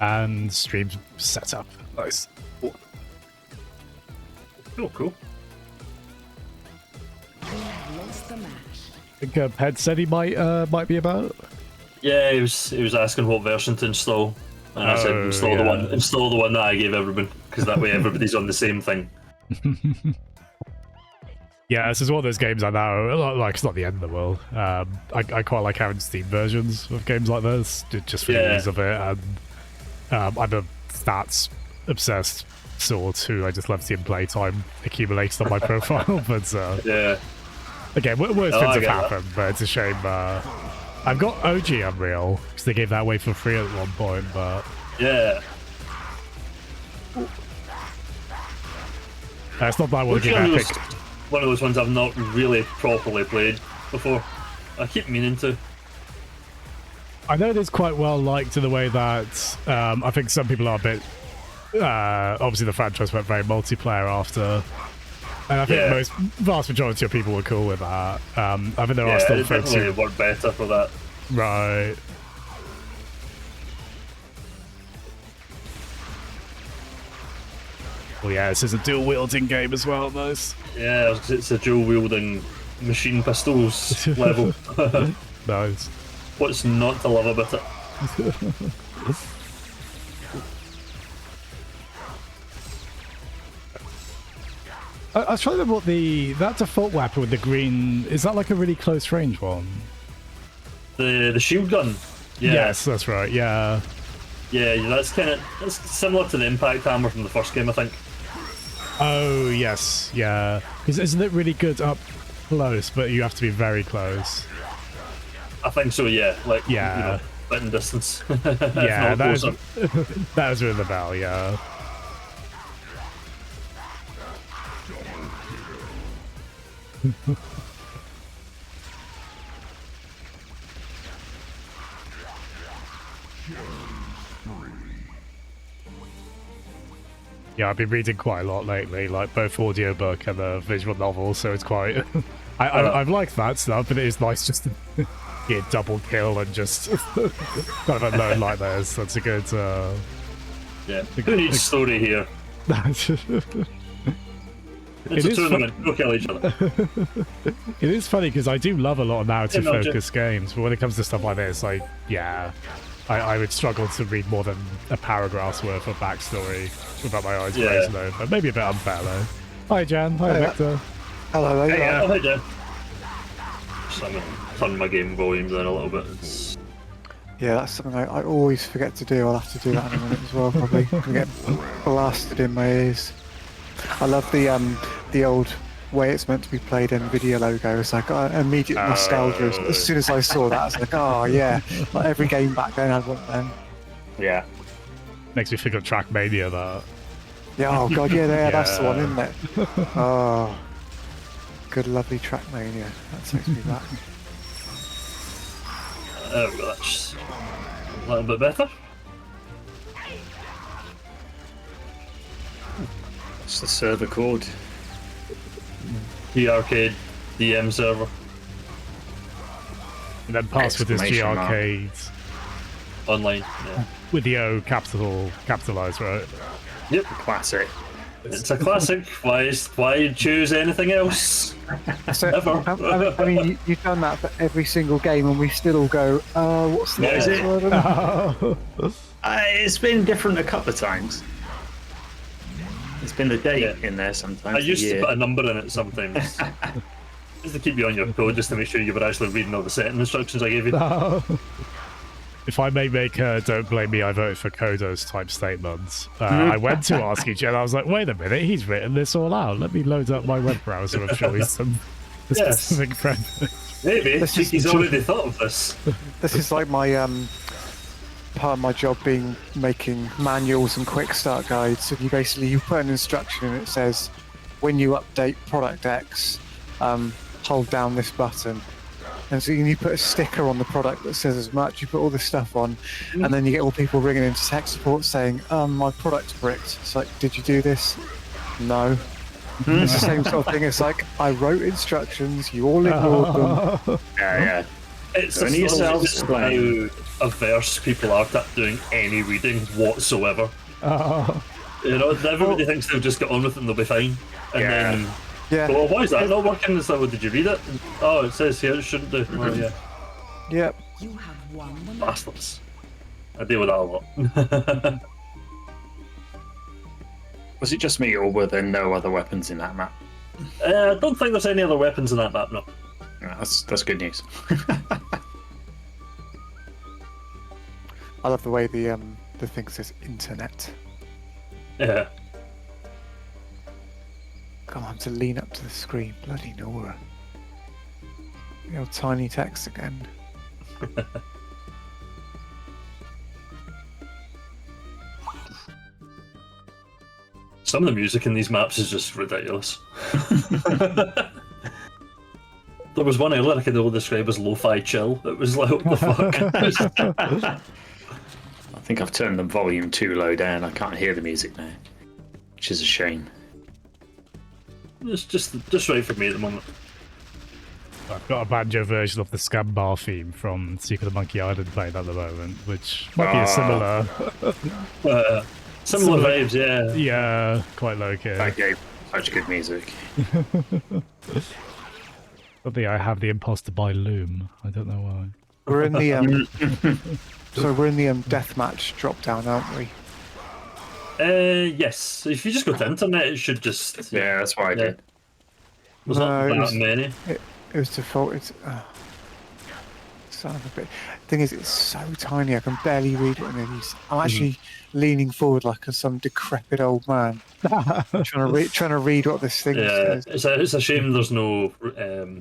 And stream setup. Nice. Cool. Lost the match. I think Ped said he might be about. Yeah, he was asking what version to install, and I said install the one that I gave everyone, because that way everybody's on the same thing. Yeah, this is one of those games I know, like, it's not the end of the world. I quite like having Steam versions of games like this, just for the ease of it. And I'm a stats obsessed sort who I just love seeing playtime accumulated on my profile. But again, worse things have happened, but it's a shame. I've got OG Unreal because they gave that away for free at one point, but it's not that I want to give Epic. One of those ones I've not really properly played before. I keep meaning to. I know it is quite well liked in the way that I think some people are a bit. Obviously, the franchise went very multiplayer after, and I think vast majority of people were cool with that. I think there are still folks who work better for that. Right. Well, yeah, this is a dual-wielding game as well, nice. Yeah, it's a dual-wielding machine pistols level. Nice. What's not to love about it? I was trying to remember what that default weapon with the green, is that like a really close range one? The shield gun? Yeah. Yes, that's right, yeah. Yeah, that's similar to the impact hammer from the first game, I think. Oh, yes, yeah. Because isn't it really good up close, but you have to be very close? I think so, yeah. Like, you know, button distance. Yeah, that was ringing the bell, yeah. Yeah, I've been reading quite a lot lately, like both audiobook and the visual novel, so it's quite... I've liked that stuff, but it is nice just to get double kill and just kind of alone like this. That's a good... who needs story here? It's a tournament, go kill each other. It is funny, because I do love a lot of narrative-focused games, but when it comes to stuff like this, like, I would struggle to read more than a paragraph's worth of backstory without my eyes glazing over. Maybe a bit unfair, though. Hi, Jan. Hi, Victor. Hello, hey, hi, Jan. Just I'm going to turn my game volume down a little bit. Yeah, that's something I always forget to do. I'll have to do that in a minute as well, probably. I get blasted in my ears. I love the old way it's meant to be played in video logo. It's like immediate nostalgia. As soon as I saw that, I was like, oh yeah, like every game back then had one then. Yeah. Makes me think of Trackmania, that. Yeah, oh god, yeah, that's the one, isn't it? Oh, good lovely Trackmania. That takes me back. That's a little bit better. What's the server called? G-Arcade DM server. And then pass with this G-Arcade. Online, yeah. With the O capitalised, right? Yep. Classic. It's a classic. Why choose anything else? So, I mean, you've done that for every single game, and we still all go, what's the password? It's been different a couple of times. It's been the date in there sometimes. I used to put a number in it sometimes. Just to keep you on your toe, just to make sure you were actually reading all the setting instructions I gave you. If I may make don't blame me, I voted for Kodos type statements. I went to ask each and I was like, wait a minute, he's written this all out. Let me load up my web browser and show you some specific preference. Maybe he's already thought of this. This is like my part of my job being making manuals and quick start guides. So you put an instruction and it says, when you update product X, hold down this button. And so you put a sticker on the product that says as much, you put all this stuff on, and then you get all people ringing into tech support saying, my product's bricked. It's like, did you do this? No. It's the same sort of thing. It's like, I wrote instructions, you all ignored them. Yeah. It's Only yourselves just playing. how averse people are to doing any reading whatsoever. Oh, You know, everybody thinks they've just got on with it and they'll be fine. And Yeah. then, Yeah. well, why is that not working? It's like, well, did you read it? Oh, it says here it shouldn't do. Oh, yeah. Yep. You have won the match. Bastards. I deal with that a lot. Was it just me, or were there no other weapons in that map? I don't think there's any other weapons in that map, no. Yeah, that's good news. I love the way the thing says internet. Yeah. Come on, to lean up to the screen. Bloody Nora. The old tiny text again. Some of the music in these maps is just ridiculous. There was one earlier I could only describe as lo-fi chill. It was like, what the fuck? I think I've turned the volume too low down. I can't hear the music now, which is a shame. It's just right for me at the moment. I've got a banjo version of the Scam Bar theme from Secret of Monkey Island playing at the moment, which might be a similar. Similar Similar- vibes, yeah. Yeah, quite low key. That gave such good music. I think I have the imposter by Loom. I don't know why. We're in the so we're in the deathmatch drop down, aren't we? Yes. If you just go to internet, it should just. Yeah, that's what I Yeah. did. There's No, not it that was- many. It was defaulted. Son of a bit. Thing is, it's so tiny. I can barely read it. And I'm actually leaning forward like some decrepit old man, trying to read what this thing Yeah, says. it's a shame there's no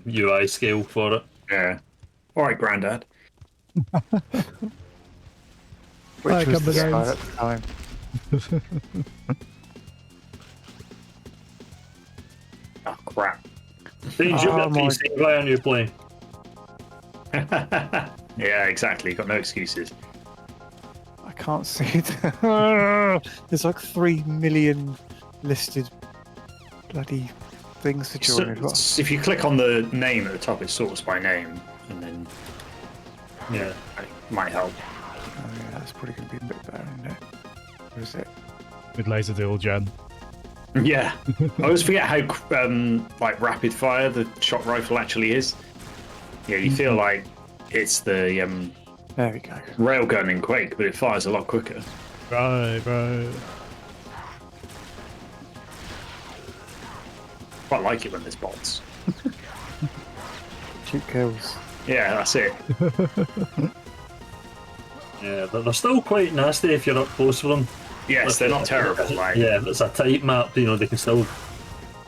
UI scale for it. Yeah. All right, Grandad. Which Hi, was the Cumbernames. style at the time. Oh crap. James, you've got Oh, my- PC. Why aren't you playing? Yeah, exactly. Got no excuses. I can't see it. There's like 3 million listed bloody things to So, join. as well. if you click on the name at the top, it sorts by name, and then Yeah. it might help. Oh, yeah, that's probably going to be a bit better, isn't it? Or is it? With laser duel gen. Yeah, I always forget how like rapid fire the shot rifle actually is. Yeah, you feel like it's the There we go. railgun in Quake, but it fires a lot quicker. Right, right. Quite like it when there's bots. Shoot kills. Yeah, that's it. Yeah, they're still quite nasty if you're up close with them. Yes, they're not terrible. Like, Yeah, if it's a tight map, you know, they can still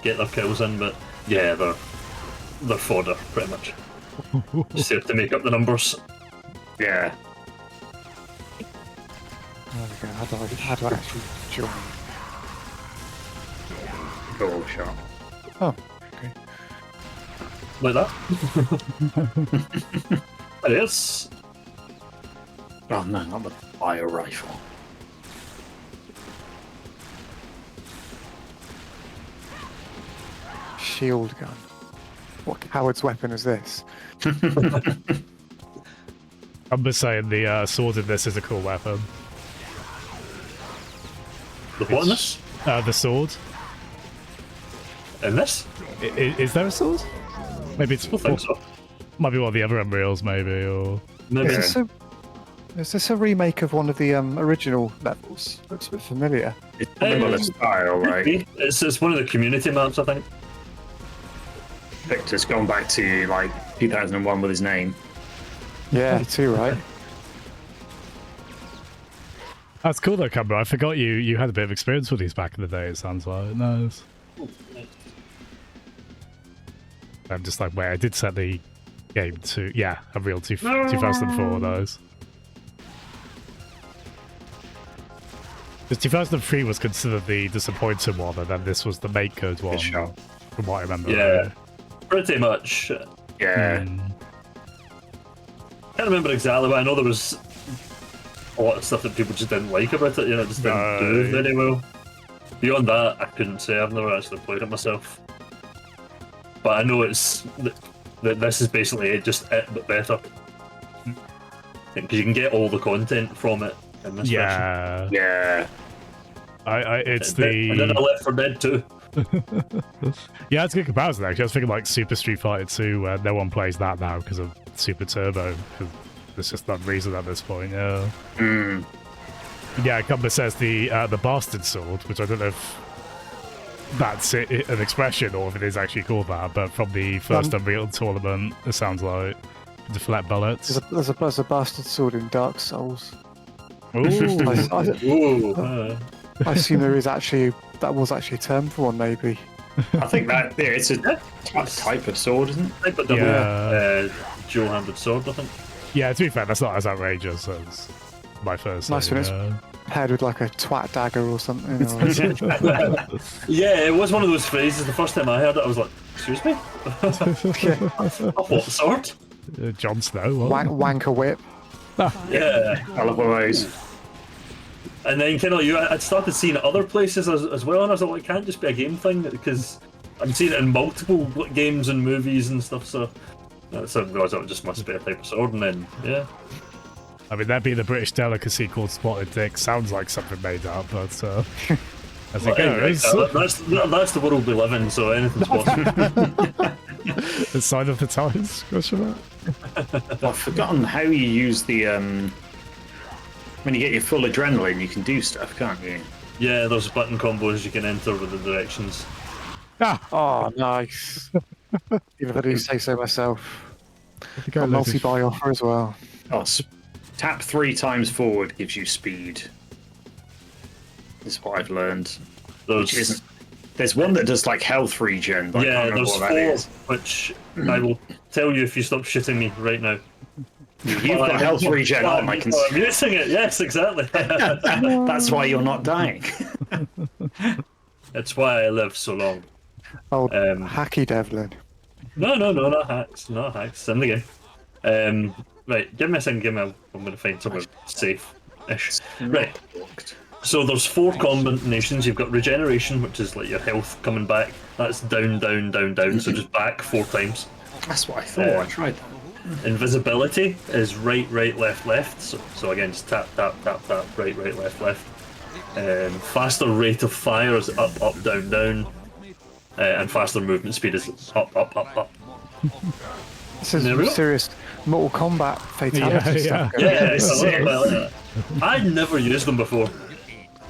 get their kills in, but yeah, they're fodder, pretty much. Just have to make up the numbers. yeah. There we go. How do I actually join? Cool shot. Oh, okay. Like that. There it is. Oh no, not the fire rifle. Shield gun. What coward's weapon is this? I'm just saying the sword in this is a cool weapon. The what in this? The sword. In this? Is there a sword? Maybe it's I think so. might be one of the other Unreals, maybe, or Maybe. Is this a remake of one of the original levels? Looks a bit familiar. It's similar style, right? It's one of the community maps, I think. Victor's gone back to like 2001 with his name. Yeah, too right. that's cool though, Cumber. I forgot you had a bit of experience with these back in the day. It sounds like nice. I'm just like, wait, I did set the game to Unreal 2004 those. Because 2003 was considered the disappointing one, and then this was the make good one, shot. from what I remember. Yeah, pretty much. Yeah. Mm. Can't remember exactly, but I know there was a lot of stuff that people just didn't like about it. You know, it just didn't do Right. very well. Beyond that, I couldn't say. I've never actually played it myself. But I know it's that this is basically just it, but better. because you can get all the content from it in this version. Yeah, Yeah. it's And then I the Left 4 Dead 2. yeah, it's a good comparison actually. I was thinking like Super Street Fighter 2, where no one plays that now because of Super Turbo. Because there's just not reason at this point. Yeah. Mm. Yeah, Cumber says the bastard sword, which I don't know if that's an expression or if it is actually called that, but from the first Unreal tournament, it sounds like deflect bullets. There's a bastard sword in Dark Souls. Ooh. Ooh. I assume that was actually a term for one, maybe. I think that it's a type of sword, isn't it? Type of double Yeah. dual-handed sword, I think. Yeah, to be fair, that's not as outrageous as my first. Nice thing, when it's paired with like a twat dagger or something. Or... Yeah, it was one of those phrases. The first time I heard it, I was like, "Excuse me, a what sword?" Jon Snow. What? Wanker whip. Yeah, I love one of those. and then kind of I'd started seeing it other places as well, and I was like, "It can't just be a game thing because I'm seeing it in multiple games and movies and stuff." So I realised it just must be a type of sword, and then yeah. I mean, that being a British delicacy called spotted dick sounds like something made up, but as it goes, That's the world we live in, so anything's possible. the sign of the times? Question mark? I've forgotten how you use the when you get your full adrenaline, you can do stuff, can't you? Yeah, there's button combos you can enter with the directions. Ah, Oh, nice. Even if I do say so myself. the Got multi-buy offer as well. Oh, tap 3 times forward gives you speed. This is what I've learned. There's one that does like health regen, but I Yeah, can't remember there's what that is. 4, which I will tell you if you stop shooting me right now. You've got health regen on, I can I'm using it, yes, exactly. That's why you're not dying. That's why I live so long. Oh, hacky Devlin. No, not hacks, not hacks, in the game. Right, give me a second, I'm going to find somewhere safe-ish. Right, so there's 4 combinations. You've got regeneration, which is like your health coming back. That's down, down, down, down, so just back 4 times. That's what I thought. I tried that. Invisibility is right, right, left, left. So again, just tap, tap, tap, tap, right, right, left, left. Faster rate of fire is up, up, down, down. And faster movement speed is up, up, up, up. This is There we go. serious Mortal Kombat fatality stuff. Yeah, it's a little bit like that. I'd never used them before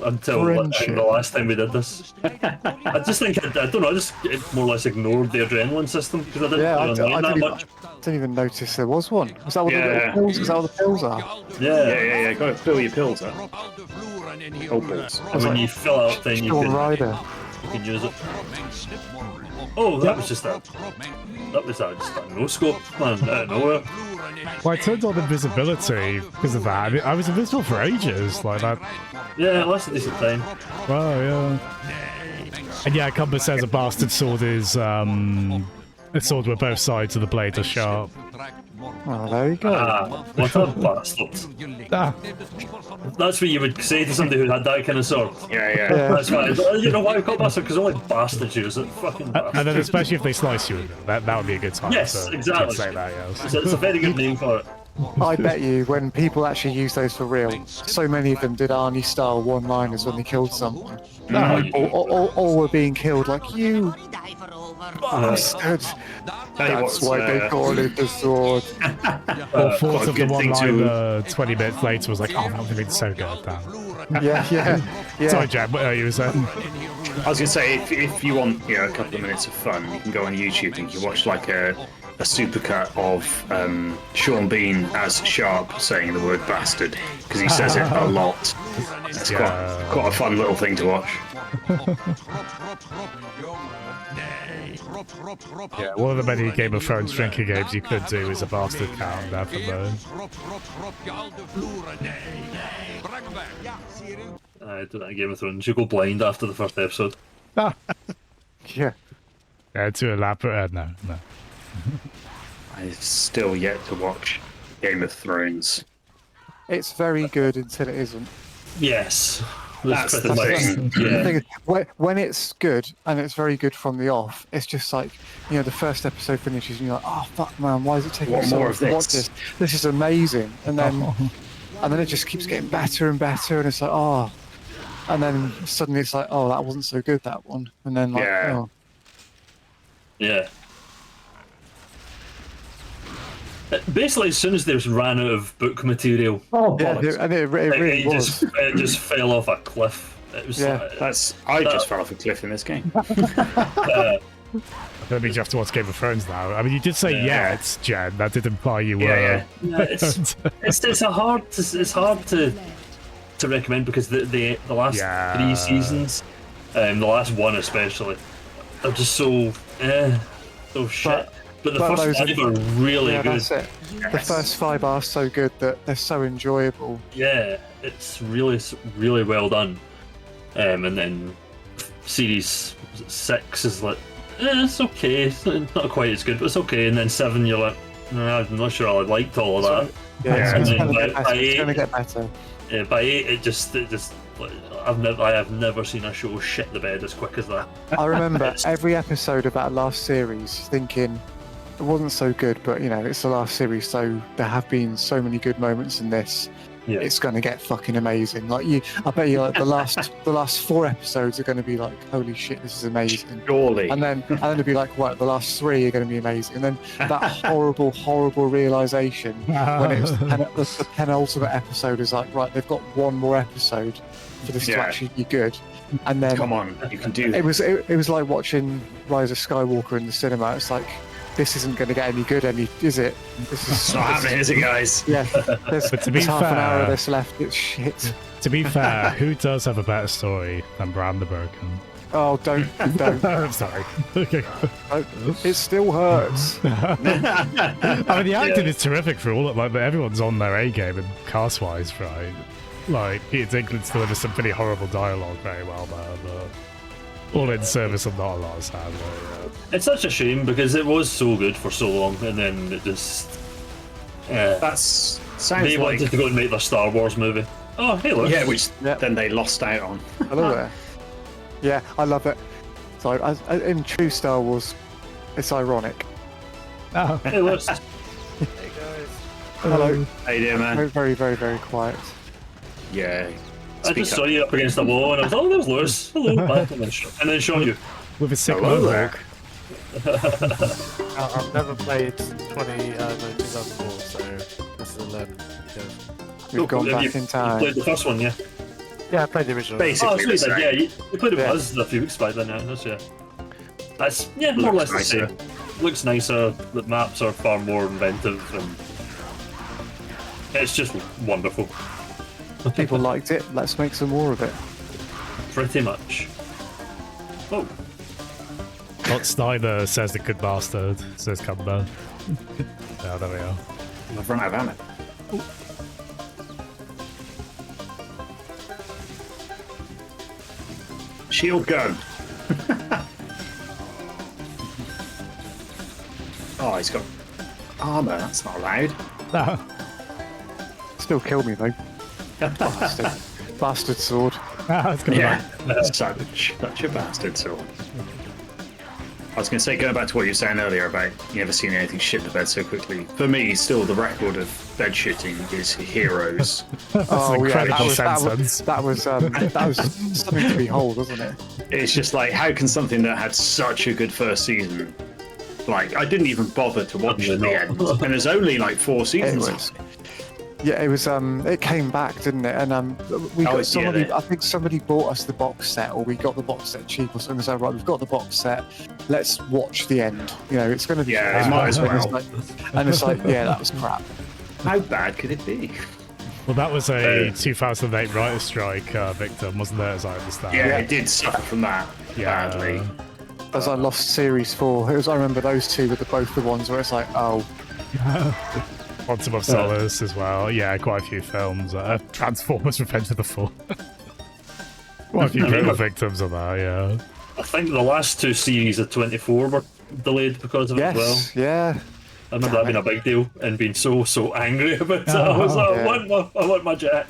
until Friendship. the last time we did this. I just think I don't know. I just more or less ignored the adrenaline system because I didn't Yeah, really that much. didn't even notice there was one. Was that what the Yeah. little pills? Is that what the pills are? Yeah. Go fill your pills up. Oh, pills. And when you fill out, then you Shawn can Ryder. use it. Oh, that was just that. That was just a no scope, man, out of nowhere. well, I turned on invisibility because of that. I mean, I was invisible for ages, like that. Yeah, it lasted a decent time. Wow, yeah. And yeah, Cumber says a bastard sword is a sword where both sides of the blade are sharp. Oh, there you go. Ah, what a bastard. Ah, That's what you would say to somebody who had that kind of sword. Yeah. That's why, you know why we call bastard? Because only bastards use it. Fucking bastard. and then especially if they slice you with it, that would be a good time. Yes, to exactly. say that, yes. So it's a very good name for it. I bet you when people actually use those for real, so many of them did Arnie style one-liners when they killed someone. Or were being killed like, you bastard. That's why they call it the sword. Or thought What a of the good one thing line 20 minutes later was like, oh, that would have been so good, damn. Yeah. Sorry, Jam, what you were saying? I was gonna say if you want a couple of minutes of fun, you can go on YouTube and you can watch like a supercut of Sean Bean as Sharp saying the word bastard because he says it a lot. It's quite a fun little thing to watch. Yeah, one of the many Game of Thrones drinking games you could do is a bastard count there for Moon. I do that in Game of Thrones. You go blind after the first episode. Yeah. Too elaborate. No. I've still yet to watch Game of Thrones. It's very good until it isn't. Yes. That's pretty the much- thing. The Yeah, thing is, when it's good and it's very good from the off, it's just like, you know, the first episode finishes and you're like, oh fuck man, why is it taking Want so more long of to watch this? this? This is amazing. And then it just keeps getting better and better, and it's like, oh, and then suddenly it's like, oh, that wasn't so good, that one. And then like, Yeah. oh, yeah. Basically, as soon as they ran out of book material, yeah, and it really was. it just fell off a cliff. It was Yeah. I just fell off a cliff in this game. That means you have to watch Game of Thrones now. I mean, you did say Yeah. yet, Jen. That did imply you were. Yeah, Yeah, it's hard to recommend because the last Yeah. 3 seasons, the last one especially, are just so shit. But the but first those 5 are- are really Yeah, good. that's it. The first 5 are so good that they're so enjoyable. Yeah, it's really well done. And then series 6 is like, it's okay. It's not quite as good, but it's okay. And then 7, you're like, nah, I'm not sure I liked all of that. Yeah, it's and going then to by eight- get better. Yeah, by 8, it just like, I have never seen a show shit the bed as quick as that. I remember every episode of that last series thinking it wasn't so good, but you know, it's the last series, so there have been so many good moments in this. Yeah. It's going to get fucking amazing. Like I bet you, like the last 4 episodes are going to be like, holy shit, this is amazing. Surely. And then it'll be like, what? The last 3 are going to be amazing. And then that horrible realization when it was the penultimate episode is like, right, they've got 1 more episode for this to Yeah. actually be good. And then Come on, you can do it this. was like watching Rise of Skywalker in the cinema. It's like, this isn't going to get any good, is it? This is It's not happening, is it, guys? Yeah, there's, But to be there's half an hour of fair- this left. It's shit. To be fair, who does have a better story than Bram the Broken? Oh, don't. I'm sorry. Okay. It still hurts. I mean, the acting is terrific for all of like, but everyone's on their A game and cast-wise, right? Like Peter Dinklage delivers some pretty horrible dialogue very well there, but all in service of not a lot, sadly. It's such a shame because it was so good for so long, and then it just. Sounds They like wanted to go and make their Star Wars movie. Oh, hey, look. which Yep. then they lost out on. Hello there. Yeah, I love it. So, in true Star Wars, it's ironic. Oh, Hey, look. Hello. Hey there, man. Very, very, very, very quiet. Yeah. I Speak just up. saw you up against the wall, and I was, oh, there's Lewis. Hello. Bye. And then shot you. with a sick Hello mohawk. I've never played 2004, so this is 11. We've gone Have back in You time. played the first one, yeah. Yeah, I played the original. Basically. Oh, the sweet. same. Yeah, you played it with Yeah. us a few weeks back then, yeah. That's more or less Looks the nicer. same. Looks nicer, the maps are far more inventive, and it's just wonderful. People liked it. Let's make some more of it. Pretty much. Oh, Scott Snyder says the good bastard, says Cumber. Yeah, there we are. I've run out of ammo. Shield gun. Oh, he's got armor. That's not allowed. Still kill me though. Bastard. Bastard sword. It's gonna Yeah, that's such a bastard sword. I was going to say, going back to what you were saying earlier about you never seen anything shit to bed so quickly. For me, still the record of bed shitting is Heroes. Oh yeah, incredible that sentence. was something to behold, wasn't it? It's just like, how can something that had such a good first season, like I didn't even bother to watch the end, and there's only like 4 It seasons. was. Yeah, it was. It came back, didn't it? And we Oh, got yeah, somebody. they- I think somebody bought us the box set, or we got the box set cheap or something. So right, we've got the box set. Let's watch the end. You know, it's going to be. Yeah, it might as And it's well. and it's like, yeah, that was crap. How bad could it be? Well, that was a 2008 writer's strike victim, wasn't there, as I understand? Yeah, Yeah. it did suffer from that badly. As I lost series 4, it was. I remember those two were both the ones where it's like, oh, Quantum of Solace as well. Yeah, quite a few films. Transformers Revenge of the Fall. Quite a few brutal victims of that, yeah. I think the last 2 series of 24 were delayed because of it as well. yes, yeah. I remember that being a big deal and being so angry about it. I was like, Yeah. I want my jet.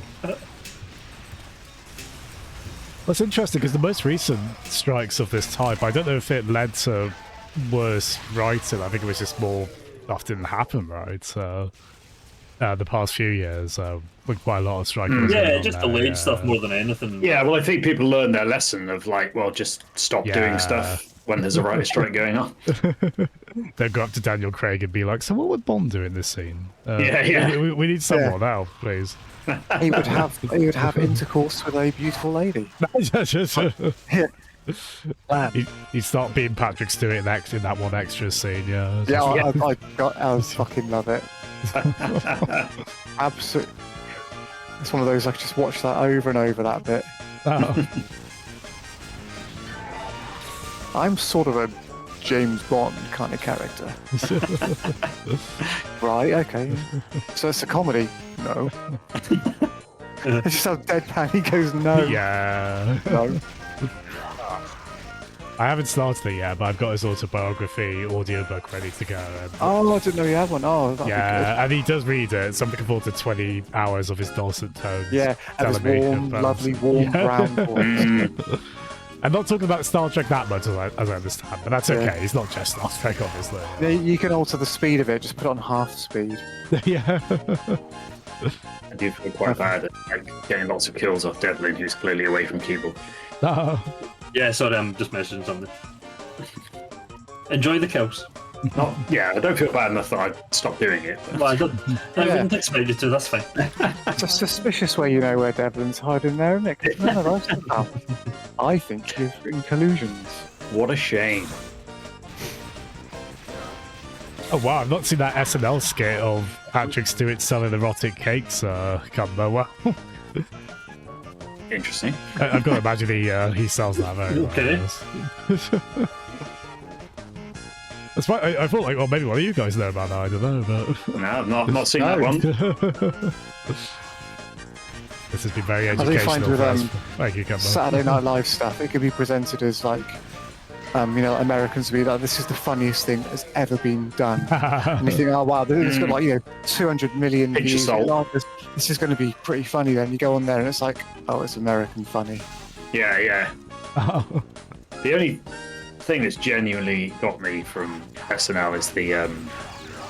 That's interesting because the most recent strikes of this type, I don't know if it led to worse writing. I think it was just more stuff didn't happen, right? So the past few years, with quite a lot of strikers. Yeah, it just delayed stuff more than anything. Yeah, well, I think people learned their lesson of like, well, just stop doing stuff when there's a writer's strike going on. They'd go up to Daniel Craig and be like, "So what would Bond do in this scene? Yeah. We need someone now, please." He would have intercourse with a beautiful lady. Yeah. He'd start being Patrick Stewart next in that one extra scene. Yeah. Yeah, I fucking love it. Absolutely. It's one of those I could just watch that over and over, that bit. Oh. I'm sort of a James Bond kind of character. Right, okay. So it's a comedy? No. It's just how deadpan he goes, no. Yeah. No. I haven't started it yet, but I've got his autobiography audiobook ready to go. And, Oh, I didn't know you had one. Oh, that'd be yeah, and he does read it. So I'm looking forward to 20 hours of his dulcet tones. good. Yeah, and his telling me warm, about- lovely, warm brown voice. I'm not talking about Star Trek that much, as I understand, but that's okay. Yeah. He's not just Star Trek, obviously. Yeah, you can alter the speed of it, just put it on half speed. Yeah. I do feel quite bad at like, getting lots of kills off Devlin, who's clearly away from keyboard. Oh. Yeah, sorry, I'm just mentioning something. Enjoy the kills. Yeah, I don't feel bad enough that I'd stop doing it. Well, I wouldn't expect you to, that's fine. It's a suspicious way you know where Devlin's hiding there, isn't it? 'Cause none of us know. I think you're in collusions. What a shame. Oh wow, I've not seen that SNL skit of Patrick Stewart selling erotic cakes come though. Well, Interesting. I've got to imagine he sells that very well. Okay. Yes. That's why I thought like, well, maybe one of you guys know about that. I don't know, but No, I've not seen that No. one. this has been very I do educational find with for us. Thank you, Campbell. Saturday Night Live stuff, it could be presented as like, Americans would be like, this is the funniest thing that's ever been done. And you think, oh wow, it's got like 200 million Pinch of views. salt. Oh, this is going to be pretty funny. Then you go on there and it's like, oh, it's American funny. Yeah. Oh. The only thing that's genuinely got me from SNL is the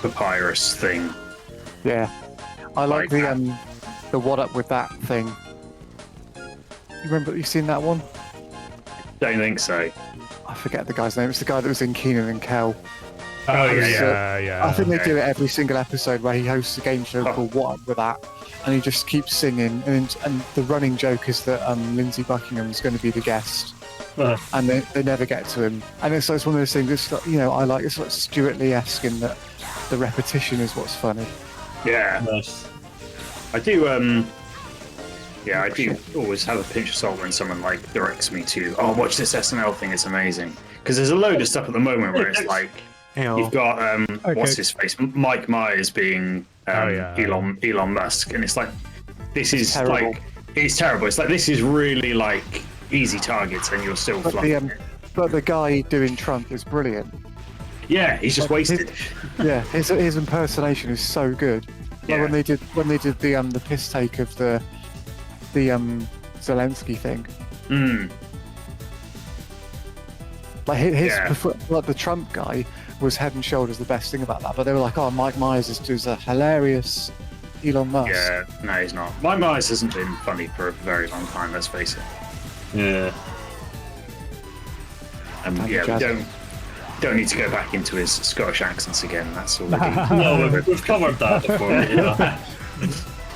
papyrus thing. Yeah, I like Like the what up with that thing. You remember you seen that one? Don't think so. I forget the guy's name. It's the guy that was in Keenan and Kel. Oh yeah, yeah. I think they okay. do it every single episode where he hosts a game show called What Up With That, and he just keeps singing. And the running joke is that Lindsey Buckingham is going to be the guest, and they never get to him. And it's one of those things. It's like, I like it's like Stuart Lee-esque in that the repetition is what's funny. Yeah, Nice. I do. I do always have a pinch of salt when someone like directs me to, oh, watch this SNL thing. It's amazing because there's a load of stuff at the moment where it's like you've got what's his face, Mike Myers being Elon Musk, and it's like this is terrible. like it's terrible. It's like this is really like easy targets, and you're still But flying. but the guy doing Trump is brilliant. Yeah, he's just wasted. Yeah, his impersonation is so good. Like Yeah. when they did the piss take of the Zelensky thing. Like like the Trump guy was head and shoulders the best thing about that. But they were like, oh, Mike Myers is a hilarious Elon Musk. Yeah, no, he's not. Mike Myers hasn't been funny for a very long time. Let's face it. Yeah. And Thank yeah, you, we Jazz. don't need to go back into his Scottish accents again. That's all. No, we've covered that before.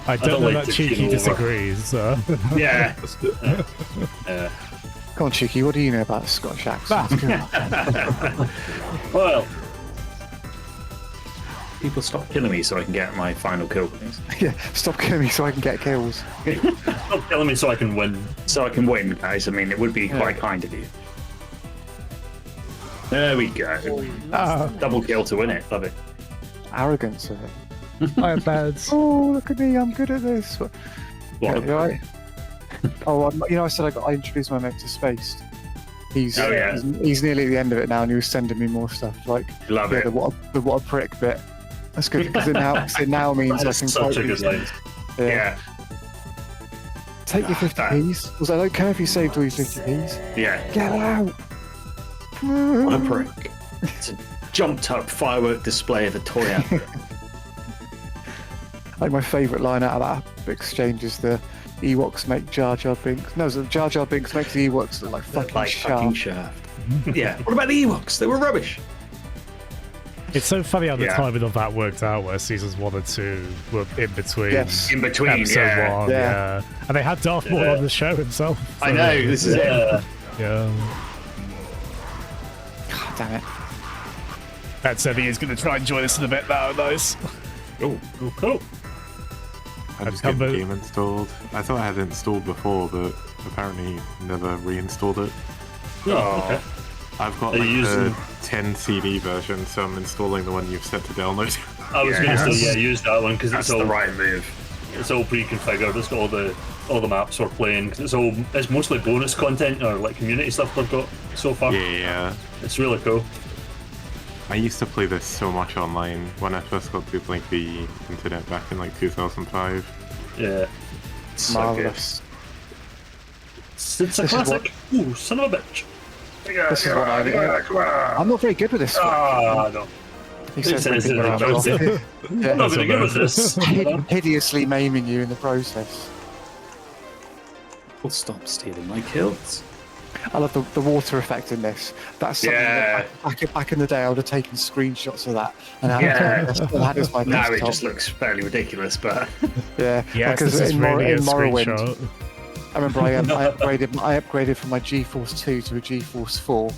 I don't don't know like that to Cheeky keel over. disagrees. So. Yeah. Come on, Cheeky, what do you know about Scottish accents? Well, People stop killing me so I can get my final kill, please. Yeah, stop killing me so I can get kills. stop killing me so I can win. So I can win, guys. I mean, it would be quite kind of you. There we go. Double kill to win it. Love it. Arrogance of it. My bad. Oh, look at me, I'm good at this. What Yeah, a- you alright? Oh, I said I introduced my mate to Spaced. He's nearly at the end of it now, and he was sending me more stuff. Like, Love yeah, it. the what a prick bit. That's good because it now means I That's can such quote a good these line. things. Yeah. Take your 50p's. Because I don't care if you saved all your 50p's. Yeah. Get out! What a prick. It's a jumped up firework display of a toy advert. Like my favourite line out of that exchange is the Ewoks make Jar Jar Binks. No, so Jar Jar Binks makes the Ewoks look like fucking Like sharp. fucking shaft. Yeah. What about the Ewoks? They were rubbish. It's so funny how the Yeah. timing of that worked out, where seasons 1 and 2 were in between. Yes. In between, Episode yeah. 1, Yeah. yeah. And they had Darth Maul Yeah. on the show himself. I know, this is it. Yeah. Yeah. God damn it. That said, he is going to try and join us in a bit now. Nice. Oh, Cool. I just come get the back- game installed. I thought I had it installed before, but apparently never reinstalled it. Oh, okay. I've got Are like you the using- 10 CD version, so I'm installing the one you've set to download. I was Yeah, going to that's- say, use that one because that's it's all the right move. it's all pre-configured. It's got all the maps we're playing. 'Cause it's mostly bonus content or like community stuff they've got so far. Yeah. It's really cool. I used to play this so much online when I first got to like the internet back in like 2005. Yeah, So Marvellous. it's a This is classic. Ooh, son of a bitch. This is what I'm not very good with this one. Ah, no. He It says it in the around a lot. code. Yeah. I'm not very good with this. Hideously maiming you in the process. Well, stop stealing my kills. I love the water effect in this. That's something Yeah. that back in the day I would have taken screenshots of that and Yeah. had as my Now it desktop. just looks fairly ridiculous, but Yeah, Yes, because this is really a Morrowind, screenshot. I remember I upgraded from my GeForce 2 to a GeForce 4,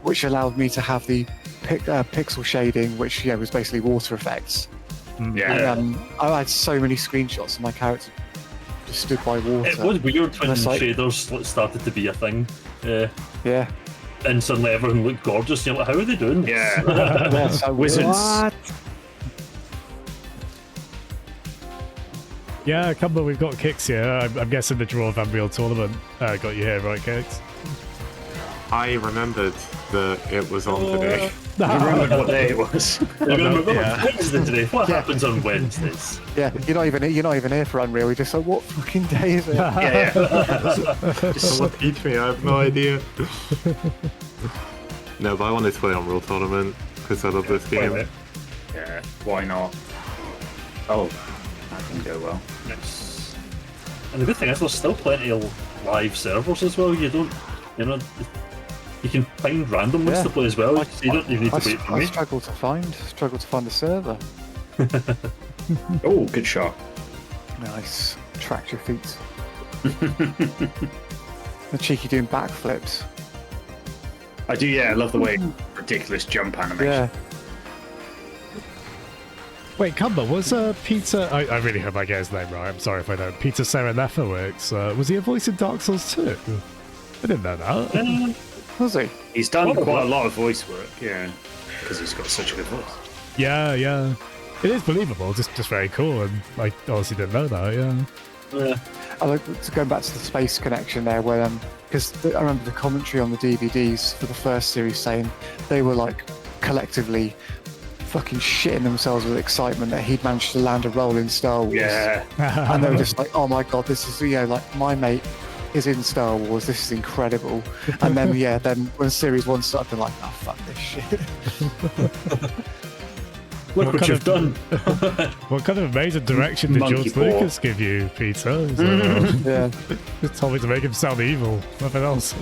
which allowed me to have the pixel shading, which was basically water effects. yeah. And I had so many screenshots of my character just stood by water. It was weird when it's like- shaders started to be a thing. Yeah. And suddenly everything looked gorgeous. You're like, how are they doing this? Yeah. Yeah, so Wizards. What? Yeah, Cumber, we've got Kicks here. I'm guessing the draw of Unreal Tournament got you here, right, Kicks? I remembered that it was on today. I remembered what day it was. Wednesday today. What happens on Wednesdays? Yeah, you're not even here for Unreal. You're just like, what fucking day is it? yeah. Someone teach me, I have no idea. No, but I wanted to play Unreal Tournament because I love this game. Yeah, why not? Oh, that can go well. Yes. And the good thing is there's still plenty of live servers as well. You can find random ones Yeah. to play as well. So you don't even need to wait for I me. struggle to find the server. Oh, good shot. Nice. Tracked your feet. The cheeky doing backflips. I do, yeah, I love the way ridiculous jump animation. Yeah. Wait, Cumber, was Peter... I really hope I get his name right. I'm sorry if I don't. Peter Serafinowicz, was he a voice in Dark Souls 2? I didn't know that. Was he? He's done Oh, quite a lot of voice work, yeah, because he's got such a good voice. Yeah. It is believable, just very cool, and I honestly didn't know that, yeah. Yeah. I like to go back to the space connection there, where because I remember the commentary on the DVDs for the first series saying they were like collectively fucking shitting themselves with excitement that he'd managed to land a role in Star Wars. Yeah, And they were just like, oh my god, this is like my mate is in Star Wars. This is incredible. And then then when Series 1 started, they're like, oh fuck this shit. Look what kind you've of- done. What kind of amazing direction did Monkey George paw. Lucas give you, Peter? He's like, Yeah. just told me to make him sound evil, nothing else.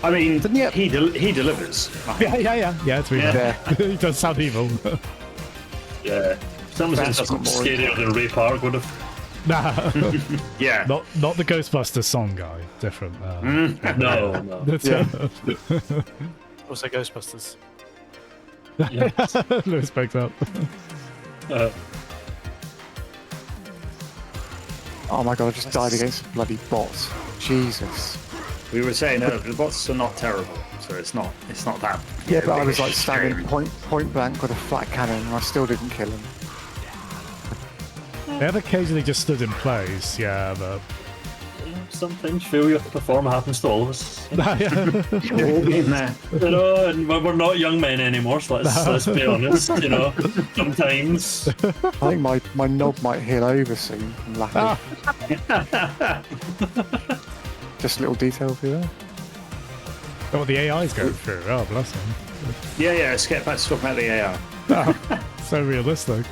I mean, Didn't he- he delivers. Yeah, to be Yeah. fair. He does sound evil. Yeah. Someone said That's something more scarier than Ray Park would have. Nah, Yeah, not the Ghostbusters song guy. Different. No, no. That's Yeah. Also Ghostbusters. Lewis picks up. Oh my god, I just died against a bloody bot. Jesus. we were saying the bots are not terrible, so it's not that. Yeah, but I was big a like standing shame. point blank with a flat cannon and I still didn't kill him. They have occasionally just stood in place, yeah, but sometimes failure to perform happens to all of us. We've all been there. You know, and we're not young men anymore, so let's be honest, you know. Sometimes. I think my knob might heal over soon from laughing. Just a little detail for you there. Oh, the AI's going through. Oh, bless him. Yeah, let's get back to talking about the AI. Oh, so realistic.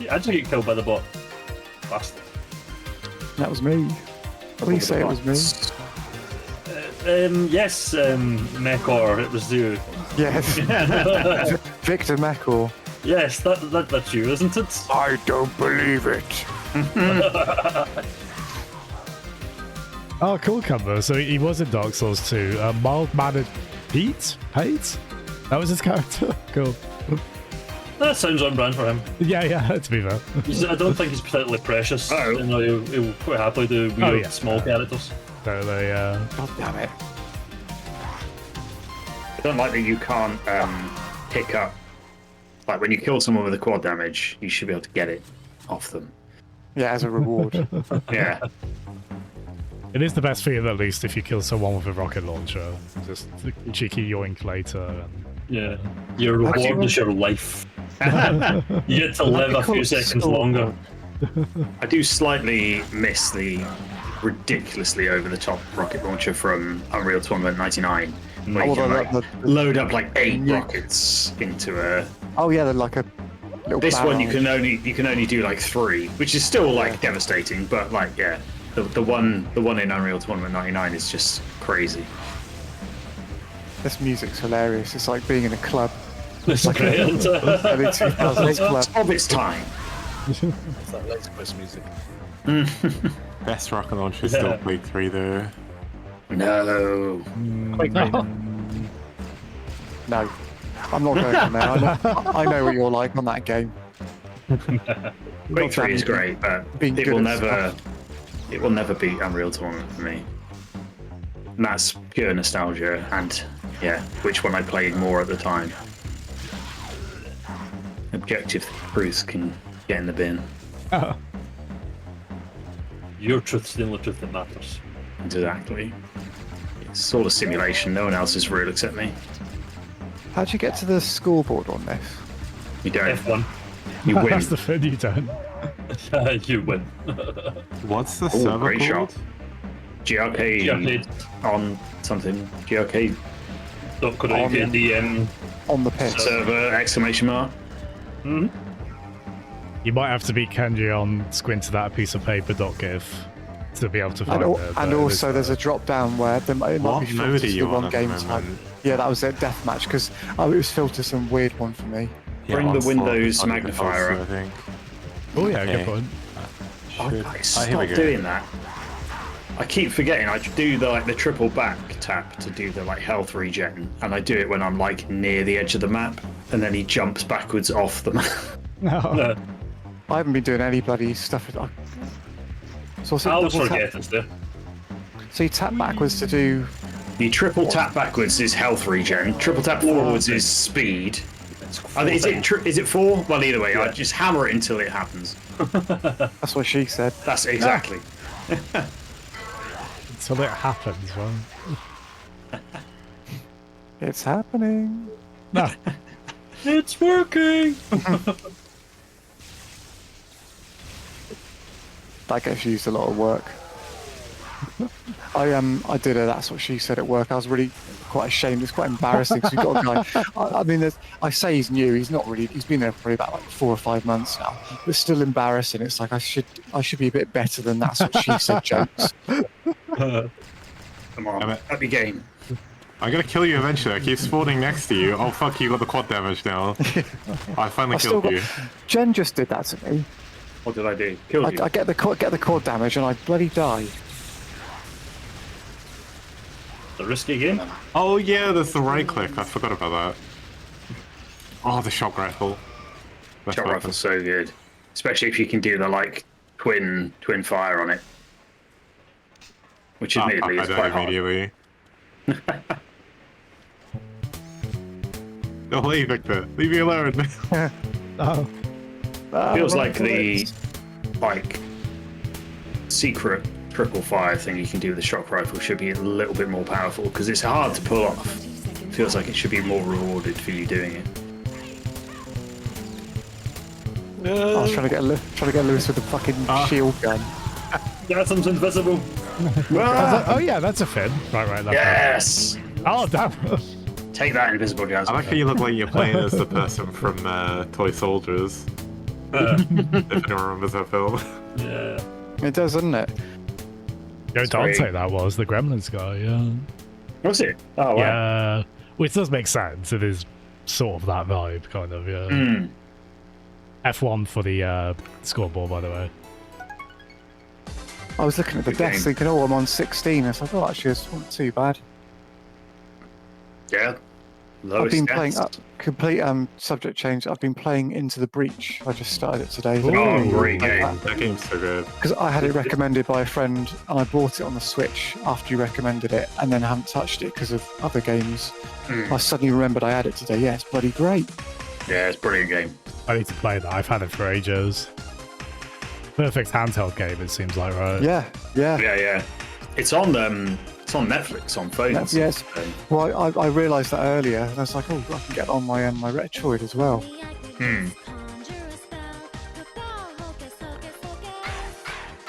I just get killed by the bot. Bastard. That was me. Please say it was me. Yes, Mechor, it was you. Yes. Victor Mechor. Yes, that's you, isn't it? I don't believe it. Oh, cool cover. So he was in Dark Souls 2. Mild-mannered Pete? That was his character? Cool. That sounds on brand for him. Yeah, to be fair. I don't think he's particularly precious. Oh. You know, he'll quite happily do weird small characters. So they, God damn it. I don't like that you can't pick up. Like when you kill someone with a quad damage, you should be able to get it off them. Yeah, as a reward. Yeah. it is the best feeling, at least, if you kill someone with a rocket launcher. Just a cheeky yoink later. And... Yeah. Your reward is your life. You get to live a few seconds longer. I do slightly miss the ridiculously over-the-top rocket launcher from Unreal Tournament 99, where you can like, load up like 8 rockets into a. Oh yeah, they're like a little. This one you barrel. can only do like 3, which is still like devastating, but like yeah, the one in Unreal Tournament 99 is just crazy. This music's hilarious. It's like being in a club. It's great. Early 2000s club. Of its time. It's like Laser Quest music. Best rocket launcher is still Quake 3 though. No. No, I'm not going from there. I know what you're like on that game. Quake 3 is great, but being it good will at never beat Unreal Tournament for me. And that's pure nostalgia, and yeah, which one I played more at the time. Objective truth can get in the bin. Oh. Your truth's the only truth that matters. Exactly. It's sort of simulation. No one else is real except me. How'd you get to the scoreboard on this? You don't. F1. You win. That's the thing you don't. You win. What's the Oh, server great called? shot. GRK on something. GRK .co.uk On the pitch. server exclamation mark. You might have to beat Kenji on squint-to-that-piece-of-paper.gif to be able to find And, it. and but also, it's, there's a drop down where it might What be mode filtered are to you the on wrong at the game type. moment? Yeah, that was it, deathmatch, because it was filtered some weird one for me. Bring the onslaught Windows on magnifier also, up. I think. Oh yeah, Okay. good point. Should... Like, here stop we go. doing that. I keep forgetting. I do the triple back tap to do the like health regen, and I do it when I'm like near the edge of the map, and then he jumps backwards off the map. No. I haven't been doing any bloody stuff. So, I always forget it's there. So you tap backwards to do. The triple tap backwards is health regen. Triple tap forwards is speed. Is it 4? Well, either way, I just hammer it until it happens. That's what she said. That's exactly. Until it happens, well. It's happening. No. It's working! That gets used a lot of work. I did a That's What She Said at work. I was really quite ashamed. It's quite embarrassing because we've got a guy. I mean, I say he's new. He's not really. He's been there for probably about like 4 or 5 months now. But still embarrassing. It's like I should be a bit better than That's What She Said jokes. Come on, up your game. I'm gonna kill you eventually. I keep spawning next to you. Oh fuck, you got the quad damage now. I finally still killed you. Jen just did that to me. What did I do? Killed you. I get the core damage and I bloody die. The risky game. Oh yeah, there's the right click. I forgot about that. Oh, the shock rifle. Best Shot weapon. rifle's so good, especially if you can do the like twin fire on it, which admittedly I is died quite hard. immediately. No, leave Victor. Leave me alone. Oh. Feels like the like secret triple fire thing you can do with the shock rifle should be a little bit more powerful because it's hard to pull off. Feels like it should be more rewarded for you doing it. I was trying to get Lewis with the fucking shield gun. Gasm's invisible. Oh yeah, that's a fin. Right. That's Yes! Oh damn. Take that, invisible I Jasmine. like how you look like you're playing as the person from Toy Soldiers. If anyone remembers that film. Yeah. It does, doesn't it? Yo, Dante, that was the Gremlins guy. Yeah. Was it? Oh, wow. Yeah. Which does make sense. It is sort of that vibe, kind of. Yeah. Mm. F1 for the scoreboard, by the way. I was looking at the Good desk game. thinking, oh, I'm on 16. I thought, oh, actually, it's not too bad. Yeah. I've Lowest been deaths. playing complete subject change. I've been playing Into the Breach. I just started it today. Oh, great game. That game's so good. Because I had it recommended by a friend, and I bought it on the Switch after you recommended it, and then haven't touched it because of other games. I suddenly remembered I had it today. Yeah, it's bloody great. Yeah, it's a brilliant game. I need to play that. I've had it for ages. Perfect handheld game, it seems like, right? Yeah. Yeah. It's on Netflix on phones. Yes. Well, I realised that earlier, and I was like, oh, I can get it on my my Retroid as well.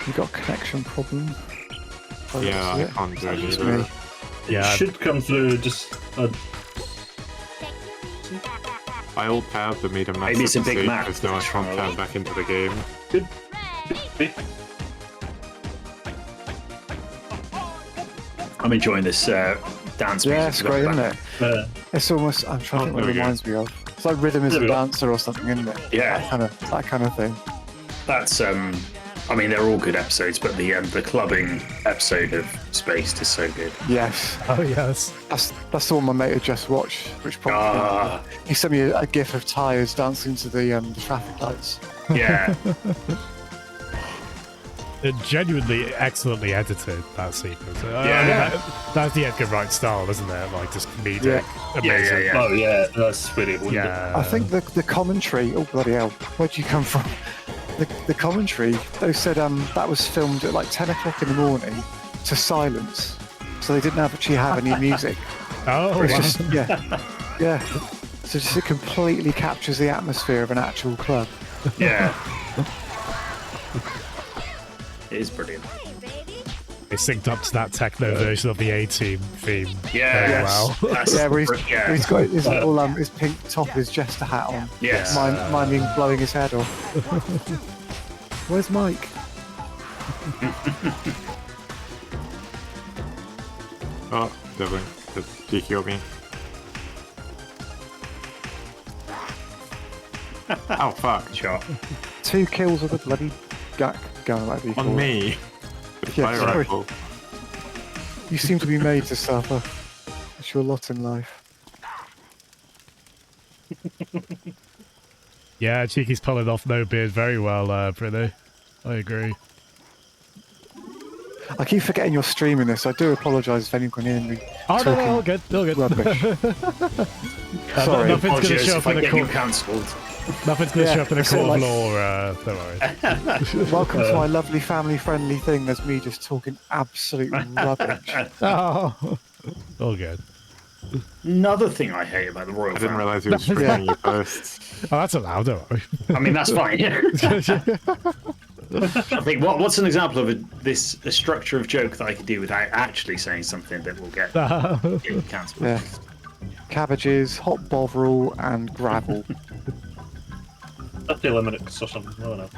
You got a connection problem? Oh, Yeah, I that's it. can't do it Just either. me. Yeah. Should come through just. I alt tabbed and made a massive Maybe it's a big mistake map. because now I can't tab back into the game. I'm enjoying this dance music. Yeah, it's great, isn't it? Uh, It's almost, I'm trying to think what there it we go. reminds me of. It's like Rhythm is There a we go. Dancer or something, isn't it? Yeah. That kind of thing. That's I mean, they're all good episodes, but the clubbing episode of Spaced is so good. Yes. Oh, yes. That's the one my mate had just watched, which probably he sent me a gif of tyres dancing to the traffic lights. Yeah, It genuinely excellently edited, that sequence. Yeah. That's the Edgar Wright style, isn't it? Like, just comedic. Yeah. Amazing. Yeah. oh yeah, that's where it would. Yeah. I think the commentary. Oh bloody hell! Where'd you come from? The commentary. They said that was filmed at like 10 o'clock in the morning to silence, so they didn't actually have any music. Oh, It's wow. just yeah. So just it completely captures the atmosphere of an actual club. yeah. It is brilliant. They synced up to that techno version of the A-Team theme Yeah, very Yes. well. That's Yeah, where yeah. he's got his little his pink top, his jester hat on. Yes. Miming blowing his head off. Where's Mike? Oh, definitely. The GQ got me. Oh, fuck. Shot. 2 kills with a bloody gun, like you call On it. me. The Yeah, fire sorry. rifle. You seem to be made to suffer. It's your lot in life. Yeah, Cheeky's pulling off no beard very well, Britney. I agree. I keep forgetting you're streaming this. I do apologise if anyone hearing me Oh, no, talking no, all good, all good. rubbish. Uh, Sorry. nothing's going to Apologies show if up I in a get you court. cancelled. Nothing's going to Yeah, show up in a that's it, court of like- law. Don't worry. Welcome to my lovely family-friendly thing. There's me just talking absolute rubbish. Oh, all good. Another thing I hate about the royal I didn't family. realise he was streaming your posts. Oh, that's allowed, don't worry. I mean, that's fine. Yeah. I think what's an example of a structure of joke that I could do without actually saying something that will get cancelled. Yeah. Cabbages, hot bovril, and gravel. 30 limericks or something. I don't know.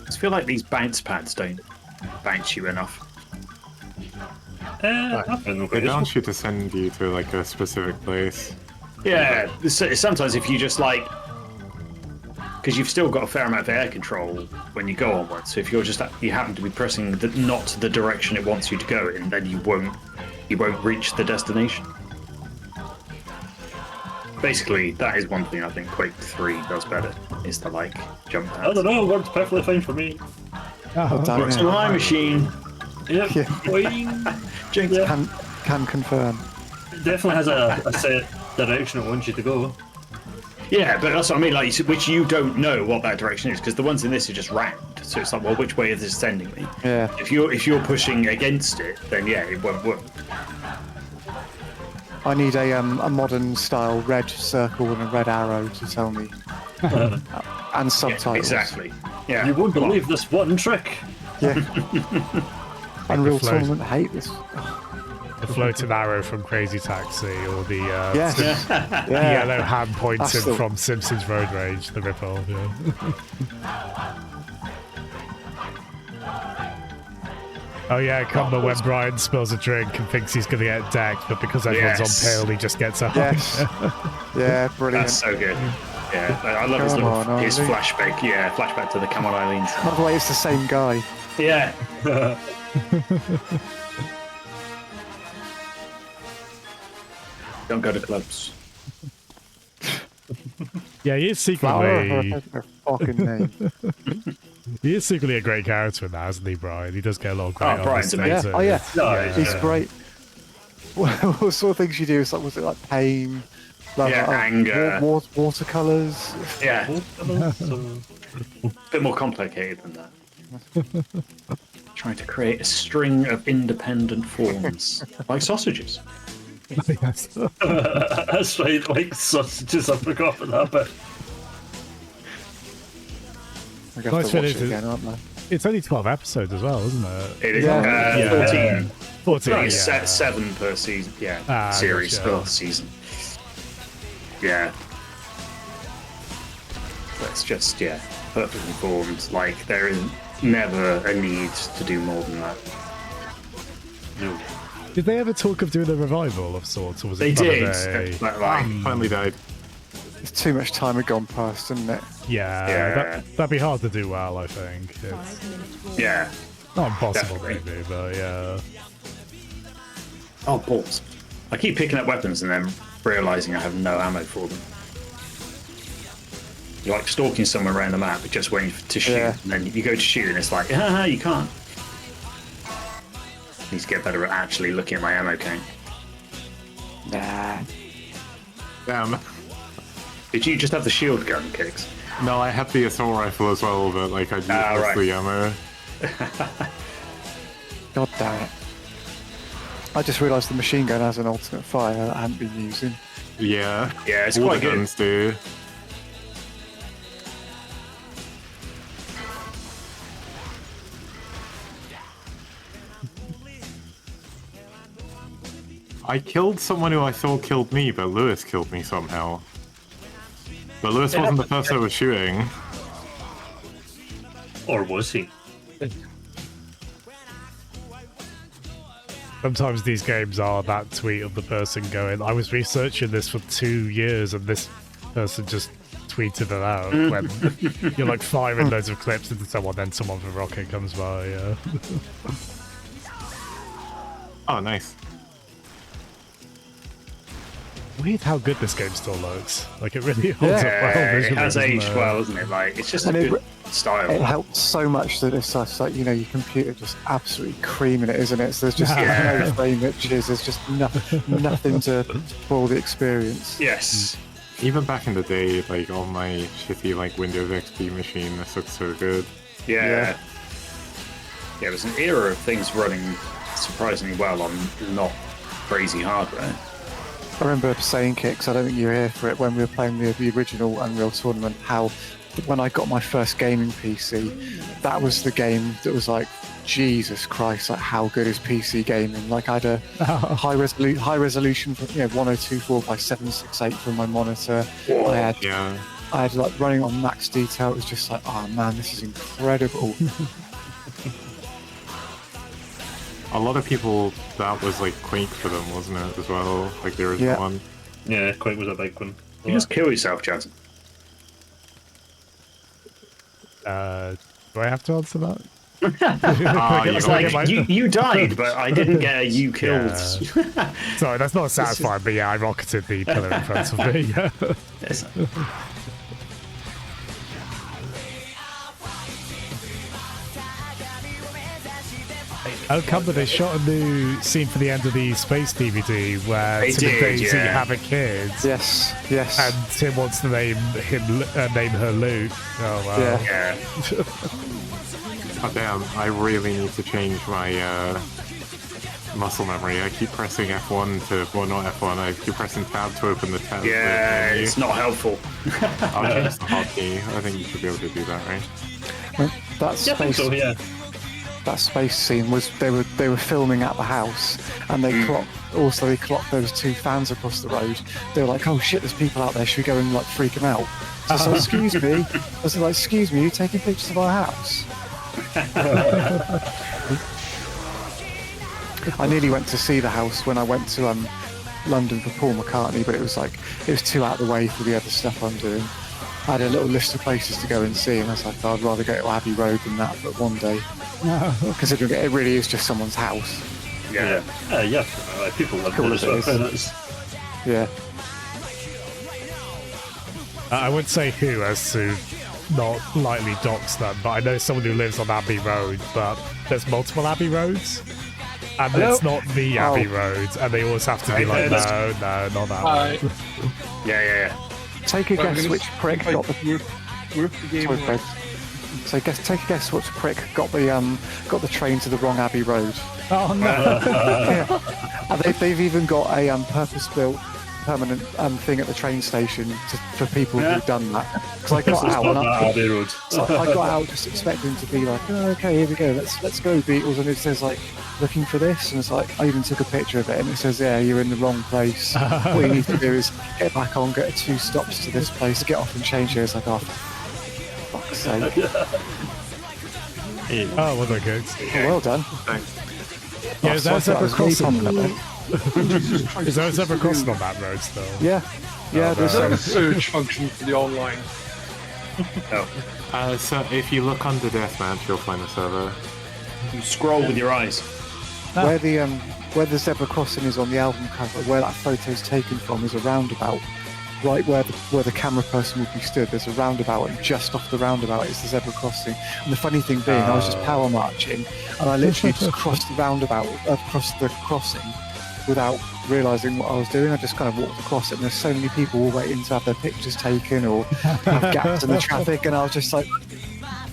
I just feel like these bounce pads don't bounce you enough. I've been They okay. don't you to send you to like a specific place. Yeah, sometimes if you just like, because you've still got a fair amount of air control when you go onwards. So if you're just you happen to be pressing not the direction it wants you to go in, then you won't reach the destination. Basically, that is one thing I think Quake 3 does better, is the like jump I pads. don't know, works perfectly fine for me. Oh, damn It's it. a lie machine. Yep. Yeah. Boing. Jinx. Yeah. Can confirm. It definitely has a set direction it wants you to go. Yeah, but that's what I mean. Like, which you don't know what that direction is, because the ones in this are just round. So it's like, well, which way is this sending me? Yeah. If you're pushing against it, then yeah, it won't work. I need a modern style red circle and a red arrow to tell me. And subtitles. Exactly. Yeah. You won't believe this one trick. Yeah. Unreal Float. Tournament hate this. The floating arrow from Crazy Taxi, or the Yes. the Yeah. yellow hand pointing That's the- from Simpsons Road Rage, the ripple. Yeah. Oh yeah, Combo when Brian spills a drink and thinks he's gonna get decked, but because everyone's Yes. on pale, he just gets a Yes. Yeah, brilliant. That's so good. Yeah, I love his Come little on, his Eileen. flashback. Yeah, flashback to the Come on Eileen. By the way, it's the same guy. Yeah. Don't go to clubs. Yeah, he is Flower, secretly her fucking name. he is secretly a great character in that, isn't he, Brian? He does get a lot of great Oh, Brian's honesty, amazing. Yeah. Oh yeah. Yeah, He's great. What sort of things you do? It's like, was it like pain? Like, Yeah, anger. Watercolors. Yeah, a bit more complicated than that. Trying to create a string of independent forms, like sausages. Yes. That's right, like sausages. I forgot about that bit. I have Nice to watch finish it it. again, aren't I? It's only 12 episodes as well, isn't it? It is Yeah. 14. 14. I think it's Yeah. 7 per season. Yeah, Ah, series gotcha. per season. Yeah. But it's just perfectly formed. Like there is never a need to do more than that. No. Did they ever talk of doing a revival of sorts, or was They it did. But, like, Finally died. It's too much time had gone past, isn't it? Yeah, Yeah. that'd be hard to do well, I think. It's 5 minutes. yeah. not impossible, Definitely. maybe, but yeah. Oh, balls. I keep picking up weapons and then realizing I have no ammo for them. You're like stalking someone around the map, but just waiting to shoot, Yeah. and then you go to shoot, and it's like, haha, you can't. Need to get better at actually looking at my ammo count. Nah. Damn. Did you just have the shield gun, Kicks? No, I had the assault rifle as well, but like I used Ah, most right. of the ammo. God damn it. I just realised the machine gun has an alternate fire that I haven't been using. Yeah. Yeah, it's All quite the good. guns do. I killed someone who I thought killed me, but Lewis killed me somehow. But Lewis wasn't the person I was shooting. Or was he? Sometimes these games are that tweet of the person going, I was researching this for 2 years and this person just tweeted it out when you're like firing loads of clips into someone, then someone with a rocket comes by. Yeah. Oh, nice. Weird how good this game still looks. Like it really holds Yeah, up well. it visually, has doesn't aged it? well, isn't it? Like, it's just a And it good It style. helps so much that it's just like, you know, your computer just absolutely creaming it, isn't it? So there's just Yeah. no frame itches, there's just nothing to spoil the experience. Yes. Even back in the day, like on my shitty like Windows XP machine, this looks so good. Yeah. Yeah, it was an era of things running surprisingly well on not crazy hardware. I remember saying, Kicks, I don't think you were here for it, when we were playing the original Unreal Tournament, how when I got my first gaming PC, that was the game that was like, Jesus Christ, like how good is PC gaming? Like I had a high resolution for 1024 by 768 for my monitor. I had like running on max detail. It was just like, oh man, this is incredible. A lot of people, that was like Quake for them, wasn't it, as well? Like the original Yeah. one. Yeah, Quake was a big one. You just kill yourself, Jason. Do I have to answer that? Ah, you It's got like, you died, but I didn't get a you killed. Yeah. Sorry, that's not satisfying, but yeah, I rocketed the pillar in front of me. Yes. How come that they shot a new scene for the end of the Space DVD where They Tim and did, Daisy yeah. have a kid, Yes, yes. and Tim wants to name her Luke. Oh wow. Yeah. Yeah. Oh damn, I really need to change my muscle memory. I keep pressing F1 to, well not F1, I keep pressing tab to open the tab. Yeah, menu. it's not helpful. I'll change the hotkey. I think you should be able to do that, right? That Yeah, I think space, so, yeah. that space scene was they were filming at the house, and they clocked there was 2 fans across the road. They were like, "Oh shit, there's people out there. Should we go and like freak them out?" So I said, "Excuse me." I was like, "Excuse me, you taking pictures of our house?" I nearly went to see the house when I went to London for Paul McCartney, but it was too out of the way for the other stuff I'm doing. I had a little list of places to go and see, and I was like, I'd rather go to Abbey Road than that, but one day. Considering it really is just someone's house. Yeah. Yeah. People live Cool there as as it well. is. Yeah. I would say who as to not lightly dox them, but I know someone who lives on Abbey Road, but there's multiple Abbey Roads. And it's not the Abbey Road, and they always have to be like, no, not that one. Yeah. Take a guess which prick got the. Work the game. Sorry, Fred. So take a guess which prick got the train to the wrong Abbey Road. Oh no! And they've even got a purpose-built permanent thing at the train station for people who've done that. Because I got out and Abbey Road. so I got out just expecting to be like, oh, okay, here we go, let's go Beatles, and it says like looking for this, and it's like I even took a picture of it, and it says, yeah, you're in the wrong place. What you need to do is get back on, get 2 stops to this place, get off and change here. It's like, oh, for fuck's sake. Oh, well, they're good. Well done. Yeah, is there a zebra crossing? crossing? Is there a zebra crossing on that road still? Yeah, there's There's a search function for the online. So if you look under Deathmatch, you'll find the server. You scroll with your eyes. where the zebra crossing is on the album cover, where that photo's taken from is a roundabout. Right where the camera person would be stood, there's a roundabout, and just off the roundabout is the zebra crossing. And the funny thing being, I was just power marching, and I literally just crossed the roundabout, across the crossing, without realising what I was doing. I just kind of walked across it, and there's so many people all waiting to have their pictures taken or have gaps in the traffic, and I was just like,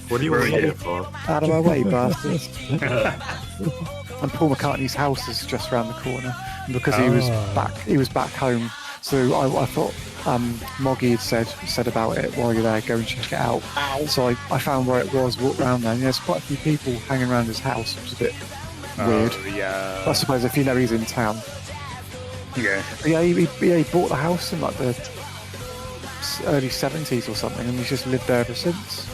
What do you want to here for? out of my way, bastards. And Paul McCartney's house is just around the corner, and because he was back home. So I thought Moggy had said about it, while you're there, go and check it out. So I found where it was, walked around there, and there's quite a few people hanging around his house, which is a bit weird. Yeah. I suppose if you know he's in town. Yeah. But yeah, he bought the house in like the early 70s or something, and he's just lived there ever since.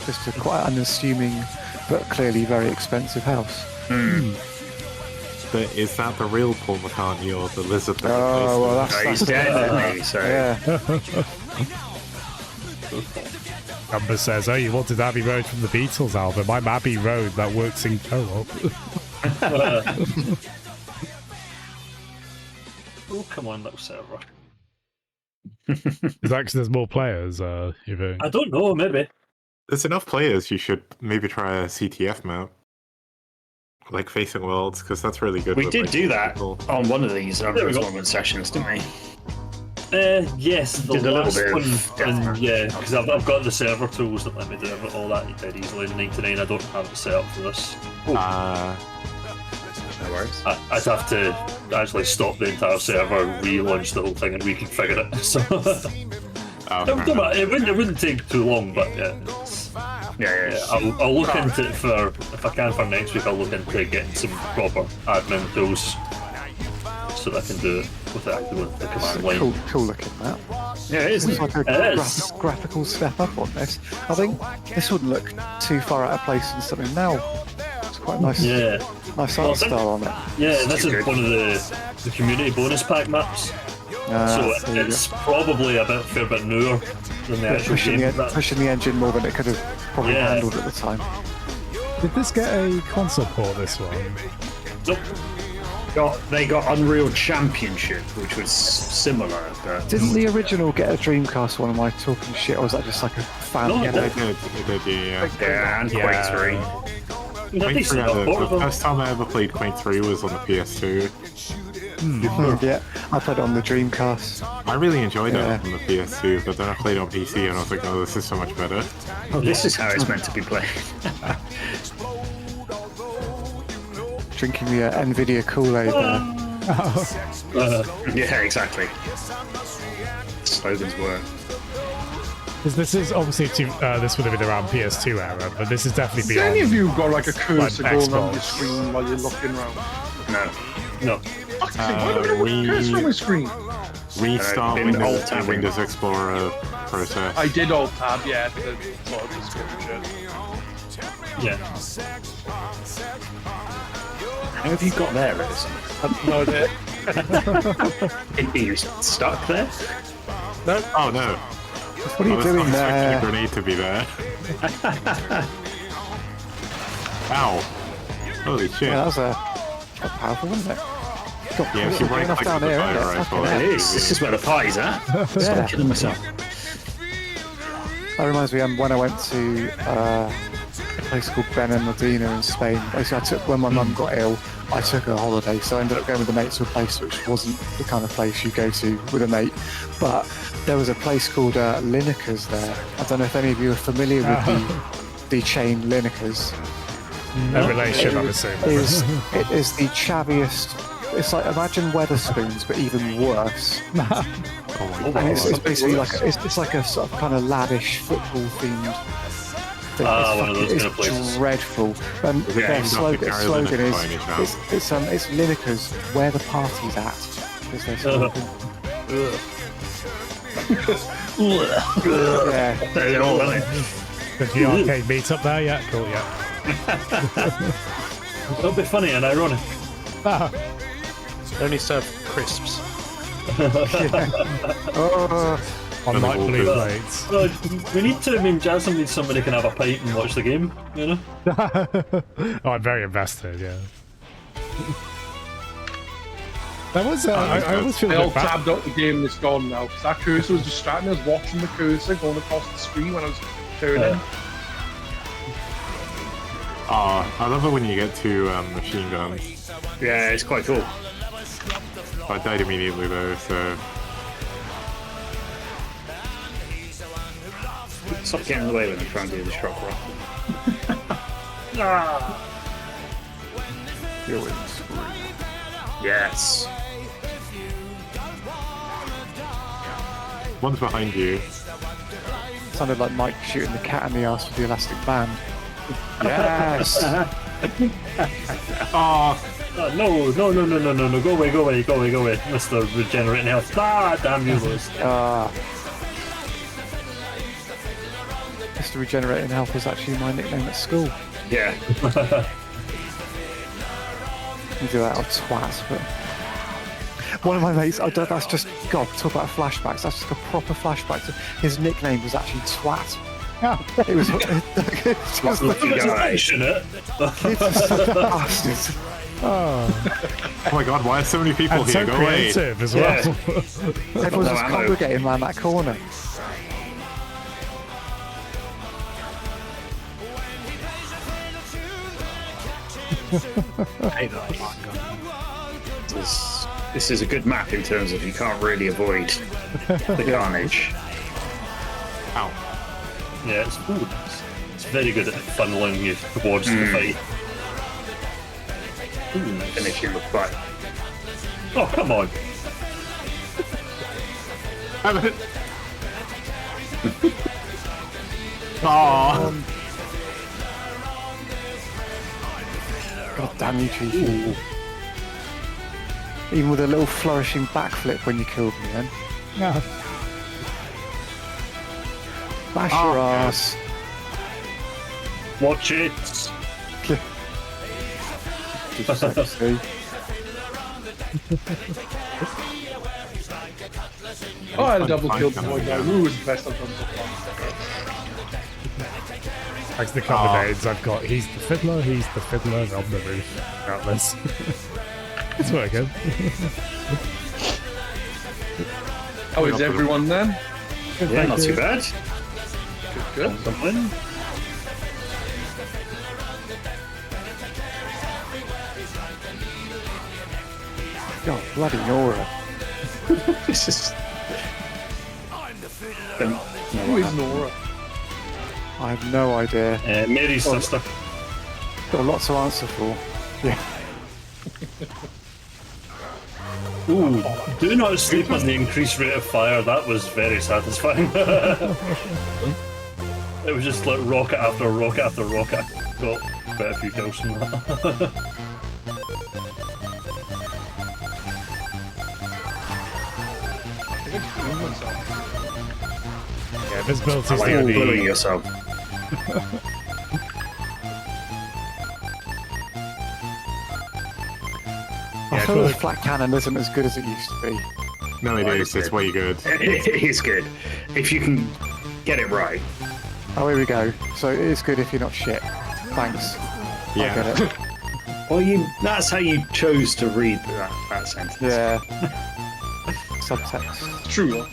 Just a quite unassuming, but clearly very expensive house. But is that the real Paul McCartney or the lizard that Oh, well, replaced No, he's dead, isn't he? So Yeah. Amber says, oh, you wanted Abbey Road from the Beatles album. I'm Abbey Road that works in co-op. Oh, come on, little server. Is that because there's more players, you think? I don't know, maybe. There's enough players, you should maybe try a CTF map. Like Facing Worlds, because that's really good. we with, did like, do that people. on one of these we go. tournament sessions, didn't we? Yes, the Did a little last bit of one, deathmatch. and yeah, because I've got the server tools that let me do all that dead easily in 99. I don't have it set up for this. No worries. I'd have to actually stop the entire server, relaunch the whole thing, and reconfigure it. So it wouldn't take too long, but yeah. Yeah. I'll look into it if I can for next week. I'll look into getting some proper admin tools so that I can do it without doing the command line. Cool looking map. Yeah, it is. It's like a It is. graphical step up on this. I think this wouldn't look too far out of place in something now. It's quite nice. Yeah, Nice Well, I art think- style on it. yeah. This is good. one of the community bonus pack maps, so there you it's probably a fair bit newer than the go. actual game. Pushing the engine more than it could have probably Yeah. handled at the time. Did this get a console port, this one? Nope. They got Unreal Championship, which was similar, but Didn't the original get a Dreamcast one? Am I talking shit, or was that just like a fan? No, Yeah, it They did, yeah. yeah, and Yeah. Quake 3. They're Quake 3 decent had enough, both the of them. first time I ever played Quake 3 was on the PS2. Yeah, I played it on the Dreamcast. I really enjoyed Yeah. it on the PS2, but then I played it on PC and I was like, oh, this is so much better. This is how it's meant to be played. Drinking the Nvidia Kool-Aid there. Yeah, exactly. Slogans were. Because this is obviously this would have been around PS2 era, but this is definitely Has any beyond. of you got like a cursor Like going on Xbox. your screen while you're looking around? No. No. Fuck's sake, why do I have a cursor on my screen? Restart in Windows, Alt-tabbing. Windows Explorer process. I did alt tab, yeah, to sort of description. Yeah. How have you got there, Edison? No idea. Are you stuck there? Oh no! What are you I was doing expecting a there? grenade to be there. Ow! Holy shit! Yeah, that was quite powerful, wasn't it? God, Yeah, if it's you not right enough click down the here, fire isn't it? rifle, Fucking hell. It is. This is where the party's at. Yeah. I'm killing myself. That reminds me when I went to a place called Benalmádena in Spain. Basically, when my mum got ill, I took a holiday, so I ended up going with a mate to a place which wasn't the kind of place you go to with a mate. But there was a place called Lineker's there. I don't know if any of you are familiar with the chain Lineker's. No relation, I'm assuming. It is the chavviest. It's like, imagine Weatherspoons, but even worse. Oh my And god! it's basically like it's like a sort of kind of laddish football themed thing. One of those It's kind of places. dreadful. And it their aimed at slogan, Gary slogan Lineker is by any chance? it's Lineker's where the party's at. Is their slogan. Yeah. They're all on it. Is the arcade meetup there? Yeah, cool, yeah. It'll be funny and ironic. They only serve crisps. On Really light blue awkward. plates. Well, we need to. I mean, Jasmine needs somebody who can have a pint and watch the game. You know. Oh, I'm very invested, yeah. That was, I always feel I a bit alt bad. tabbed out the game that's gone now, because that cursor was distracting. I was watching the cursor going across the screen when I was turning. Oh, I love it when you get to machine guns. Yeah, it's quite cool. I died immediately though, so Stop getting in the way when I'm trying to do the shock rifle. Yes. one's behind you. Sounded like Mike shooting the cat in the ass with the elastic band. Yes. Oh, No, go away, Mr. Regenerating Health. Ah, damn you, Lewis. Mr. Regenerating Health was actually my nickname at school. Yeah. You do that, I'll twat, but... One of my mates, that's just, God, talk about flashbacks, that's just a proper flashback. His nickname was actually Twat. It was... it's just Lucky guy. Passionate. kids are such bastards. oh my god, why are so many people And here? so Go away! creative as well. Everyone's just ammo. congregating around that corner. This is a good map in terms of you can't really avoid the carnage. Ow. Yeah, it's very good at funneling you towards the fight. Finishing the fight. Oh, come on. Oh, God damn you, Chief. Even with a little flourishing backflip when you killed me then. Yeah. Bash your ass. Watch it. Sexy. Oh, I had a double Fine, kill fine, before yeah. now. Who was the best I've done so far? Thanks to the couple of names I've got. He's the fiddler on the roof. Atlas. It's working. How is everyone then? Yeah, not too bad. Good. Something. God, bloody Nora. It's just. Don't know Who what is happened. Nora? I have no idea. Mary's sister. Got lots to answer for. Yeah. Ooh, do not sleep on the increased rate of fire. That was very satisfying. It was just like rocket after rocket after rocket. Got quite a few kills from that. I think it's doing myself. Yeah, visibility's I like the bullying only. yourself. I I feel feel the like- flat cannon isn't as good as it used to be. No, it is. It's way good. It is good. If you can get it right. Oh, here we go. So it is good if you're not shit. Thanks. I Yeah. get it. Well, that's how you chose to read that sentence. Yeah. Subtext. It's true, though.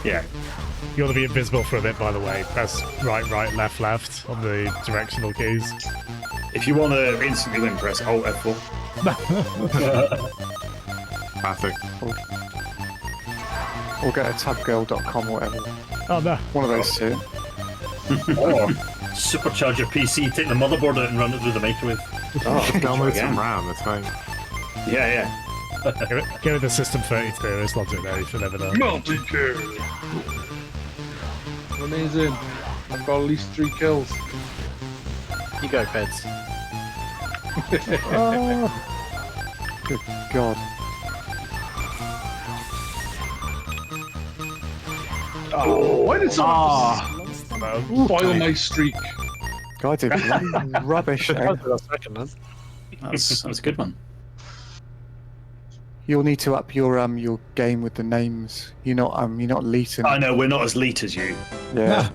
Yeah. You want to be invisible for a bit, by the way. Press right, right, left, left on the directional keys. If you want to instantly win, press Alt F4. Classic. Or go to tabgirl.com or whatever. Oh no. One of those two. Or supercharge your PC, take the motherboard out and run it through the microwave. Oh, Download some RAM. It's fine. Yeah. Give it the System 32. It's not doing anything ever know. Multi-kill. Amazing. I've got at least 3 kills. You go, Peds. Good God. Oh, why did someone spoil my streak? God, I did bloody rubbish. eh? Second, then. That's a good one. You'll need to up your game with the names. You're not Leeton. I know, we're not as elite as you. Yeah.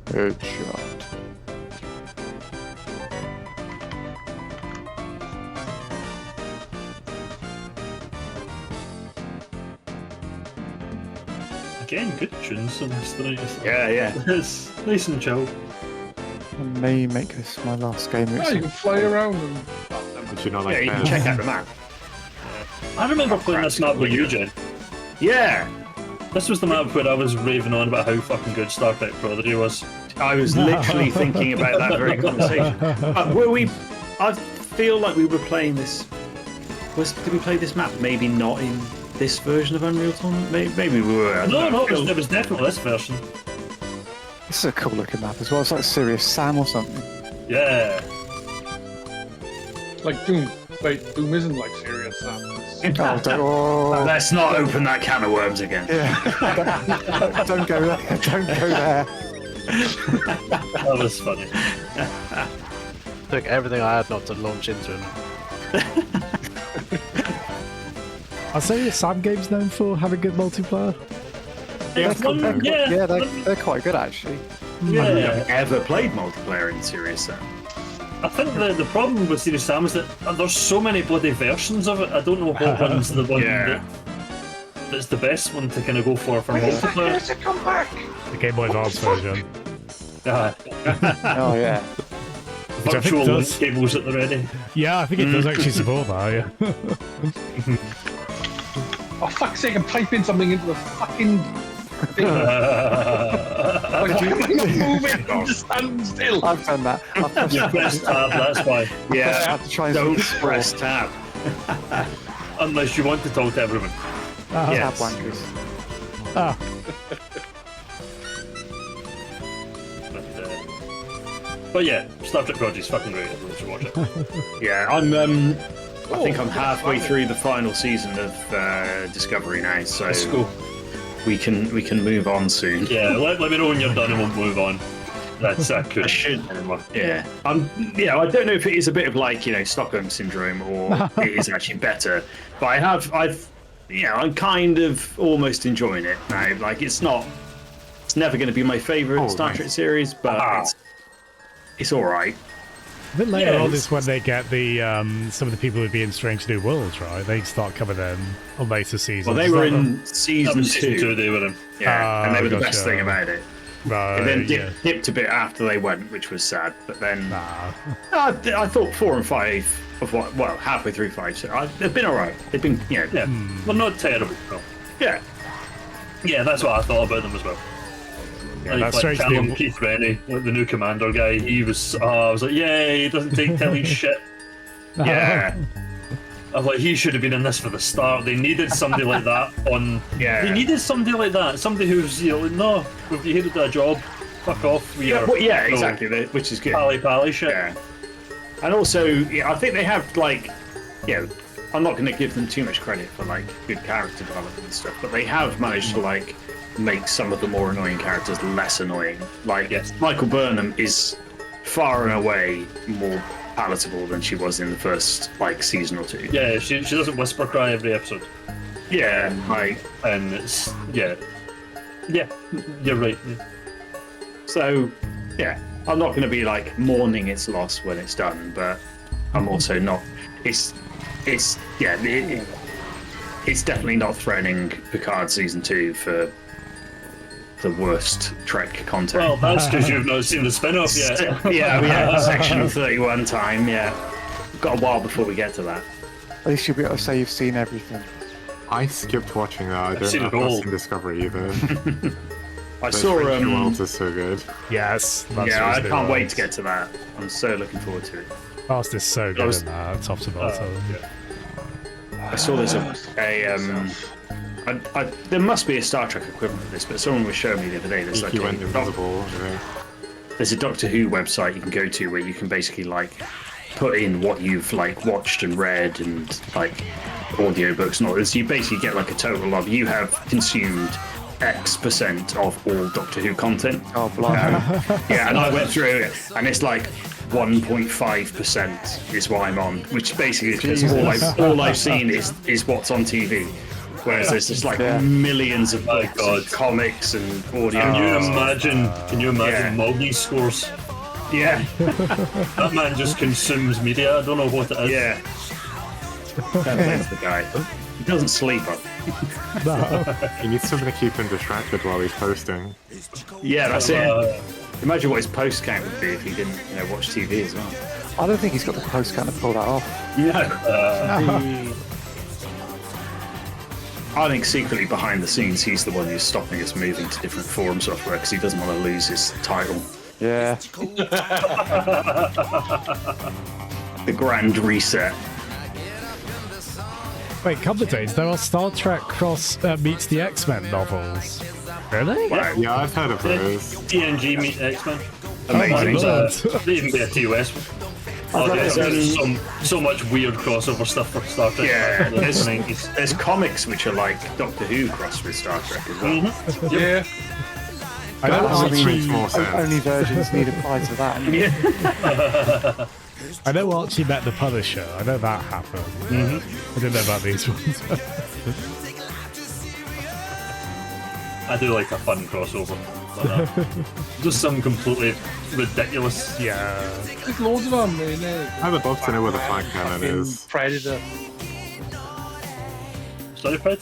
Good shot. Again, good tunes on this tonight. Yeah. It's nice and chill. I may make this my last game. Yeah, you can fly around and... But you're not Yeah, like you can that. check out the map. I remember playing this map with you, Jen. Yeah. This was the map where I was raving on about how fucking good Star Trek Prodigy was. I was literally thinking about that very conversation. Were we? I feel like we were playing this. Did we play this map? Maybe not in this version of Unreal Tournament. Maybe we were. I don't know. It was definitely this version. This is a cool looking map as well. It's like Serious Sam or something. Yeah. Like Doom. Wait, Doom isn't like serious Sam. Let's not open that can of worms again. Yeah. Don't go there. Don't go there. That was funny. Took everything I had not to launch into him. I'll say Sam Game's known for having good multiplayer. Yeah, They're quite good actually. I've yeah. never ever played multiplayer in Serious Sam. I think the problem with Serious Sam is that there's so many bloody versions of it. I don't know what one's the one that's the best one to kind of go for multiplayer. Come back! The Game Boy Advance version. Oh yeah. Which I think Virtual link does- cables at the ready. Yeah, I think it does actually support that, yeah. Oh, fuck's sake, I'm typing something into the fucking thing. Like, why am I not moving? I'm just standing still. I've done that. I've pressed You press tab, that's why. I Yeah. have to try and Don't see the press tab. Unless you want to talk to everyone. tab Yes. wankers. Ah, But yeah, Star Trek Prodigy's fucking great. Everyone should watch it. Yeah, I think I'm halfway through the final season of Discovery now, so Let's go. we can move on soon. Yeah, let me know when you're done and we'll move on. That's I good. should. Anymore. Yeah, I don't know if it is a bit of like Stockholm syndrome or it is actually better, but I'm kind of almost enjoying it now. Like it's never going to be my favorite Star Trek series, but it's all right. A bit later Yeah, on it's- is when they get the some of the people who'd be in Strange New Worlds, right? They start coming in on later seasons. Well, they Is were that them? in That season was season 2 two. they were in. Yeah, and they were the gotcha. best thing about it. Right, It then yeah. dipped a bit after they went, which was sad. But then Nah. I thought 4 and 5 of what, well, halfway through 5, so they've been all right. They've been, Yeah, well, not terrible. No. yeah. Yeah, that's what I thought about them as well. Yeah, that's like Strange Callum New Keith Rennie, like the new commander guy. He was. I was like, yay! He doesn't take Tilly's shit. Yeah, I was like, he should have been in this for the start. They needed somebody like that on. Yeah. They needed somebody like that. Somebody who's, you know, no, if you hated that job, fuck off. We are. yeah, no, exactly. Which is good. Pally shit. Yeah, and also, yeah, I think they have like, I'm not going to give them too much credit for like good character development and stuff, but they have managed to like make some of the more annoying characters less annoying. Like Yes. Michael Burnham is far and away more palatable than she was in the first like season or 2. Yeah, she doesn't whisper cry every episode, Yeah, like and it's yeah, you're right. Yeah. so. Yeah, I'm not going to be like mourning its loss when it's done, but I'm also not. It's definitely not threatening Picard season 2 for the worst Trek content. Well, that's because you've not seen the spin-off yet. yeah, section 31 time. Yeah, got a while before we get to that. At least you'll be able to say you've seen everything. I skipped watching that. I don't seen know it if I've all. seen Discovery either. I But saw. Strange New Worlds is so good. Yes. That's Yeah, I Strange New can't wait Worlds. to get to that. I'm so looking forward to it. Cast is so good was- in that, top to bottom. I saw there's there must be a Star Trek equivalent of this, but someone was showing me the other day. There's like He went a, invisible. I think. there's a Doctor Who website you can go to where you can basically like put in what you've like watched and read and like audiobooks and all this. You basically get like a total of you have consumed X% of all Doctor Who content. Oh, blimey. Yeah, and I went through it, and it's like 1.5% is what I'm on, which basically is because all I've seen is what's on TV. Whereas there's just like Yeah. millions of My books, God. and comics, and audio. Can you imagine Yeah. Moggy's scores? Yeah, That man just consumes media. I don't know what it is. yeah. That's the guy. He doesn't sleep. He needs something to keep him distracted while he's posting. Yeah, that's it. Imagine what his post count would be if he didn't, watch TV as well. I don't think he's got the post count to pull that off. No. I think secretly behind the scenes, he's the one who's stopping us moving to different forum software because he doesn't want to lose his title. Yeah. The Grand Reset. Wait, couple of days, there are Star Trek Cross meets the X-Men novels. Really? Wow. Yeah, I've heard of those. TNG meet X-Men. Amazing. Lord. They even be a TOS. Oh, like there's it. so much weird crossover stuff for Star Trek. Yeah, in the there's, 90s. there's comics which are like Doctor Who crossed with Star Trek as well. Yeah. I know I Makes Archie, more sense. Only virgins need apply to that. I know Archie met the Punisher. I know that happened. I didn't know about these ones. I do like a fun crossover. Like that. Just some completely ridiculous. yeah. There's loads of them in there. I would love to know where the flag cannon is. Predator. Sorry, Fred?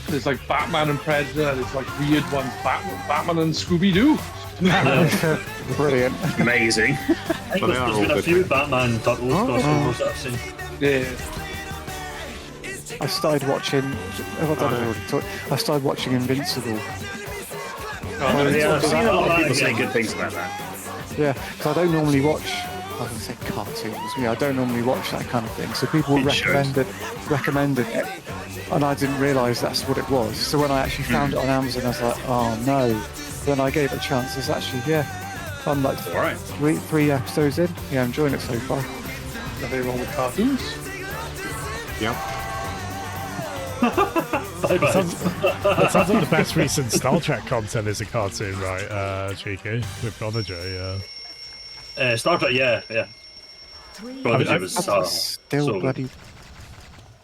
There's like Batman and Predator. There's like weird ones. Batman and Scooby Doo. Brilliant. Amazing. I think But they are there's been all a few good. Batman Turtles crossovers that I've seen. Yeah. I started watching. I started watching Invincible. Yeah, I've seen a lot of people say Yeah. good things about that. Yeah, because I don't normally watch. I was going to say cartoons. Yeah, I don't normally watch that kind of thing. So people It should. recommended it, and I didn't realise that's what it was. So when I actually found it on Amazon, I was like, oh no. Then I gave it a chance. It's actually I'm like All right. three episodes in. Yeah, I'm enjoying it so far. Nothing wrong with cartoons. Yep. Bye-bye. That sounds like the best recent Star Trek content is a cartoon, right, Cheeky? With Prodigy, yeah. Star Trek, yeah. Prodigy was That's so still good. bloody.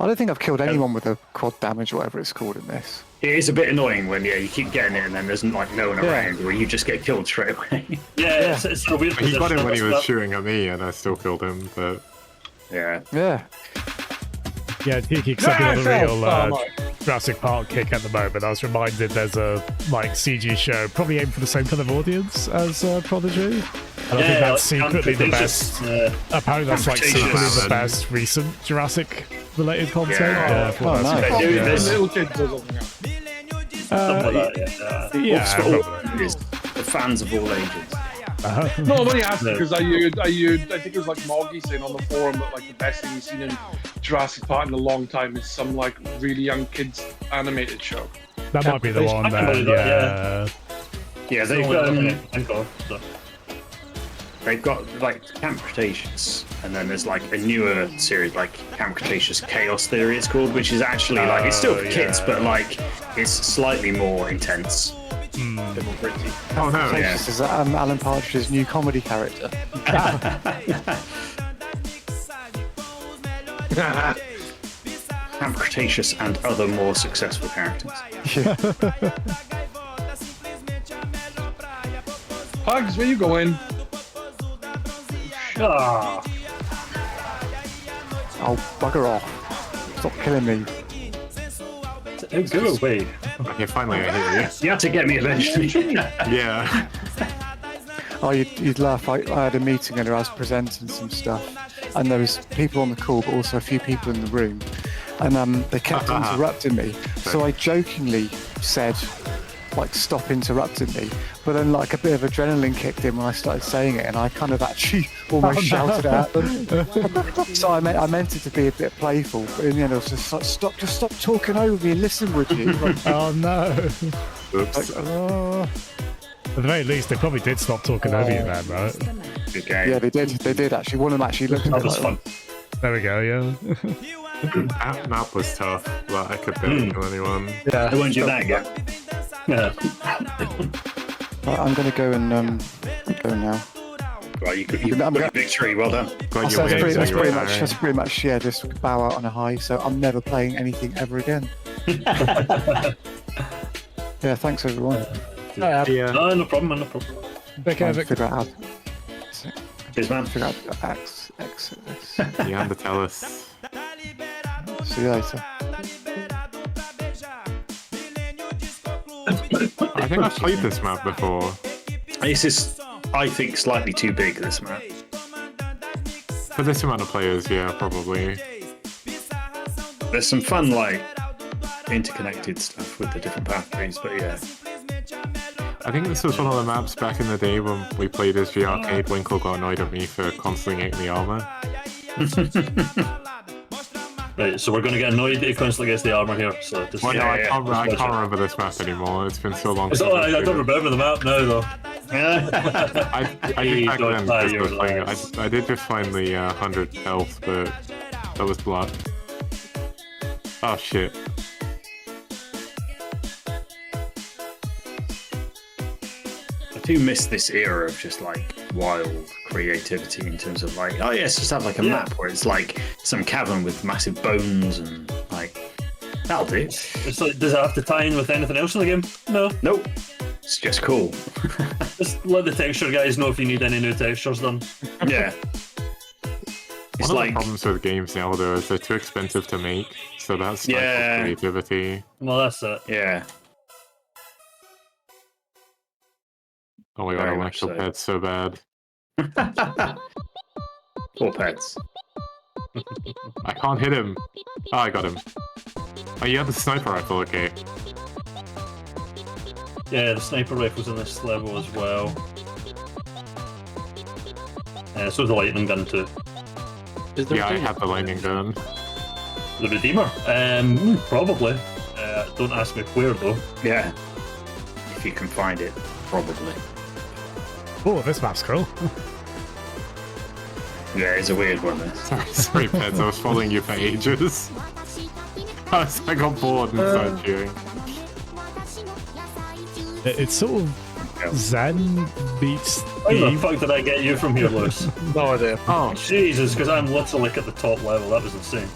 I don't think I've killed anyone with a quad damage or whatever it's called in this. It is a bit annoying when you keep getting it and then there's like no one around, or you just get killed straight away. Yeah, it's a weird He got position. him when he was That's- shooting at me, and I still killed him. But Yeah. Yeah. Yeah, he keeps up on a real Oh, my. Jurassic Park kick at the moment. I was reminded there's a like CG show, probably aimed for the same kind of audience as Prodigy. And I think that's like, secretly the Contagious, best. Apparently, that's like Contagious. secretly the best recent Jurassic-related content. Yeah. I thought Oh, that's nice. pretty Yeah. good. Little kids or something else. Something like that, yeah. Yeah, Wolf's probably. got is the fans of all ages. No, I'm only asking No. because I think it was like Moggy saying on the forum that like the best thing he's seen in Jurassic Park in a long time is some like really young kids animated show. That might be the I one. can Then, believe that, yeah. Yeah, They've they've got like Camp Cretaceous, and then there's like a newer series like Camp Cretaceous Chaos Theory it's called, which is actually like it's still for kids, yeah. but like it's slightly more intense. Bit more gritty. oh no, Yeah. This is Alan Partridge's new comedy character. Camp Cretaceous and other more successful characters. Pugs, where you going? Ah, Oh, bugger off. Stop killing me. go away. okay, finally I hit You had to get me eventually. you. Yeah. Oh, you'd laugh. I had a meeting and I was presenting some stuff, and there was people on the call, but also a few people in the room, and they kept interrupting me. So I jokingly said, like, stop interrupting me. But then, like, a bit of adrenaline kicked in when I started saying it, and I kind of actually almost shouted at them. So I meant it to be a bit playful, but in the end, I was just like, stop talking over me and listen, would you? Like, Oh no. Oops. At the very least, they probably did stop talking over you then, right? The match. Good game. yeah, they did actually. One of them actually looked at me That was like, fun. There we go, yeah. That map was tough, but I could barely kill anyone. I won't do that again. Yeah. right, I'm going to go and go now. Right, you got your victory. Well done. Glad So you that's win, so you're that's pretty much, yeah, just bow out on a high. So I'm never playing anything ever again. Yeah, thanks everyone. Yeah. No problem, no problem. Take care, Vic. Figure out how Cheers, man. figure out how to exit this. Neanderthals. See you later. I think I've played this map before. This is, I think, slightly too big, this map. For this amount of players, yeah, probably. There's some fun, like, interconnected stuff with the different pathways, but yeah. I think this was one of the maps back in the day when we played as the arcade. Winkle got annoyed at me for constantly getting the armor. Right, so we're going to get annoyed that he constantly gets the armor here. So just, Well, no, I Just- can't remember this map anymore. It's been so long. It's since all right, I played don't it. remember the map now, though. I think back Don't then, tie just your was playing it. legs. I did just find the 100 health, but that was blood. Oh shit. I do miss this era of just, like, wild creativity in terms of, like, oh, yes, just have, like, a map where it's, like, some cavern with massive bones and, like, that'll do. It's like, does it have to tie in with anything else in the game? No. Nope. It's just cool. Just let the texture guys know if you need any new textures done. Yeah. It's One of like, the problems with games now, though, is they're too expensive to make, so that's Yeah. creativity. Well, that's it. yeah. Oh my god, I Very want much to kill so. pets so bad. Poor pets. I can't hit him. Oh, I got him. Oh, you have the sniper rifle, okay. Yeah, the sniper rifle's in this level as well. So is the lightning gun too. Yeah, I have the lightning gun. The Redeemer? Probably. Don't ask me where though. Yeah. If you can find it, probably. Oh, this map's cool. Yeah, it's a weird one, this. Sorry, pets, I was following you for ages. I got bored and started cheering. It's sort of Zen beats How the Eve. fuck did I get you from here, Lewis? No idea. Oh, Jesus, because I'm literally like at the top level. That was insane.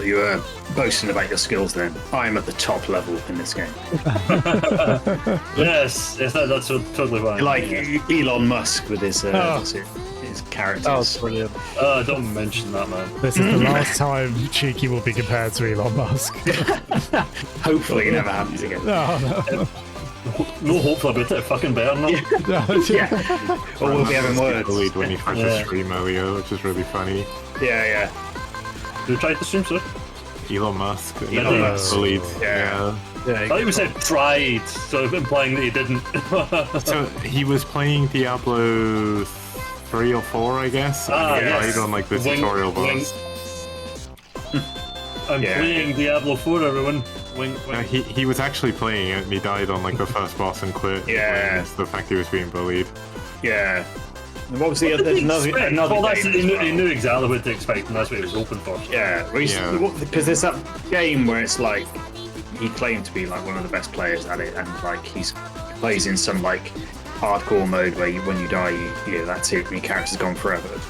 But you were boasting about your skills then. I am at the top level in this game. Yes, that's totally fine. Like Elon Musk with his characters. Oh, brilliant. Don't mention that, man. This is the last time Cheeky will be compared to Elon Musk. Hopefully it never happens again. No hope about it. Fucking better now. Yeah. Or we'll be having words. Bullied when he tried to stream earlier, which is really funny. Yeah. Who tried to stream, sir? Elon Musk. Elon Musk. Bullied. Yeah. I thought you said tried, so implying that he didn't. So he was playing Diablo 3 or 4, I guess. And he died on like the tutorial boss. I'm playing Diablo 4, everyone. Wink. He was actually playing it and he died on like the first boss and quit. Yeah. The fact he was being bullied. Yeah. And what was the other? Another he knew exactly what to expect, and that's what he was hoping for. Yeah, because there's that game where it's like he claimed to be like one of the best players at it, and like he plays in some like hardcore mode where when you die, that's it, and your character's gone forever.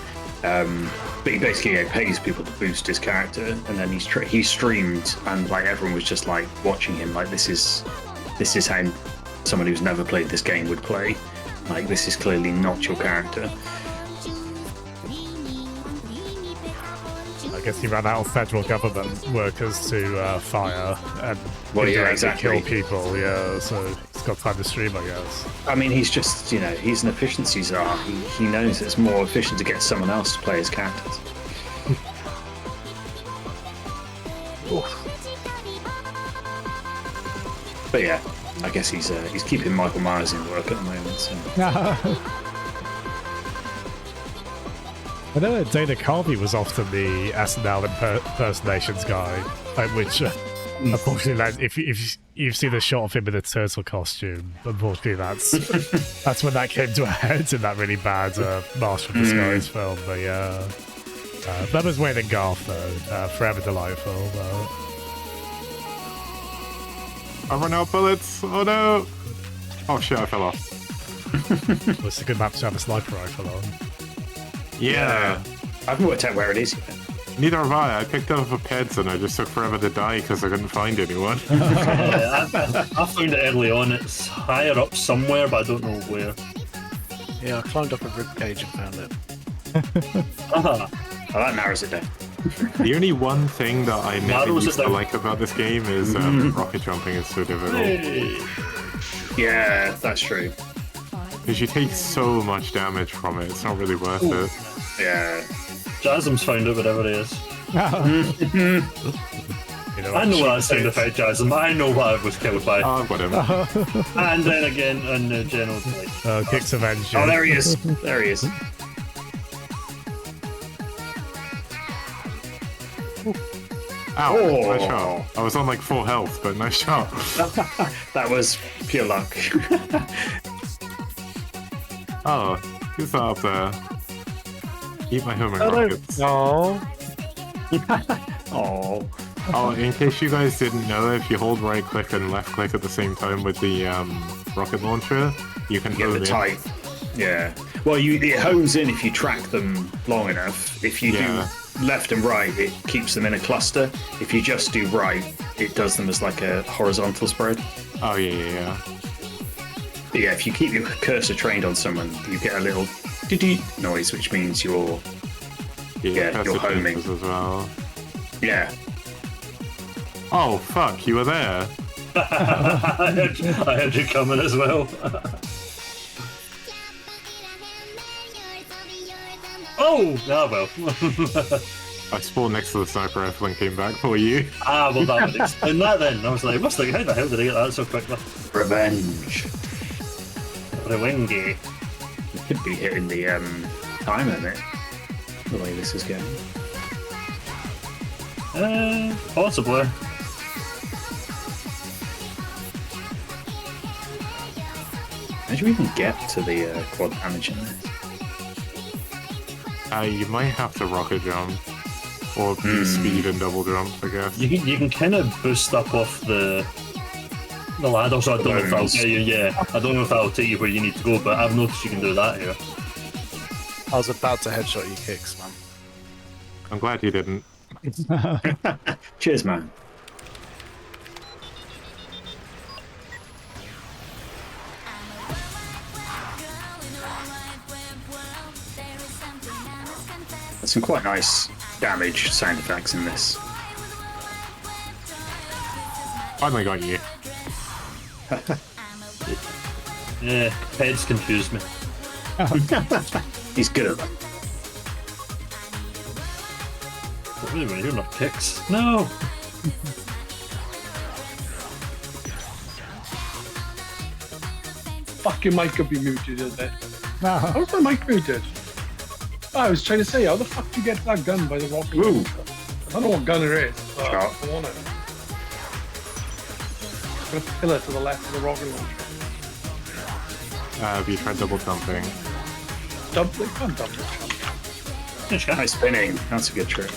But he basically pays people to boost his character, and then he streamed, and like everyone was just like watching him, like this is how someone who's never played this game would play. Like, this is clearly not your character. I guess he ran out of federal government workers to fire and kill people. Yeah, so he's got time to stream, I guess. I mean, he's just, he's an efficiency czar. He knows it's more efficient to get someone else to play his characters. But yeah, I guess he's keeping Michael Myers in work at the moment. So. I know that Dana Carvey was often the SNL impersonations guy, which unfortunately, if you've seen the shot of him in a turtle costume, unfortunately that's when that came to a head in that really bad Mask from the Skies film. But yeah, that was Wayne and Garth though, forever delightful. I run out of bullets. Oh no! Oh shit! I fell off. Well, it's a good map to have a sniper rifle on. Yeah. I haven't worked out where it is yet. Neither have I. I picked up a Peds and I just took forever to die because I couldn't find anyone. I found it early on. It's higher up somewhere, but I don't know where. Yeah, I climbed up a ribcage and found it. Oh, that narrows it down. The only one thing that I never used to like about this game is rocket jumping is so difficult. Hey. Yeah, that's true. Because you take so much damage from it, it's not really worth it. Yeah. Jasm's found it, whatever it is. I know what I sound effect, Jasm. I know what I was killed by. Oh, whatever. And then again, and the general's like... Kicks avenged. Oh, there he is. There he is. Ow, nice shot. I was on like full health, but nice shot. That was pure luck. Oh, who's that up there? Eat my homing rockets. No. Oh. Oh, in case you guys didn't know, if you hold right click and left click at the same time with the rocket launcher, you can Get home the in. tight. Yeah. Well, it homes in if you track them long enough. If you do left and right, it keeps them in a cluster. If you just do right, it does them as like a horizontal spread. Oh, yeah. But yeah, if you keep your cursor trained on someone, you get a little dee-dee noise, which means you're you're homing. as well. Yeah. Oh, fuck, you were there. I had you coming as well. Oh! Well. I spawned next to the sniper rifle and came back for you. Well, that would explain that then. I was like, how the hell did I get that so quickly? Revenge. Revenge. You could be hitting the time limit, the way this is going. Possibly. How do you even get to the quad damage in there? You might have to rocket jump. Or use speed and double jump, I guess. You can kind of boost up off the ladder, so I don't know if that'll get you. Yeah, I don't know if that'll take you where you need to go, but I've noticed you can do that here. I was about to headshot you, Kicks, man. I'm glad you didn't. Cheers, man. There's some quite nice damage sound effects in this. Finally got you. Yeah, heads confused me. He's good at that. I really want to hear my kicks. No! Fuck, your mic could be muted, isn't it? No. How's my mic muted? Oh, I was trying to say, how the fuck do you get that gun by the rocket Ooh. launcher? I don't know what gun it is, but Sharp. I want it. I'm gonna pillar to the left of the rocket launcher. Have you tried double jumping? Double, can't double jump. Nice spinning. That's a good trick.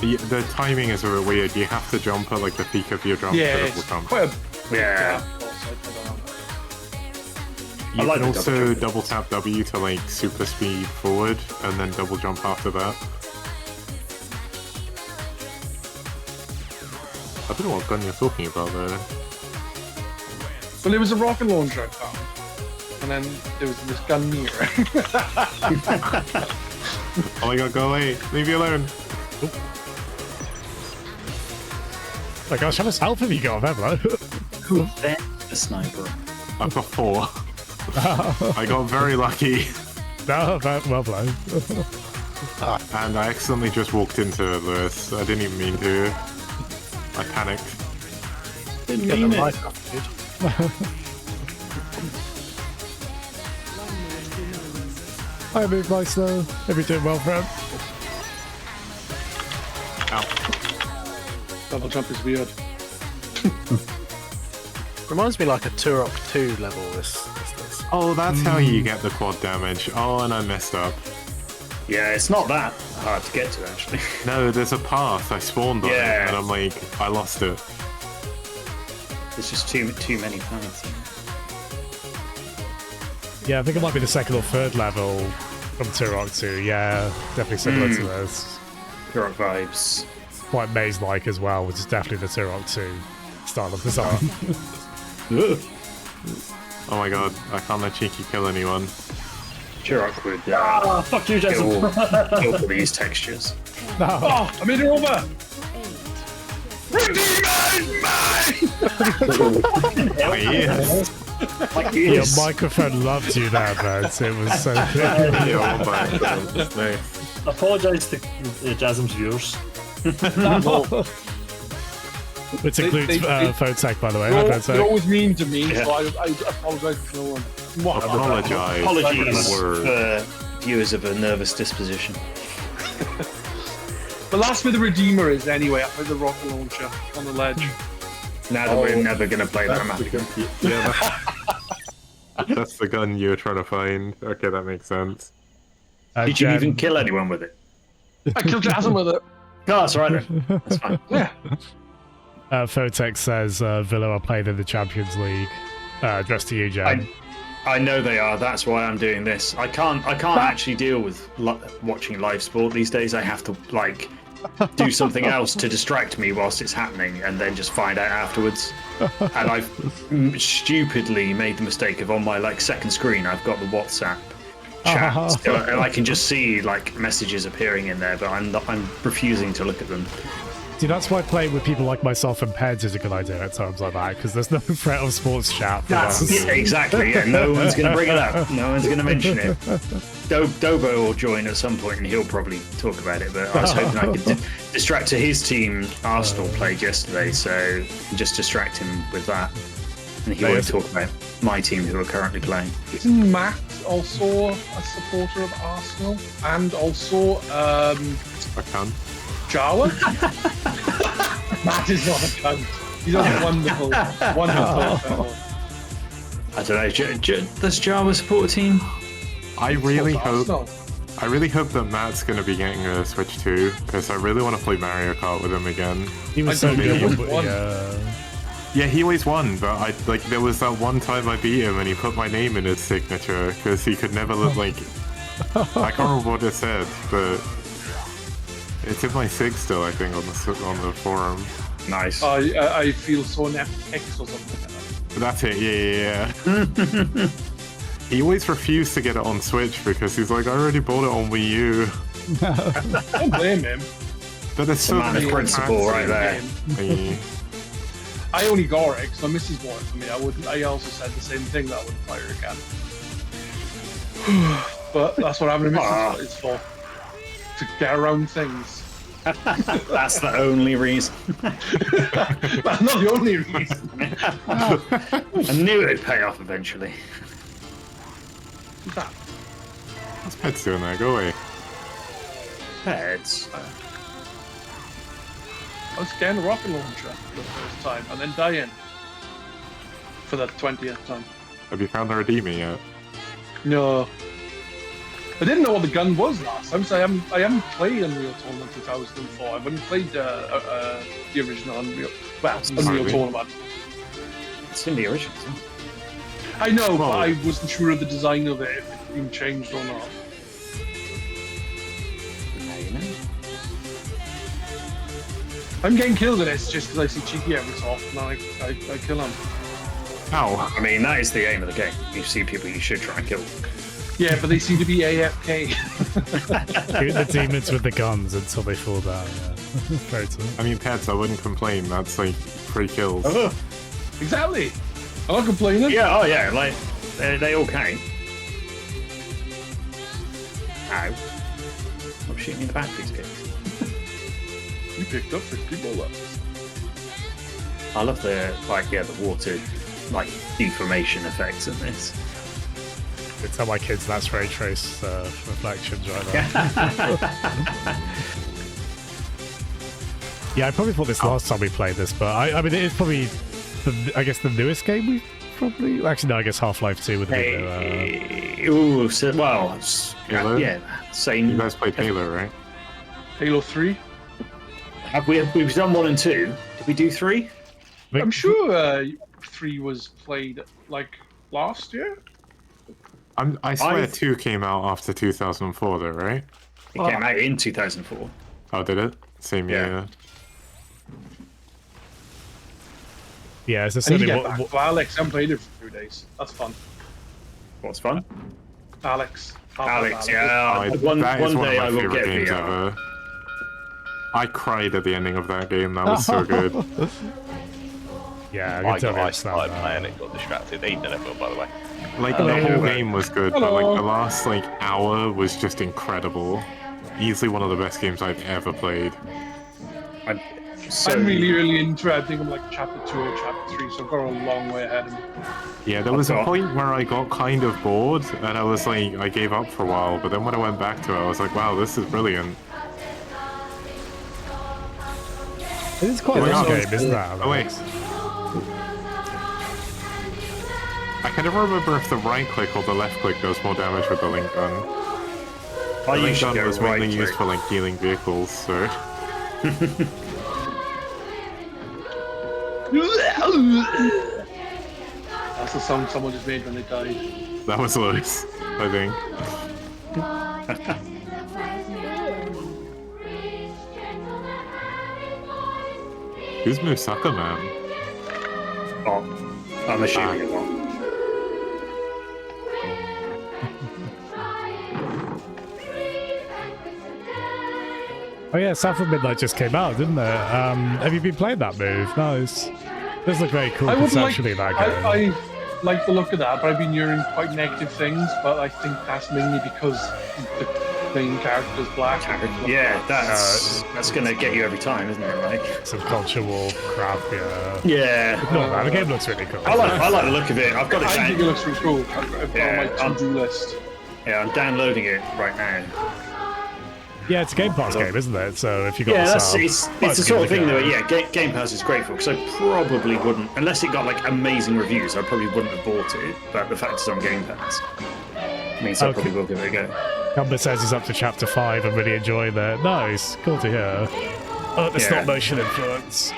The timing is a bit weird. You have to jump at like the peak of your jump Yeah, to it's double jump. quite a Yeah. gap also, I don't know. You I like can the also double jump. double tap W to like super speed forward and then double jump after that. I don't know what gun you're talking about there. Well, there was a rocket launcher I found, and then there was this gun near it. Oh my god, go away! Leave me alone! My gosh, how much health have you got, Vevlo? The sniper. I've got 4. I got very lucky. No, well blown. And I accidentally just walked into Lewis. I didn't even mean to. I panicked. Didn't Get the mean mic it. off, dude. I move my slow. Hope you're doing well, friend. Ow. Double jump is weird. Reminds me like a Turok 2 level. This does. Oh, that's how you get the quad damage. Oh, and I messed up. Yeah, it's not that hard to get to, actually. No, there's a path. I spawned on Yeah. it, and I'm like, I lost it. There's just too many paths. Yeah, I think it might be the second or third level from Turok 2. Yeah, definitely similar to this. Turok vibes. Quite maze-like as well, which is definitely the Turok 2 style of design. Oh my god, I can't let Cheeky kill anyone. Turok would Ah, fuck you, Jason. kill for these textures. Oh, I made it over! Oh yes! Like Your yes. microphone loved you there, man. It was so good. Yeah, oh my god, nice. Apologise to Jasm's viewers. Which includes they- Photech, by the way. You're, Hi, you're Photech. always mean to me, Yeah. so I apologise to no one. Mwah. Apologize. Apologies Word. for viewers of a nervous disposition. The last bit of Redeemer is anyway up with the rocket launcher on the ledge. Now that we're never going to play that map again. Yeah, that's the gun you were trying to find. Okay, that makes sense. Did you Jen, even kill anyone with it? I killed Jasmine with it. No, that's all right. That's fine. Yeah. Photech says Villa are playing in the Champions League. Addressed to you, Jen. I know they are. That's why I'm doing this. I can't actually deal with watching live sport these days. I have to like do something else to distract me whilst it's happening, and then just find out afterwards. And I've stupidly made the mistake of on my like second screen, I've got the WhatsApp chat, still, and I can just see like messages appearing in there, but I'm refusing to look at them. See, that's why playing with people like myself and Peds is a good idea at times like that, because there's no threat of sports chat. For us. Yeah, exactly. Yeah, no one's going to bring it up. No one's going to mention it. Dobo will join at some point, and he'll probably talk about it. But I was hoping I could distract to his team. Arsenal played yesterday, so just distract him with that, and he won't talk about my team who are currently playing. Isn't Matt also a supporter of Arsenal? And also I can. Jawa? Matt is not a cunt. He's a wonderful, wonderful fellow. I don't know. Does Java support a team? I really Arsenal. hope that Matt's gonna be getting a Switch too, because I really want to play Mario Kart with him again. He was I so don't good. know but, which one. Yeah, he always won, but I like there was that one time I beat him and he put my name in his signature because he could never look like. I can't remember what it said, but It's in my SIG still, I think, on the forum. Nice. I feel so inept X or something. That's it, yeah. He always refused to get it on Switch because he's like, I already bought it on Wii U. Don't blame him. But it's so man of principle right there. Yeah. I only got it because my missus bought it for me. I also said the same thing, that I wouldn't buy her again. But that's what having a missus is for. To get around things. That's the only reason. That's not the only reason. I knew it'd pay off eventually. Who's that? What's Pets doing there? Go away. Heads. I was getting a rocket launcher for the first time and then dying for the 20th time. Have you found the Redeemer yet? No. I didn't know what the gun was last time, so I haven't played Unreal Tournament 2004. I've only played the original Unreal. Well, Unreal Tournament. It's in the original. Isn't it? I know, but I wasn't sure of the design of it, if it's been changed or not. Now you know. I'm getting killed in this just because I see Cheeky every so often and I kill him. Ow. I mean, that is the aim of the game. You see people you should try and kill. Yeah, but they seem to be AFK. Shoot the demons with the guns until they fall down. Yeah. Very true. I mean, Pets, I wouldn't complain. That's like 3 kills. Exactly. I'm not complaining. Yeah, oh yeah, like, they all count. Ow. I'm shooting in the back, these kids. You picked up 50 bullets. I love the, the water, deformation effects in this. I tell my kids that's ray trace reflections right there. Yeah, I probably thought this last time we played this, but I mean, it is probably, I guess, the newest game we probably... Actually, no, I guess Half-Life 2 with a bit Ooh, Halo? yeah, same. You guys played Halo, right? Halo 3? We've done 1 and 2. Did we do 3? I'm sure 3 was played, last year? I swear 2 came out after 2004, though, right? It came out in 2004. Oh, did it? Same year. Yeah, it's I need to certainly get back to Alex. I haven't played it for 2 days. That's fun. What's fun? Alex. Alex, yeah. That is One one day of I my will favorite get games VR. ever. I cried at the ending of that game. That was so good. Yeah, I started playing it, got distracted. Eating an apple, by the way. Like, the whole game was good, but like the last hour was just incredible. Easily one of the best games I've ever played. I'm really, really into it. I think I'm chapter 2 or chapter 3, so I've got a long way ahead of me. Yeah, there was a point where I got kind of bored, and I was I gave up for a while, but then when I went back to it, I was like, wow, this is brilliant. It is quite a long game, isn't that? Oh, wait. I can never remember if the right click or the left click does more damage with the link gun. The link gun was mainly used for healing vehicles, so... That's the sound someone just made when they died. That was Lois, I think. Who's Musaka Man? Oh, I'm assuming it won't. Oh yeah, South of Midnight just came out, didn't it? Have you been playing that move? No, it does look very cool conceptually, that game. I like the look of that, but I've been hearing quite negative things, but I think that's mainly because the main character's black. Yeah, that's gonna get you every time, isn't it? Some culture war crap, yeah. Yeah. No, man, the game looks really cool. I like the look of it. I've got it. I think it looks really cool. I've got on my to-do list. Yeah, I'm downloading it right now. Yeah, it's a Game Pass game, isn't it? So if you got it's the sort of thing that Game Pass is great for, because I probably wouldn't, unless it got amazing reviews, I probably wouldn't have bought it. But the fact it's on Game Pass means I probably will give it a go. Cumber says he's up to chapter 5 and really enjoying that. Nice, cool to hear. The stop motion influence.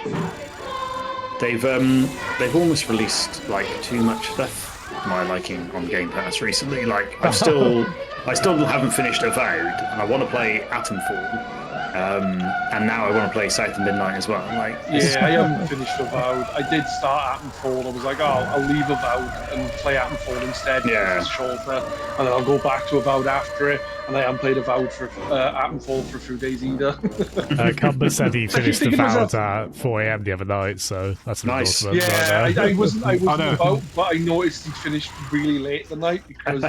They've almost released too much stuff for my liking on Game Pass recently. I still haven't finished Avowed, and I want to play Atomfall, And now I want to play South of Midnight as well. I'm like, Yeah, I haven't finished Avowed. I did start Attenfall. I was like, oh, I'll leave Avowed and play Attenfall instead. Yeah. It's shorter, and then I'll go back to Avowed after it. And I haven't played Avowed for Attenfall for a few days either. Cumber said he finished thinking to Avowed myself- at 4 AM the other night, so that's an Nice. endorsement Yeah, right there. I wasn't no. about, but I noticed he'd finished really late the night because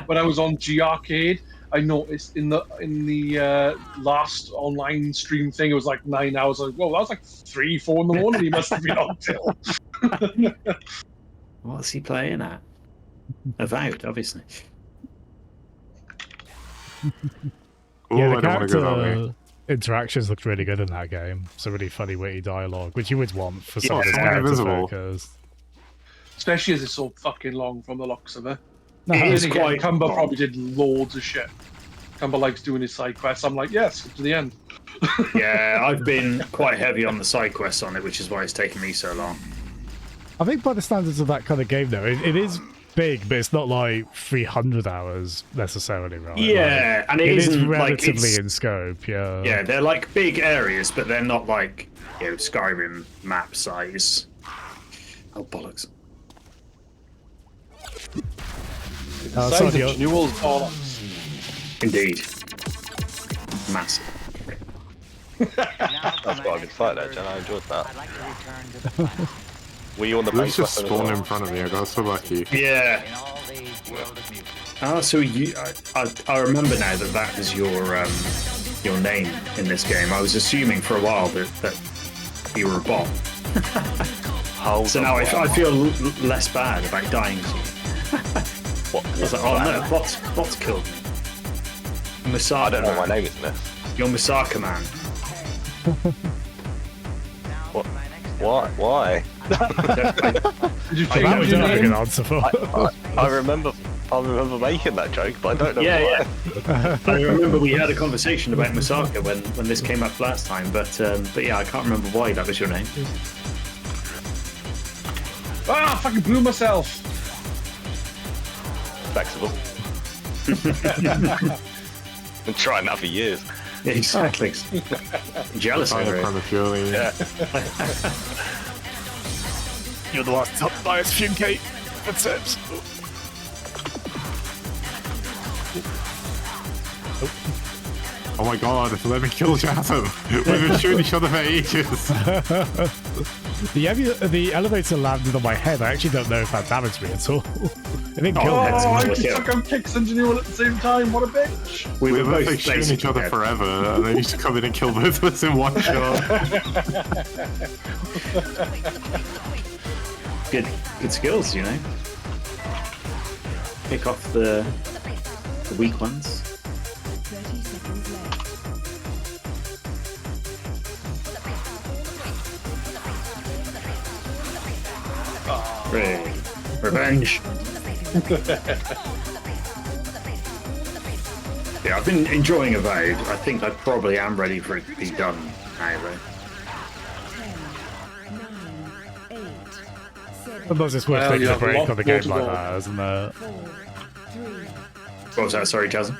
when I was on G Arcade, I noticed in the last online stream thing, it was like 9 hours. Like, whoa, that was like 3, 4 in the morning. He must have been on till. what's he playing at? Avowed, obviously. Oh, Yeah, I the don't want to go that way. character interactions looked really good in that game. Some really funny, witty dialogue, which you would want for some Yeah, of this someone character invisible. focus. Especially as it's so fucking long from the looks of it. It is Then again, quite Cumber long. probably did loads of shit. Cumber likes doing his side quests. I'm like, yes, skip to the end. Yeah, I've been quite heavy on the side quests on it, which is why it's taken me so long. I think by the standards of that kind of game, though, it is big, but it's not like 300 hours necessarily, right? Yeah, and It is isn't relatively like it's, in scope, yeah. yeah, they're like big areas, but they're not like Skyrim map size. Oh bollocks! So Size the- of Newell's bollocks. Indeed, massive. That's quite a good fight there, Jen. I enjoyed that. Were you on the Let's main just weapon as spawn well? in front of me. I got so lucky. Yeah. Oh, so I remember now that was your name in this game. I was assuming for a while that you were a bot. Hold So on, now I wow. feel less bad about dying to you. What? I was like, oh no, bots killed me. Musaka, I don't know what my name is in this. You're Musaka man. What? What? Why? Did you That change we your don't have a name? good answer for. I remember making that joke, but I don't know Yeah, why. yeah. I remember we had a conversation about Musaka when this came up last time, but yeah, I can't remember why that was your name. Ah, I fucking blew myself. Flexible. Been trying that for years. Yeah, exactly. Jealous Kind over of it. prematurely. Yeah. You're the last top bias fume cake. That's it. Oh my god, let me kill Jasmine. We've been shooting each other for ages. The elevator landed on my head. I actually don't know if that damaged me at all. It didn't kill Oh, me. I kill. just fucking kicked Newell at the same time. What a bitch. We We were were both like shooting each basically other dead. forever, and then you just come in and kill both of us in one shot. Good skills, you know. Pick off the weak ones. 30 seconds left. Revenge. Yeah, I've been enjoying Avowed. I think I probably am ready for it to be done now, though. 10, 9, 8, 7, Sometimes it's worth Well, taking you a have a break lot on the more game to like go. that, isn't it? 4, 3, What was that? Sorry, Jasmine.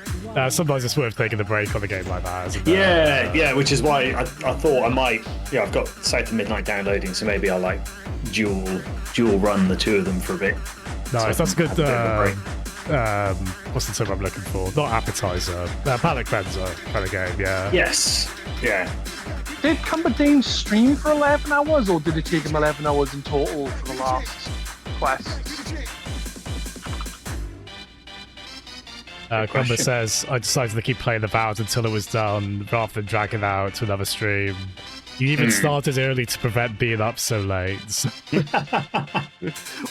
Sometimes it's worth taking a break on a game like that, isn't it? Yeah, which is why I thought I might. Yeah, I've got South of Midnight downloading, so maybe I'll like dual run the two of them for a bit. Nice, So I that's can good. have a bit of a break. What's the term I'm looking for? Not appetizer. Palate cleanser kind of game, yeah. Yes. Yeah. Did Cumberdane stream for 11 hours, or did it take him 11 hours in total for the last quest? Crumber question. says, I decided to keep playing Avowed until it was done, rather than dragging out to another stream. You even started early to prevent being up so late.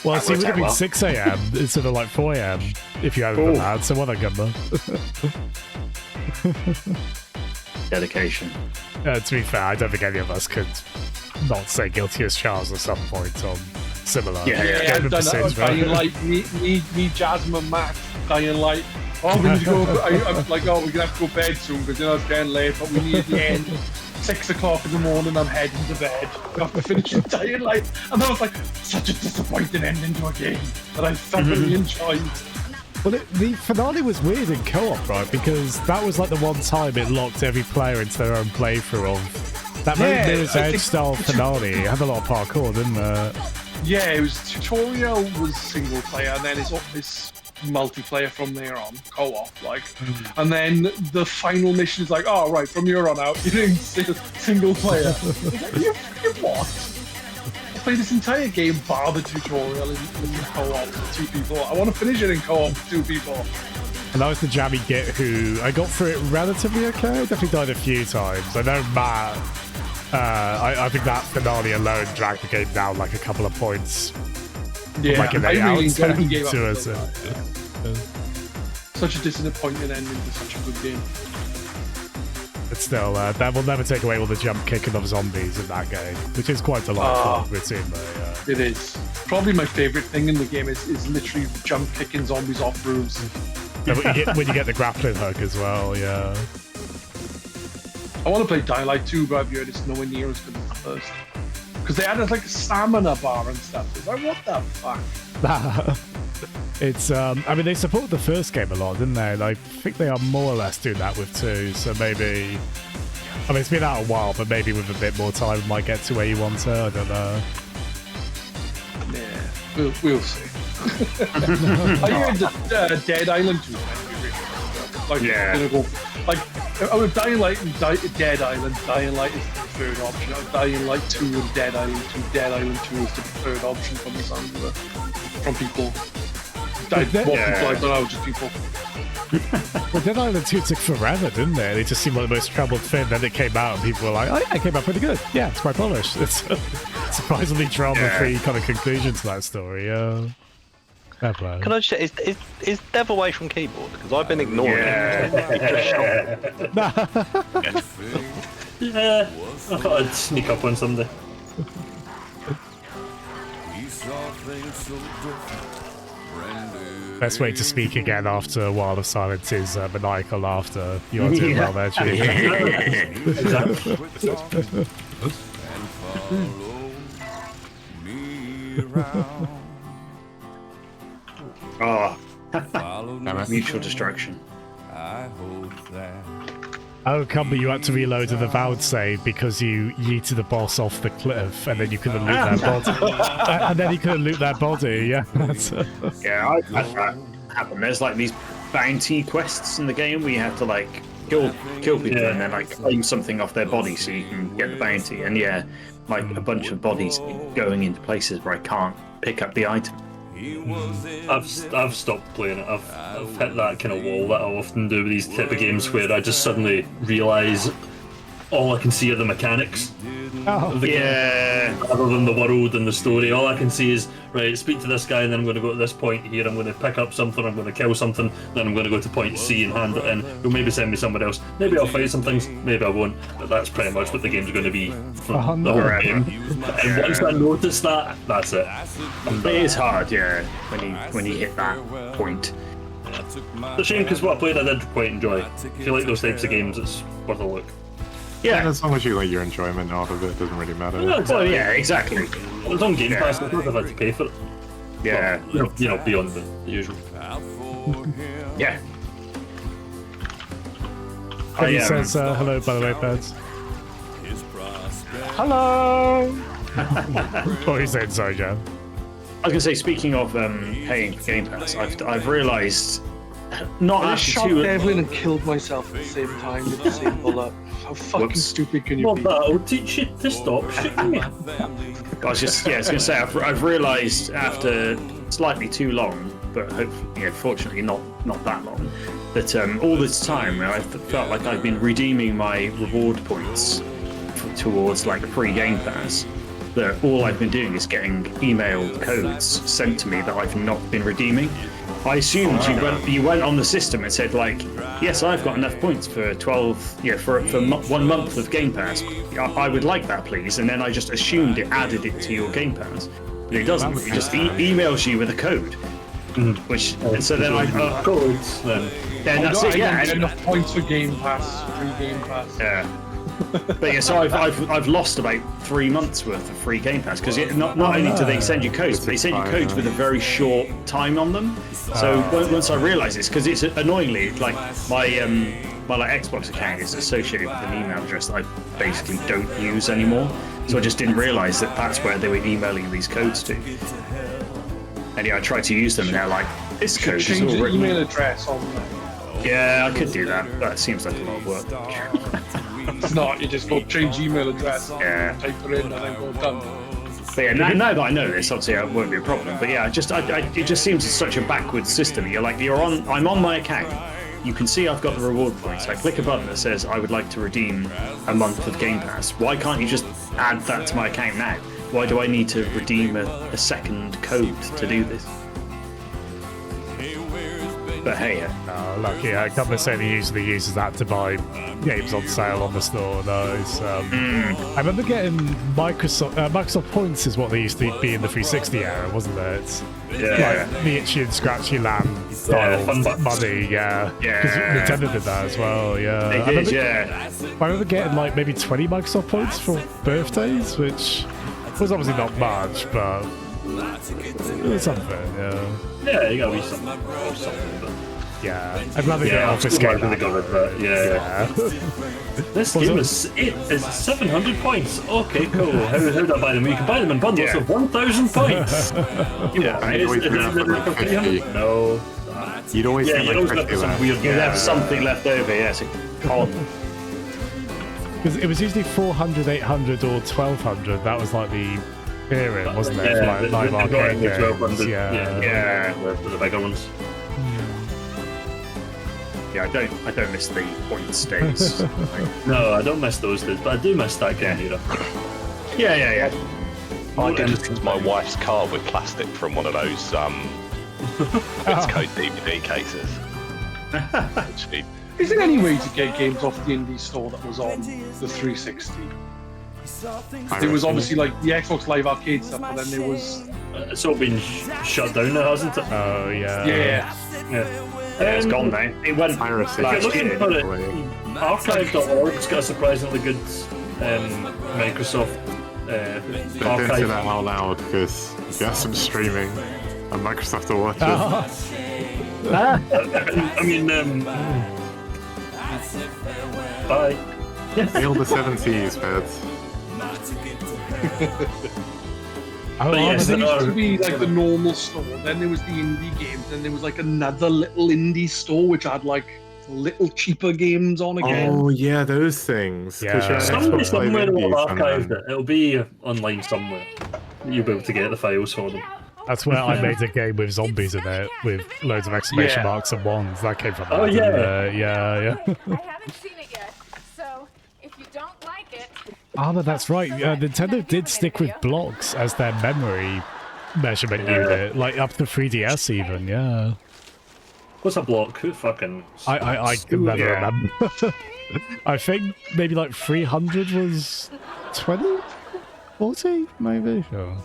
Well, see, it would have been well. 6 a.m. instead of like 4 a.m. if you hadn't done Ooh. that, so well done, Gumbo. Dedication. To be fair, I don't think any of us could not say guilty as charged at some point on similar. Yeah, Yeah, I've done that. Sims, right? Dying Light, me, Jasmine, Matt, Dying Light. Oh, we need to go. I'm like, oh, we're gonna have to go bed soon because it's getting late. But we need the end. 6 o'clock in the morning, I'm heading to bed. We have to finish Dying Light, and I was like, such a disappointing ending to a game that I thoroughly enjoyed. Well, the finale was weird in co-op, right? Because that was like the one time it locked every player into their own playthrough of that Yeah, Mirror's I Edge think- style finale. It had a lot of parkour, didn't it? Yeah, it was tutorial was single player, and then it's multiplayer from there on, co-op, like. And then the final mission is like, oh right, from here on out, you're doing single player. you what? I played this entire game bar the tutorial in co-op with 2 people. I want to finish it in co-op with 2 people. And that was the jammy git who I got through it relatively okay. I definitely died a few times. I know Matt. I think that finale alone dragged the game down like a couple of points. Yeah, Like an I 8 out really of 10 enjoyed the game. to after us. that. Such a disappointing ending to such a good game. But still, that will never take away all the jump kicking of zombies in that game, which is quite delightful routinely. It is. Probably my favourite thing in the game is literally jump kicking zombies off roofs. And when you get the grappling hook as well, yeah. I want to play Dying Light 2, but I've heard it's nowhere near as good as the first. Because they added like a stamina bar and stuff. It's like, what the fuck? It's I mean, they supported the first game a lot, didn't they? Like, I think they are more or less doing that with 2, so maybe I mean, it's been out a while, but maybe with a bit more time we might get to where you want to. I don't know. Yeah, we'll see. I heard that Dead Island 2 might be really good. Like, Yeah. gonna go, like, out of Dying Light and Dead Island, Dying Light is the preferred option. Out of Dying Light 2 and Dead Island 2, Dead Island 2 is the preferred option from the sound of it. From people. Yeah. I don't know, just people. Well, Dead Island 2 took forever, didn't they? They just seemed like the most troubled thing. Then it came out, and people were like, "Oh yeah, it came out pretty good. Yeah, it's quite polished." It's a surprisingly drama-free kind of conclusion to that story. Fair play. Can I just check, is Dev away from keyboard? Because I've been ignoring it. Yeah, I thought I'd sneak up on somebody. Best way to speak again after a while of silence is maniacal laughter. You are doing well there, Chief. Oh, Damn it. mutual destruction. Oh, come, but you had to reload an avowed save because you yeeted the boss off the cliff, and then you couldn't loot their body. And then you couldn't loot their body. Yeah, Yeah, I've had that happen. There's like these bounty quests in the game where you have to like kill people and then like claim something off their body so you can get the bounty. And yeah, like a bunch of bodies going into places where I can't pick up the item. I've stopped playing it. I've hit that kind of wall that I often do with these type of games where I just suddenly realise all I can see are the mechanics of the game, rather than the world and the story. All I can see is, right, speak to this guy, and then I'm going to go to this point here, I'm going to pick up something, I'm going to kill something, then I'm going to go to point C and hand it in. He'll maybe send me somewhere else. Maybe I'll fight some things, maybe I won't, but that's pretty much what the game's going to be for the whole game. And once I notice that, that's it. It is hard, yeah, when you hit that point. It's a shame because what I played I did quite enjoy. If you like those types of games, it's worth a look. Yeah, as long as you like your enjoyment out of it, it doesn't really matter. Yeah, exactly. Well, yeah, exactly. It's on Game Pass, I don't have had to pay for it. Yeah. Well, you know, beyond the usual. Yeah. He says hello, by the way, birds. Hello! What are you saying, sorry, Jan? I was gonna say, speaking of paying for Game Pass, I've realised not I just after shot 2. Devlin and killed myself at the same time with the same bullet. How fucking Whoops. stupid can you Well, be? that'll teach you to stop shooting me. I was gonna say I've realised after slightly too long, but hopefully, fortunately not that long, that all this time I felt like I've been redeeming my reward points towards like free Game Pass. That all I've been doing is getting emailed codes sent to me that I've not been redeeming. I assumed you went on the system and said like, yes, I've got enough points for 12, for 1 month of Game Pass. I would like that, please. And then I just assumed it added it to your Game Pass, but it doesn't. It just emails you with a code, which and so then codes then. then that's it. I Yeah, don't get and- enough points for Game Pass, free Game Pass. yeah. But yeah, so I've lost about 3 months worth of free Game Pass because not only do they send you codes, but they send you codes with a very short time on them. So once I realised this, because it's annoyingly like my Xbox account is associated with an email address that I basically don't use anymore. So I just didn't realise that that's where they were emailing these codes to. And yeah, I tried to use them, and they're like, this code is Change all the written. email address on there. Yeah, I could do that. That seems like a lot of work. It's not. You just go change email address, Yeah. type it in, and then go done. But yeah, now that I know this, obviously it won't be a problem. But yeah, it just seems such a backwards system. I'm on my account. You can see I've got the reward points. I click a button that says I would like to redeem a month of Game Pass. Why can't you just add that to my account now? Why do I need to redeem a second code to do this? But hey, Lucky, a company saying he usually uses that to buy games on sale on the store. No, it's, I remember getting Microsoft points is what they used to be in the 360 era, wasn't it? Yeah. Like the itchy and scratchy land style fun bucks. money, yeah. Yeah. Because Nintendo did that as well, yeah. they I did, remember, yeah. I remember getting like maybe 20 Microsoft points for birthdays, which was obviously not much, but it was something, yeah. Yeah, you gotta be something or something. But Yeah, I'd rather get yeah, off I'm this still game. glad they got rid of that. Yeah. This Was game it- is 700 points. Okay, cool. How do I buy them? You can buy them in bundles of 1,000 points. Yeah, And you'd always Is it have like 50. 300? No. You'd always Yeah, get you always like got 50 some left. weird. You have something left over, yes. Con. Because it was usually 400, 800, or 1200. That was like the era, wasn't it? For, Yeah, like the live arcade going with games. 1200. Yeah. Yeah. The bigger ones. Yeah, I don't miss the points days. No, I don't miss those days, but I do miss that game era. yeah. I did fix my wife's car with plastic from one of those it's code DVD cases. Actually, Is there any way to get games off the indie store that was on the 360? There was obviously like the Xbox Live Arcade stuff, but then there was It's all been shut down now, hasn't it? Oh, yeah. yeah. Yeah, it's gone now. It went Piracy. If you're last looking year. for it, archive.org's got a surprisingly good Microsoft Don't say that archive. out loud because you got some streaming and Microsoft will watch it. I mean, bye. Hail the 70s, Pets. Oh, But yes, There there used to are- be like the normal store, then there was the indie games, then there was like another little indie store which had like little cheaper games on again. Oh, yeah, those things. 'Cause Yeah. you're Somebody Xbox Live somewhere will Indies have and archived then- it. It'll be online somewhere. You'll be able to get the files for them. That's where I made a game with zombies in it, with loads of exclamation Yeah. marks and ones. That came from that. Oh, didn't yeah. it? Yeah. I haven't seen it yet, so if you don't like it, Oh, no, that's right. Nintendo did stick with blocks as their memory measurement unit, like up to 3DS even, yeah. What's a block? Who fucking? I can never Yeah. remember. I think maybe like 300 was 20? 40, maybe? Sure.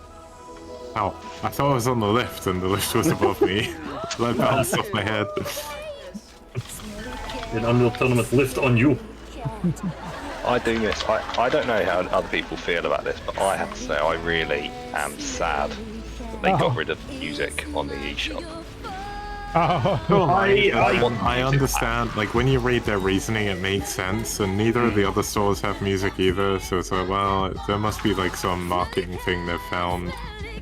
Ow. I thought I was on the lift and the lift was above me. That bounced off my head. An Unreal Tournament lift on you. I do miss. I don't know how other people feel about this, but I have to say I really am sad that they got rid of the music on the eShop. I understand, like, when you read their reasoning, it makes sense, and neither of the other stores have music either, so it's like, well, there must be, like, some marketing thing they've found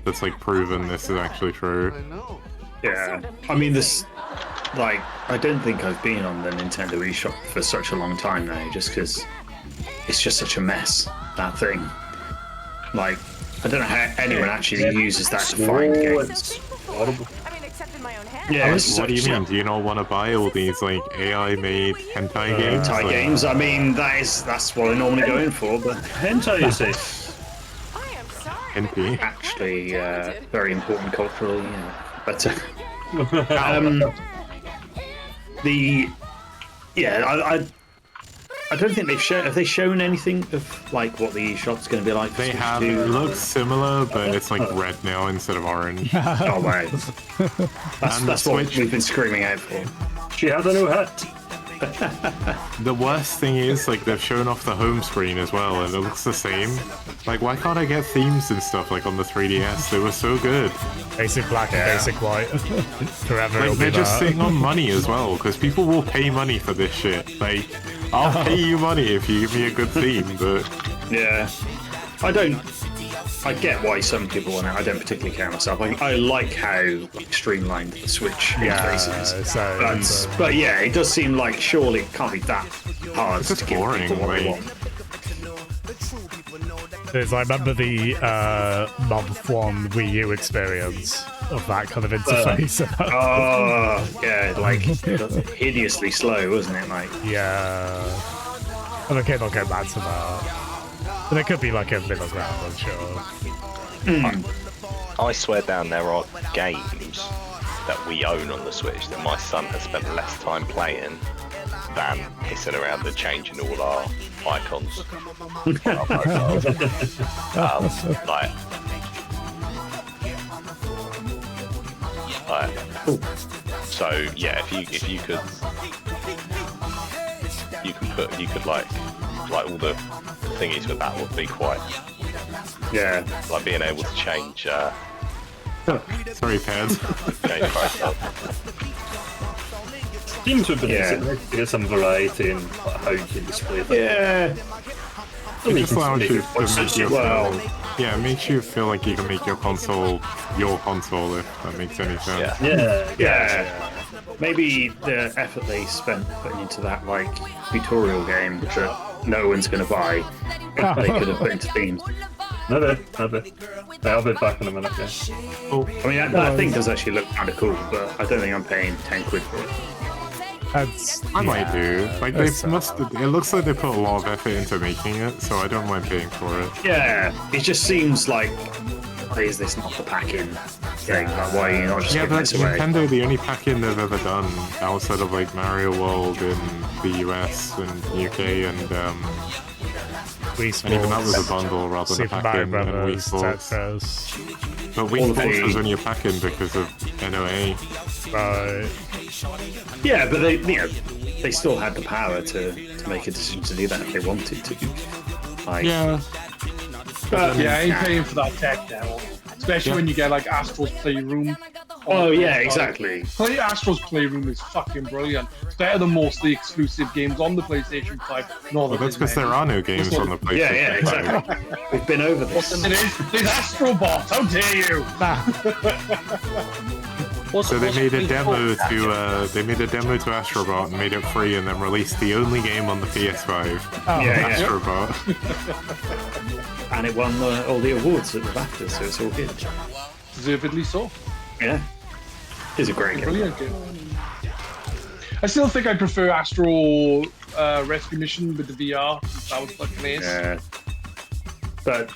that's, like, proven this is actually true. Yeah, I mean, this, like, I don't think I've been on the Nintendo eShop for such a long time now, just because it's just such a mess, that thing. Like, I don't know how anyone actually uses that to find games. It's horrible. I mean, except in my own head. Yeah, What do you mean? Do you not want to buy all these, like, AI-made hentai games? Hentai Like, games, I mean, that's what I normally go in for, but Hentai, you say? I am sorry. Hentai? actually, very important culturally, yeah. But, I don't think have they shown anything of, like, what the eShop's going to be like? for They Switch have, 2? it looks similar, but it's, like, red now instead of orange. Oh, right. And the That's what Switch- we've been screaming out for. She has a new hat. The worst thing is, like, they've shown off the home screen as well, and it looks the same. Like, why can't I get themes and stuff like on the 3DS? They were so good. Basic black and basic white. Forever Like, it'll they're be just that. sitting on money as well, because people will pay money for this shit. Like, I'll pay you money if you give me a good theme, but Yeah. I get why some people want it. I don't particularly care myself. I like how streamlined the Switch interface is. But yeah, it does seem like surely it can't be that hard it's just to give boring. people what they Like, want. Because I remember the month one Wii U experience of that kind of interface. Oh, yeah, like hideously slow, wasn't it? Like, yeah. And okay, they'll go back to that. But there could be like a middle ground, I'm sure. I swear down there are games that we own on the Switch that my son has spent less time playing than pissing around and changing all our icons. On our profiles. So yeah, if you could like all the thingies with that would be quite, yeah, like being able to change sorry, pads. change profile. Seems would be nice to get some variety in how you can display things. Yeah. It just allows you to what make suits you you feel, well. yeah, it makes you feel like you can make your console, if that makes any sense. Yeah. Maybe the effort they spent putting into that like tutorial game that no one's going to buy, they could have put into themes. Maybe. I'll be back in a minute. Yeah. Oh, I mean, that thing does actually look kind of cool, but I don't think I'm paying 10 quid for it. I might do. Like, they must. It looks like they put a lot of effort into making it, so I don't mind paying for it. Yeah, it just seems like, why is this not the pack-in thing? Like, why are you not just Yeah, giving but this away? Nintendo, the only pack-in they've ever done outside of like Mario World in the US and UK and Wii Sports, and even that was a bundle rather than a Super Mario pack-in and Wii Brothers, Sports. Tetris. But Wii Sports was only a pack-in because of NOA. Right. Yeah, but they still had the power to make a decision to do that if they wanted to. Like, yeah. But, Yeah, I ain't paying for that tech now. Especially when you get like Astro's Playroom. Oh yeah, exactly. Astro's Playroom is fucking brilliant. It's better than most of the exclusive games on the PlayStation 5. No, Well, that's because there are no games on the PlayStation 5. exactly. We've been over this. There's Astrobot, how dare you! So they made a demo to Astrobot and made it free, and then released the only game on the PS5. Astrobot. And it won all the awards at the BAFTA, so it's all good. Deservedly so. Yeah, it's a great game. Brilliant game. I still think I prefer Astro Rescue Mission with the VR. That was fucking ace. Yeah, but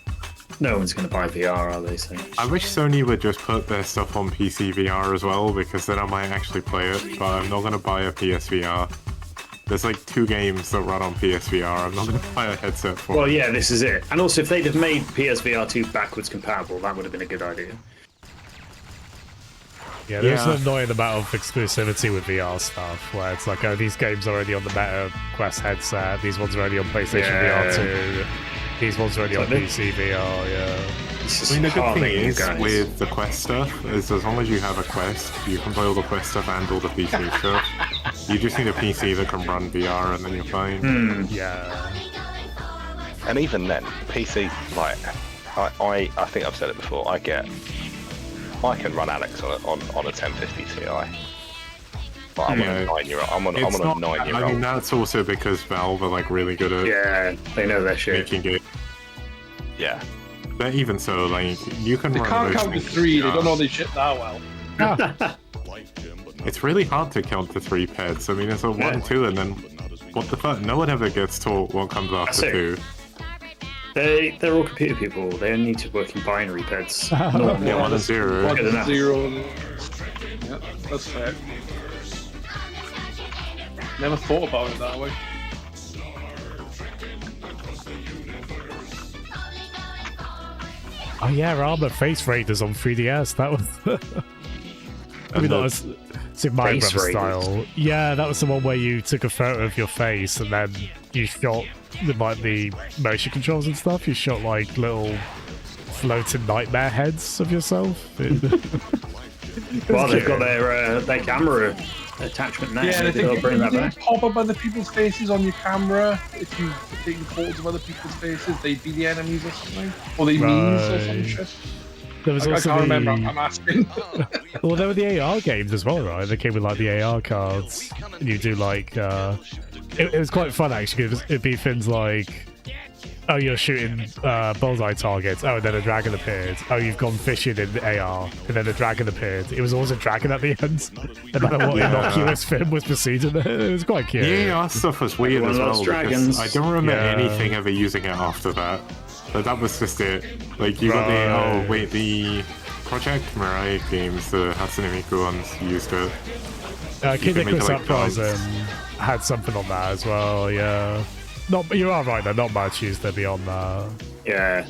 no one's going to buy VR, are they? So I wish Sony would just put their stuff on PC VR as well, because then I might actually play it, but I'm not going to buy a PSVR. There's like 2 games that run on PSVR. I'm not going to buy a headset for well, it. yeah, this is it. And also, if they'd have made PSVR 2 backwards compatible, that would have been a good idea. Yeah, there's an annoying amount of exclusivity with VR stuff, where it's like, oh, these games are already on the Meta Quest headset, these ones are already on PlayStation VR 2, these ones are already on PC VR, yeah. I mean, the good thing is, with the Quest stuff, is as long as you have a Quest, you can play all the Quest stuff and all the PC stuff. You just need a PC that can run VR, and then you're fine. Yeah. And even then, PC, like, I think I've said it before, I can run Alex on a 1050 Ti. But I'm on a 9-year-old. I'm on a 9-year-old. I mean, that's also because Valve are like really good at they know their shit. making it. Yeah. But even so, like, you can They run can't those count to things 3, they VR. don't know their shit that well. It's really hard to count to 3 pets. I mean, it's a 1, 2, and then what the fuck? No one ever gets taught what comes after 2. They're all computer people. They only need to work in binary peds. Yeah, 1 and 0. 1 Good and enough. 0. Yeah, that's fair. Never thought about it that way. Oh yeah, Armor Face Raiders on 3DS, that was... I mean, that was Super Mario Face Brothers Raiders. style. Yeah, that was the one where you took a photo of your face and then you shot with like the motion controls and stuff. You shot like little floating nightmare heads of yourself. Well, they've got their camera attachment now. Yeah, so and I they'll think bring that they back. pop up other people's faces on your camera. If you've taken photos of other people's faces, they'd be the enemies or something. Or they memes or some Right. shit. There was I also can't the... remember, I'm asking. Well, there were the AR games as well, right? They came with like the AR cards, and you do like. It was quite fun actually. It'd be things like, oh, you're shooting bullseye targets. Oh, and then a dragon appeared. Oh, you've gone fishing in AR, and then a dragon appeared. It was always a dragon at the end, no matter what innocuous film was preceding it. It was quite cute. The AR stuff was weird One as of well. those Because dragons. I don't remember Yeah. anything ever using it after that. But that was just it. Like you got Right. the Project Mirai games, the Hatsune Miku ones used it. Kid can make Icarus it like Uprising had something on that as well. Yeah, not you are right though. Not much used there beyond that. Yeah.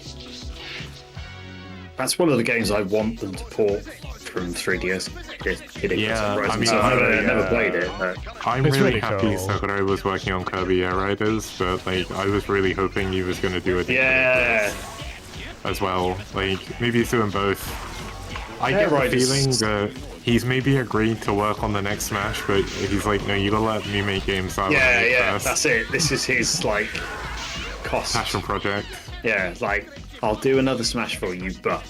That's one of the games I want them to port from 3DS. Kid Icarus Yeah, Uprising. I mean, So I've never yeah. played it, but I'm It's really really happy cool. Sakurai was working on Kirby Air Riders, but like I was really hoping he was going to do it yeah. as well. Like maybe he's doing both. I Air get the Riders- feeling that he's maybe agreed to work on the next Smash, but he's like, no, you gotta let me make games that I wanna Yeah, make yeah, first. that's it. This is his, like, cost. Passion project. Yeah, it's like, I'll do another Smash for you, but...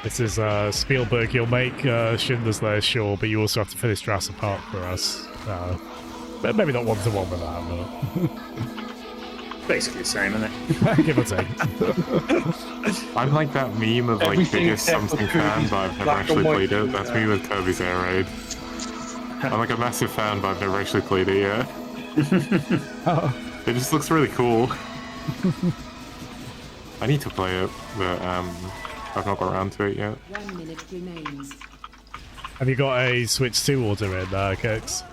This is Spielberg. You'll make Schindler's List, sure, but you also have to finish Jurassic Park for us. But maybe not one-to-one with that, Basically the same, isn't it? but give or take. I'm like that meme of like Everything biggest except for something fan, Kirby's but I've never black and actually white. played it. That's me with Kirby's Air Raid. I'm like a massive fan, but I've never actually played it yet. It just looks really cool. I need to play it, but I've not got around to it yet. 1 minute remains. Have you got a Switch 2 order in, Kix?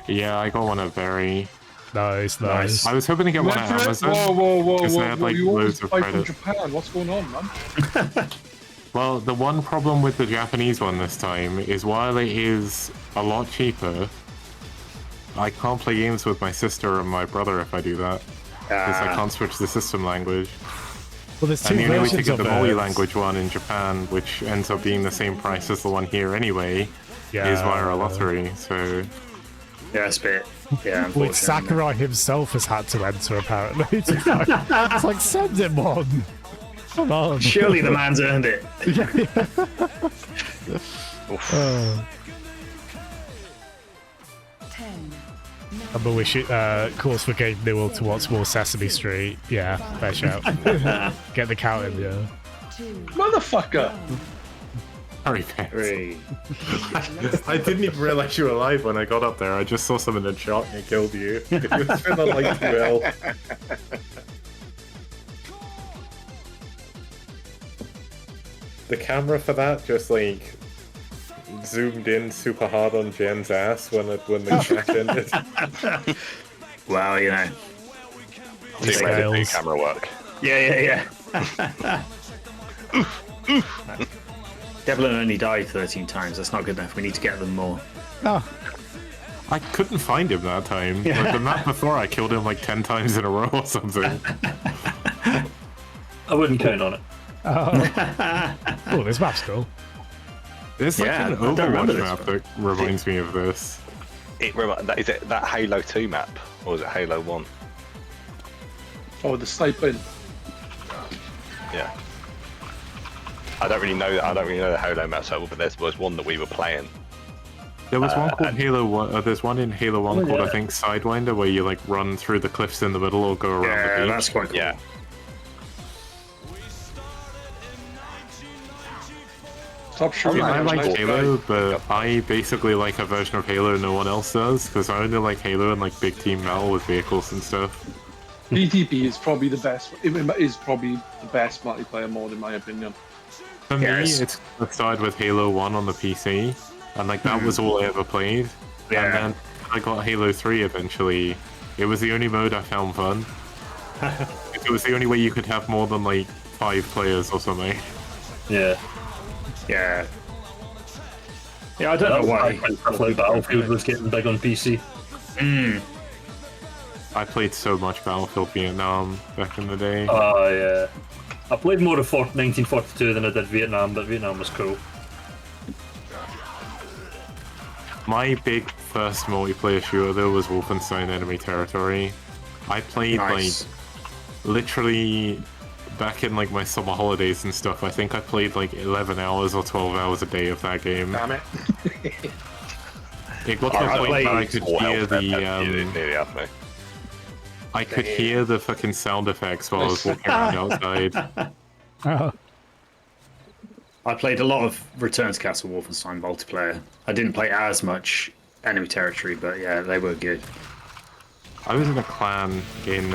Yeah, I got one at Very. Nice. I was hoping to get one at Whoa, Amazon. whoa, 'cause they whoa, had, whoa. like, You always loads of buy from credit. Japan. What's going on, man? Well, the one problem with the Japanese one this time is while it is a lot cheaper, I can't play games with my sister and my brother if I do that. Because I can't switch the system language. Well, there's two And the only way to versions get of the it. multi-language one in Japan, which ends up being the same price as the one here anyway, is via a lottery, so... Yeah, it's a bit... Yeah, Which unfortunately. Sakurai himself has had to enter, apparently. It's like, send him one. Come on. Surely the man's earned it. Oh. 10, And we should calls for Gabe Newell to watch more Sesame Street. Yeah, fair shout. Get the count in, yeah. 2, Motherfucker! Sorry, Pets. 3. I didn't even realize you were alive when I got up there. I just saw someone in shot and it killed you. It was been on like 2L. The camera for that just like zoomed in super hard on Jen's ass when the crash ended. Wow, you know. Too late to do Scales. camera work. Yeah. Devlin only died 13 times. That's not good enough. We need to get them more. I couldn't find him that time. Like the map before, I killed him like 10 times in a row or something. I wouldn't count on it. Oh, this map's cool. There's like Yeah, an I don't remember Overwatch this map one. that reminds me of this. Is it that Halo 2 map? Or is it Halo 1? Oh, the sniping. Yeah. I don't really know the Halo map so well, but there was one that we were playing. There was one called Halo 1. There's one in Halo 1 called, yeah. I think, Sidewinder, where you like run through the cliffs in the middle or go around Yeah, the beach. that's quite cool. Yeah. Stop shooting. I like Nice Halo, guy. but I basically like a version of Halo no one else does, because I only like Halo and like big team battle with vehicles and stuff. BTP is probably the best. It is probably the best multiplayer mode in my opinion. For me, Yes. it started with Halo 1 on the PC, and like that was all I ever played. Yeah. And then I got Halo 3 eventually. It was the only mode I found fun. It was the only way you could have more than like 5 players or something. Yeah. Yeah. Yeah, I don't know why. Stuff like Battlefield was getting big on PC. I played so much Battlefield Vietnam back in the day. Oh yeah. I played more of 1942 than I did Vietnam, but Vietnam was cool. My big first multiplayer shooter though was Wolfenstein Enemy Territory. I played Nice. like literally back in like my summer holidays and stuff. I think I played like 11 hours or 12 hours a day of that game. Damn it. It got to the point where I could hear the nearly had me. I could hear the fucking sound effects while I was walking around outside. Oh, I played a lot of Return to Castle Wolfenstein multiplayer. I didn't play as much Enemy Territory, but yeah, they were good. I was in a clan in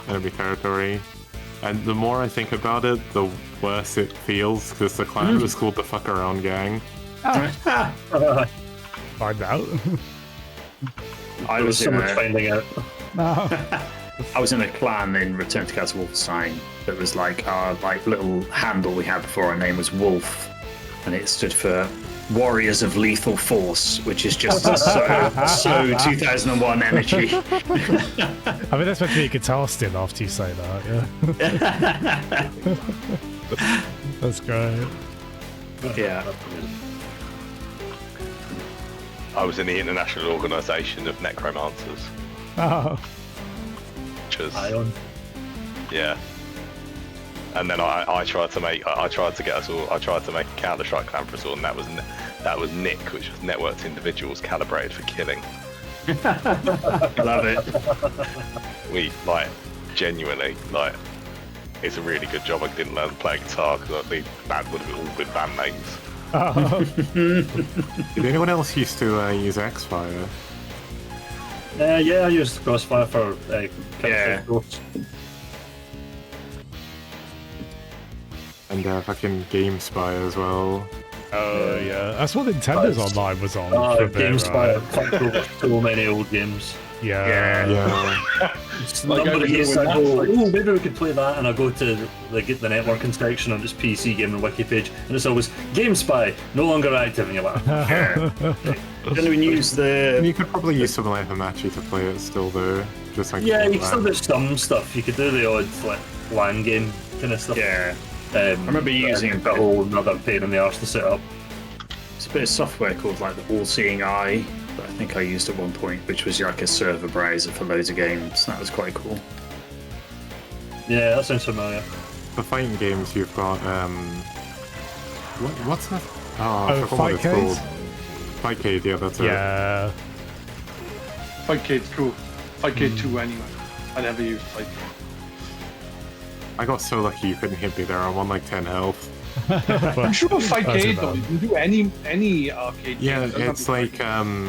Enemy Territory, and the more I think about it, the worse it feels, because the clan was called the Fuck Around Gang. find out. I There was was so in much a, finding out. I was in a clan in Return to Castle Wolfenstein that was like our like little handle we had before our name was Wolf, and it stood for Warriors of Lethal Force, which is just so 2001 energy. I mean, that's meant to be a guitar stint after you say that, yeah. That's great. Yeah. I was in the International Organisation of Necromancers, Oh, which was Ion. yeah. And then I tried to make I tried to get us all. I tried to make a Counter-Strike clan for us all, and that was Nick, which was networked individuals calibrated for killing. Love it. We like genuinely like. It's a really good job I didn't learn to play guitar because I think that would have all been band names. oh. Did anyone else used to use Xfire? Yeah, I used Crossfire for Yeah. And fucking GameSpy as well. Oh, yeah. That's what Nintendo's Online was on. Oh, for a bit, GameSpy right? fucked over so many old games. Yeah. Yeah. Like Number I of do years with I go, Netflix. oh, maybe we could play that, and I go to the networking section on this PC gaming wiki page, and it's always GameSpy, no longer active, and you're like, Don't even use And the. you could probably use something like Hamachi to play it still though. Just like yeah, you can still do some stuff. You could do the odd like LAN game kind of stuff. Yeah. I remember using a whole another pain in the arse to set up. It's a bit of software called like the All-Seeing Eye that I think I used at one point, which was like a server browser for loads of games. That was quite cool. Yeah, that sounds familiar. For fighting games, you've got what's that? Oh, I forgot what it's Fightcade? called. Fightcade, yeah, that's it. Yeah. Fightcade's cool. Fightcade 2 anyway. I never used Fightcade. I got so lucky you couldn't hit me there. I'm on like 10 health. I'm sure Fightcade That's though, you can do any arcade Yeah, game. It doesn't have it's to be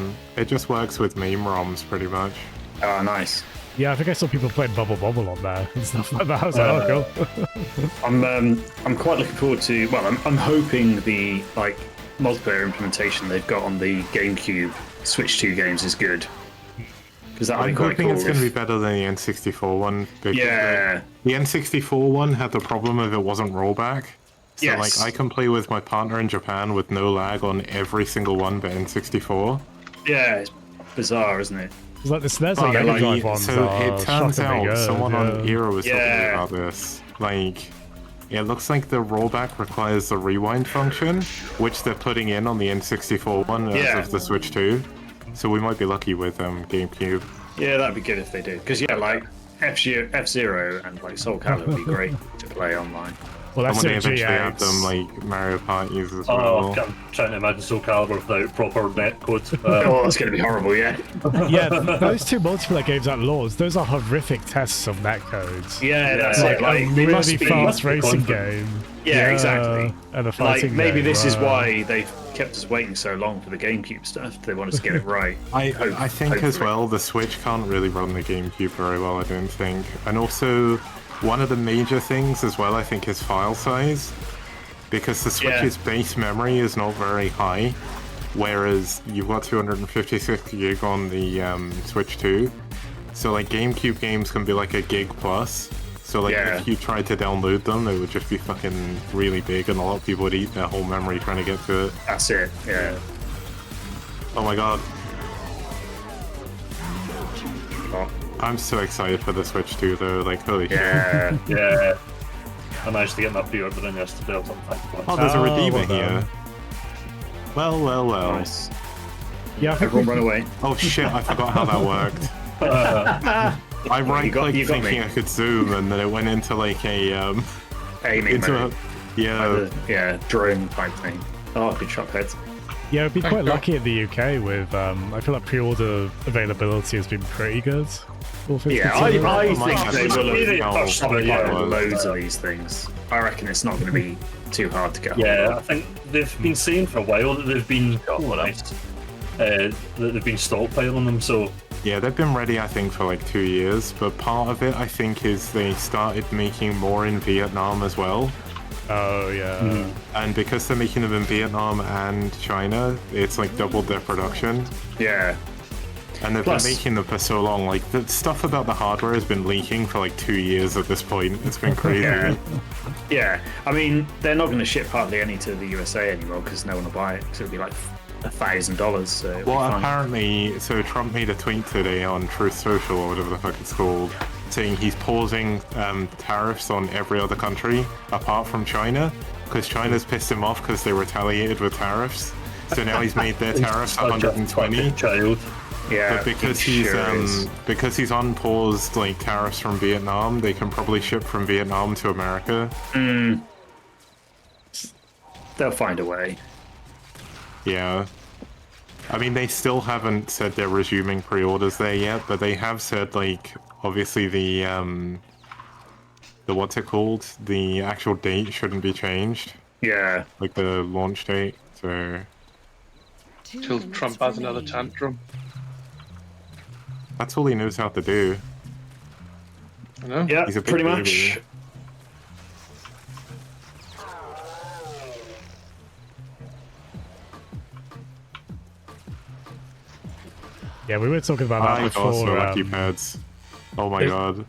like it just works with MAME ROMs pretty much. Oh, nice. Yeah, I think I saw people playing Bubble Bobble on there and stuff like that. I was like, oh, cool. I'm quite looking forward to. Well, I'm hoping the like multiplayer implementation they've got on the GameCube Switch 2 games is good. Because that would I'm be quite hoping cool. it's going to be better than the N64 one. Because Yeah. The N64 one had the problem of it wasn't rollback. So Yes. like I can play with my partner in Japan with no lag on every single one but N64. Yeah, it's bizarre, isn't it? It's like the SNES Oh, and Mega like, Drive ones so are it turns shockingly out good, someone on yeah. Era was talking Yeah. about this. Like, it looks like the rollback requires the rewind function, which they're putting in on the N64 one as Yeah. of the Switch 2. So we might be lucky with GameCube. Yeah, that'd be good if they do. Because yeah, like F-Zero and like Soul Calibur would be great to play online. Well, And that's when they it, eventually have GX. them like Mario Parties as Oh, well. I'm trying to imagine Soul Calibur without proper netcode. Oh, that's going to be horrible. Yeah. Yeah, those two multiplayer games at Lords, those are horrific tests of netcodes. Yeah, that's Yeah, it. A Like, really must be- fast racing confident. game. Yeah, exactly. And a Like fighting maybe game, this is right. why they've kept us waiting so long for the GameCube stuff. They want us to get it right. I think as hopefully. well, the Switch can't really run the GameCube very well, I don't think. And also, one of the major things as well, I think, is file size. Because the Switch's base memory is not very high, whereas you've got 256 gig on the Switch 2. So like GameCube games can be like a gig plus. So like Yeah. if you tried to download them, it would just be fucking really big, and a lot of people would eat their whole memory trying to get to it. That's it. Yeah. Oh my god, Oh, I'm so excited for the Switch 2 though. Like holy shit. yeah. Yeah. I managed to get my pre-order in yesterday or something. Oh, there's a Oh, redeemer well done. here. Well. Nice. Yeah, I think Everyone run away. Oh shit, I forgot how that worked. I right clicked you got thinking me. I could zoom, and then it went into like a Aiming into mode. yeah. Yeah, drone type thing. Oh, good shot heads. yeah, it'd be quite lucky in the UK with. I feel like pre-order availability has been pretty good. Yeah, I think they will Maybe have first, probably yeah. got loads of these things. I reckon it's not going to be too hard to get hold Yeah, I of. think they've been saying for a while that they've been that they've been stockpiling them. So Yeah, they've been ready, I think, for like 2 years, but part of it, I think, is they started making more in Vietnam as well. Oh yeah. And because they're making them in Vietnam and China, it's like doubled their production. Yeah. And they've Plus- been making them for so long. Like, the stuff about the hardware has been leaking for like 2 years at this point. It's been crazy. Yeah. Yeah. I mean, they're not going to ship hardly any to the USA anymore because no one will buy it. Because it'll be like $1,000. So it'll be Well, fine. apparently, so Trump made a tweet today on Truth Social, or whatever the fuck it's called, saying he's pausing tariffs on every other country apart from China, because China's pissed him off because they retaliated with tariffs. So now he's made their tariffs like a 120. fucking child. Yeah. But because he he's sure is. because he's unpaused like tariffs from Vietnam, they can probably ship from Vietnam to America. They'll find a way. Yeah. I mean, they still haven't said they're resuming pre-orders there yet, but they have said, like, obviously the what's it called? The actual date shouldn't be changed, Yeah. like the launch date. So Till Trump has another tantrum. that's all he knows how to do. I know. Yeah, He's a big pretty baby. much. Yeah, we were talking about that I got before. lucky pads. Oh my god.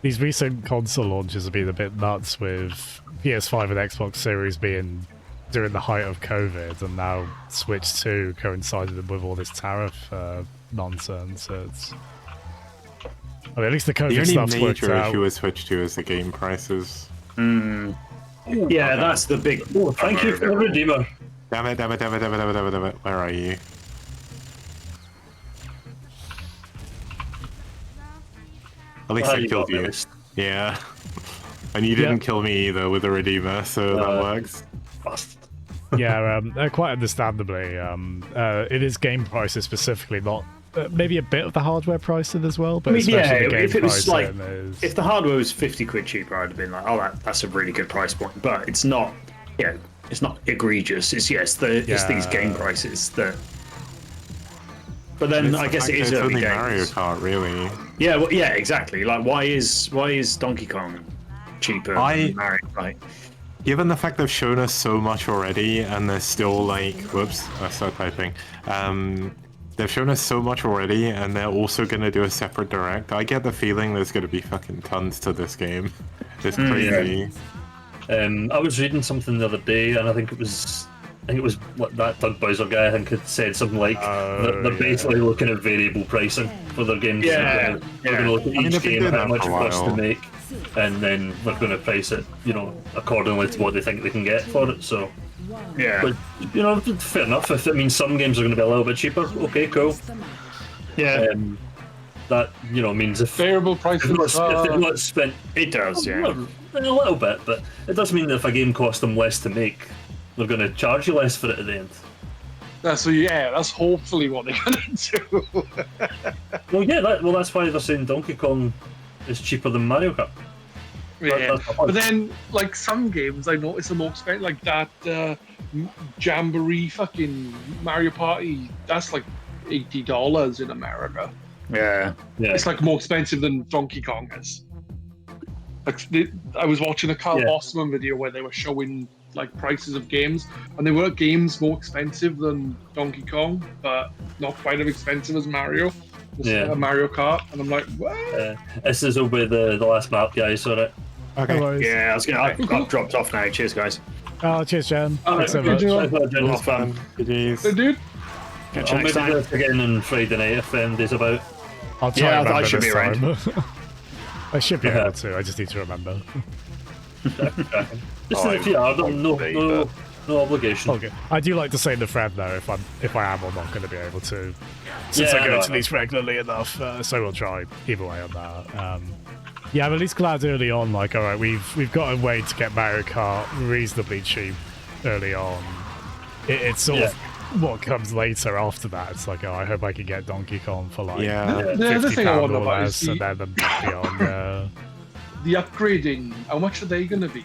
These recent console launches have been a bit nuts, with PS5 and Xbox Series being during the height of COVID, and now Switch 2 coincided with all this tariff nonsense. So it's, I mean, at least the The COVID only stuff's worked major out. issue with Switch 2 is the game prices. Yeah, that's the big. Oh, thank you for the redeemer. Damn it. Where are you? At least Ah, I you killed got you. this. Yeah. And you didn't kill me either with the Redeemer, so that works. Bastard. Yeah, quite understandably. It is game prices specifically, not maybe a bit of the hardware pricing as well, but I mean, especially yeah, the game if it was like, pricing is... if the hardware was 50 quid cheaper, I'd have been like, oh, that's a really good price point. But it's not, it's not egregious. It's it's these game prices that. But then It's I the guess fact it is that it's early only games. Mario Kart, really. Yeah, well, yeah, exactly. Like, why is Donkey Kong cheaper than Mario? Like, Given the fact they've shown us so much already, and they're still like, whoops, I started typing. They've shown us so much already, and they're also going to do a separate direct. I get the feeling there's going to be fucking tons to this game. It's crazy. I was reading something the other day, and I think it was what that Doug Bowser guy, I think, had said something like they're basically looking at variable pricing for their games. Yeah, They're going to look at each they've been game, doing how that much for it a costs to while. make, and then they're going to price it, accordingly to what they think they can get for it. So, yeah, but fair enough. If it means some games are going to be a little bit cheaper, okay, cool. yeah, That means if Variable if prices. they've not spent it does. Yeah, a little bit, but it does mean that if a game costs them less to make, they're going to charge you less for it at the end. That's hopefully what they're gonna do. Well, yeah, that's why they're saying Donkey Kong is cheaper than Mario Kart. Yeah, That's the point. but then like some games I notice are more expensive. Like that Jamboree fucking Mario Party. That's like $80 in America. yeah, It's like more expensive than Donkey Kong is. Like I was watching a Carl Yeah. Bossman video where they were showing like prices of games, and there were games more expensive than Donkey Kong, but not quite as expensive as Mario. Yeah. Mario Kart, and I'm like, what? This is will be the last map, guys. All right. Okay. No worries. Yeah, I've dropped off now. Cheers, guys. Oh, cheers, Jen. Oh, Thanks so okay, much. Joe. A lot of fun. GG's. Hey, dude. Catch I'll you maybe next do time. this again on Friday night if there's about. I'll try Yeah, and remember I should this be around. time. I should be able to. I just need to remember. Just if you are, no obligation. Okay. I do like to say in the thread though if I am or not going to be able to, since Yeah, I go no, to these regularly enough. So we'll try either way on that. Yeah, I'm at least glad early on. Like, all right, we've got a way to get Mario Kart reasonably cheap early on. It's sort of what comes later after that. It's like, oh, I hope I can get Donkey Kong for like The other thing I £50 wonder or about is less, and then beyond. the upgrading. How much are they going to be?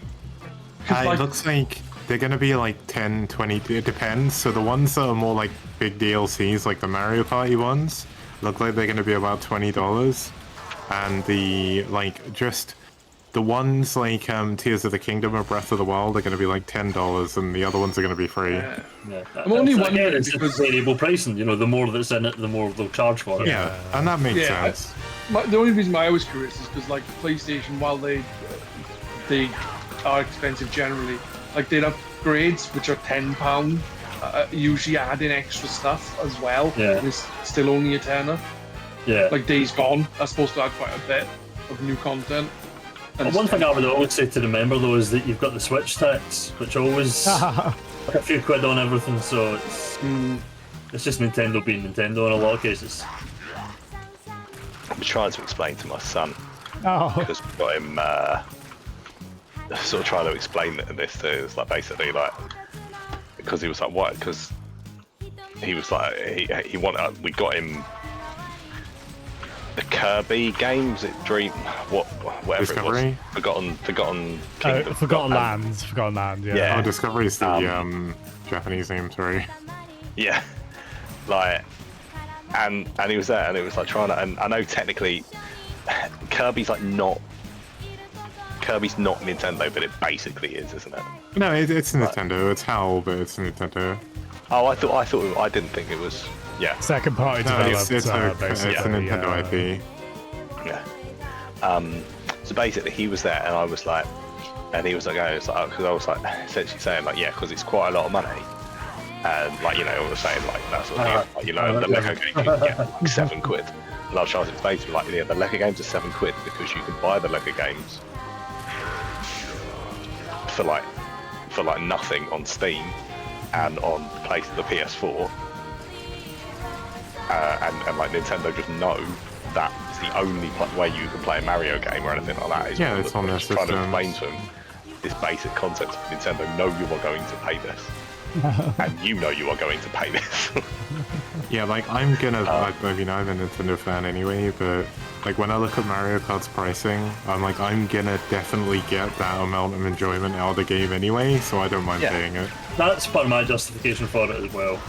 'Cause, It looks like they're going to be like 10, 20, it depends. So the ones that are more like big DLCs, like the Mario Party ones, look like they're going to be about $20. And the, like, just the ones like Tears of the Kingdom or Breath of the Wild are going to be like $10, and the other ones are going to be free. Yeah. I'm only Again, wondering it's just because variable pricing. You know, the more that's in it, the more they'll charge for it. Yeah, and that makes Yeah, sense. the only reason why I was curious is because like PlayStation, while they are expensive generally, like they'd upgrades which are £10, usually add in extra stuff as well. Yeah. And it's still only a tenner. Yeah. Like Days Gone, that's supposed to add quite a bit of new content. And One thing I would always say to remember though is that you've got the Switch tax, which always like a few quid on everything. So it's just Nintendo being Nintendo in a lot of cases. I'm trying to explain to my son Oh. because we've got him sort of trying to explain this to. It's like basically like because he was like what? Because he was like he wanted. We got him the Kirby games. It Dream whatever Discovery? it was. Forgotten Kingdom. Forgotten Land. Yeah. Yeah. Oh, Discovery's the Japanese name, sorry. Yeah, like, and he was there, and it was like trying to. And I know technically, Kirby's not Nintendo, but it basically is, isn't it? No, it's Nintendo. It's HAL, but it's Nintendo. Oh, I didn't think it was. Yeah. Second party No, developed, it's a basically. Nintendo IP. Yeah. So basically, he was there, and I was like, and he was like, because I was like, essentially saying like, yeah, because it's quite a lot of money, and like, you know, I was saying like that sort of thing, like, you know, the Lego game you can get like £7, and I was trying to explain to him like, yeah, the Lego games are £7 because you can buy the Lego games for like nothing on Steam and on the PS4. And like Nintendo just know that it's the only way you can play a Mario game or anything like that. Is Yeah, it's on their just trying to systems. explain to them this basic concept of Nintendo know you are going to pay this, and you know you are going to pay this. Yeah, like I'm gonna. I mean, I'm a Nintendo fan anyway, but like when I look at Mario Kart's pricing, I'm like, I'm gonna definitely get that amount of enjoyment out of the game anyway, so I don't mind Yeah. paying it. That's part of my justification for it as well.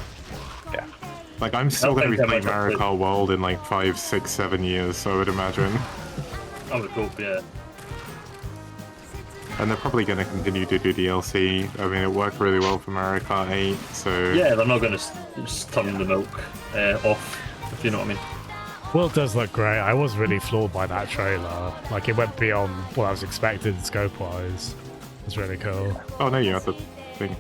Yeah. Like I'm still I gonna be think playing that might Mario Kart World in like 5, 6, 7 years, so I would imagine. I would hope, yeah. And they're probably gonna continue to do DLC. I mean, it worked really well for Mario Kart 8, so Yeah, they're not going to just turn the milk off, if you know what I mean. World does look great. I was really floored by that trailer. Like, it went beyond what I was expecting scope-wise. It's really cool. Oh no, you have the thing.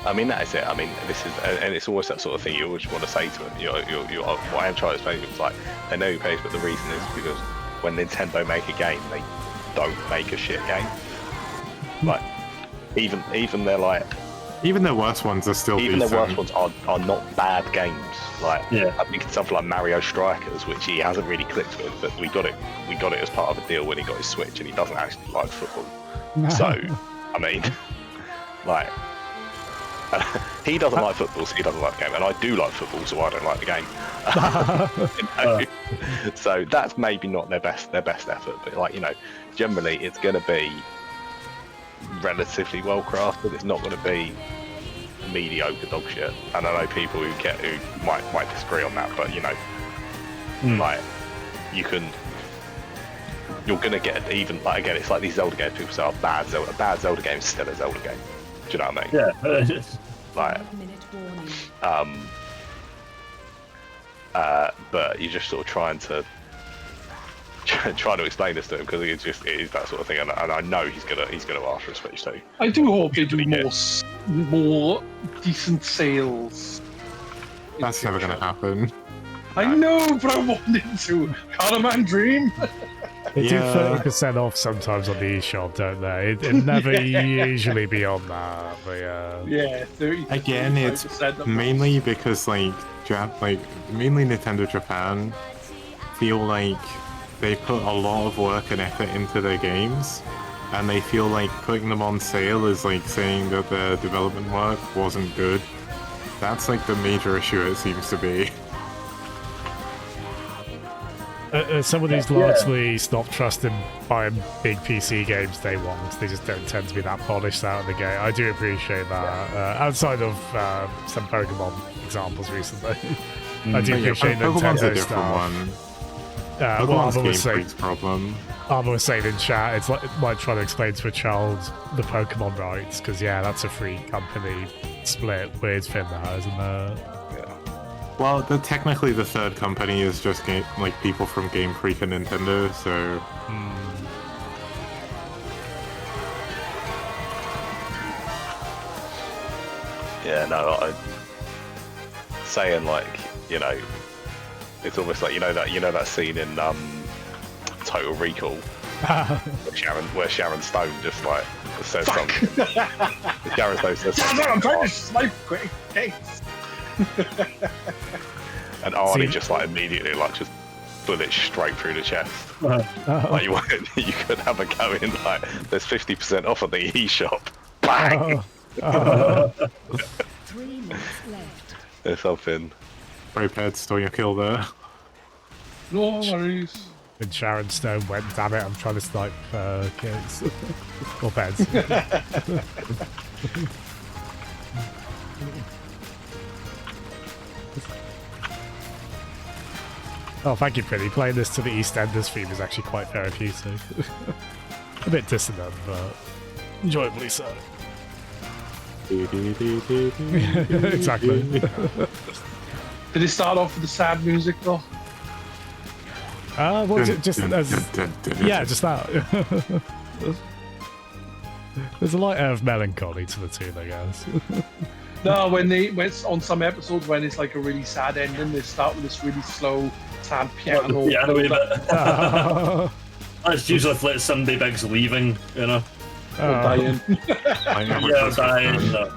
I mean, that is it. I mean, this is, and it's always that sort of thing you always want to say to them. What I am trying to explain to you is like, they know who pays, but the reason is because when Nintendo make a game, they don't make a shit game. Like, even they're like, even their worst ones are still even decent. their worst ones are not bad games. Like, Yeah. I think it's something like Mario Strikers, which he hasn't really clicked with, but we got it as part of a deal when he got his Switch, and he doesn't actually like football. So, I mean, like, he doesn't like football, so he doesn't like the game, and I do like football, so I don't like the game. You know? So that's maybe not their best effort, but like, you know, generally it's going to be relatively well crafted. It's not going to be mediocre dog shit. And I know people who might disagree on that, but you know, like you're going to get even like, again, it's like these Zelda games. People say, "Oh, bad Zelda game is still a Zelda game." Do you know what I mean? Yeah. Like, but you're just sort of trying to explain this to him because it is that sort of thing, and I know he's gonna ask for a Switch too. I do hope they do more decent sales. That's never going to happen. I know, but I wanted to. Can't a man dream? They do Yeah. 30% off sometimes on the eShop, don't they? It never usually beyond that, but yeah. Yeah, 30. Again, it's 35% of mainly because mainly Nintendo Japan feel like they put a lot of work and effort into their games, and they feel like putting them on sale is like saying that their development work wasn't good. That's like the major issue it seems to be. Someone who's largely stopped trusting buying big PC games day one, because they just don't tend to be that polished out of the gate. I do appreciate that. Outside of some Pokemon examples recently, I do appreciate Pokemon's a Nintendo different stuff. one. What Pokemon's Armor Game was saying, Freak's problem. Armor was saying in chat, it's like trying to explain to a child the Pokemon rights, because yeah, that's a free company split. Weird thing that, isn't it? Well, technically the third company is just people from Game Freak and Nintendo, so... Yeah, no, saying like, you know, it's almost like you know that scene in Total Recall where Sharon Stone just like says something. Sharon Stone says something. I'm trying to snipe quick. Okay. And Arnie See- just like immediately like just bullet straight through the chest. Like you could have a go in like there's 50% off at the eShop. Bang! 3 minutes left. There's something. Brave Head stole your kill there. No worries. And Sharon Stone went, damn it, I'm trying to snipe kids. Or beds. Oh, thank you, Pretty. Playing this to the EastEnders theme is actually quite therapeutic. A bit dissonant, but enjoyably so. Exactly. Did it start off with the sad music though? Well, just as... Yeah, just that. There's a light air of melancholy to the tune, I guess. No, when on some episodes when it's like a really sad ending, they start with this really slow, sad piano. Bit. That's usually if somebody big's leaving, you know. Or dying. Yeah, dying. No.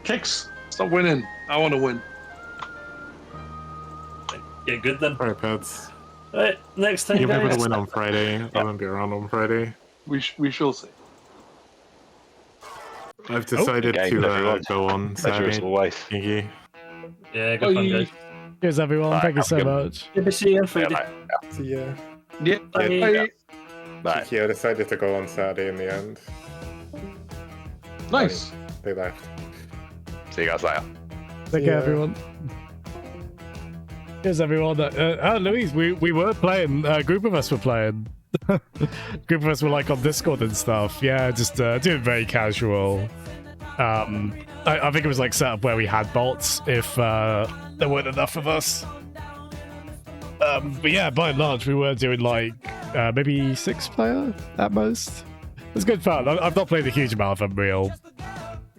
Kicks, stop winning. I want to win. Get good then. Brave Heads. Right, next time, You'll be able guys. to win on Friday. I won't be around on Friday. We shall see. I've decided Game, to everyone. go on Pleasure as Saturday. always. Iggy. Yeah, good fun, guys. Cheers, everyone. Right, Thank you have a so good- much. Good to see you on Friday. Yeah, See ya. Yeah. Bye. Right. Yeah, I decided to go on Saturday in the end. Nice. They left. See you guys later. Take care, everyone. Cheers, everyone. Louise, we were playing. A group of us were playing. Group of us were like on Discord and stuff. Yeah, just doing very casual. I think it was like set up where we had bots if there weren't enough of us. But yeah, by and large, we were doing like maybe 6 player at most. It was good fun. I've not played a huge amount of Unreal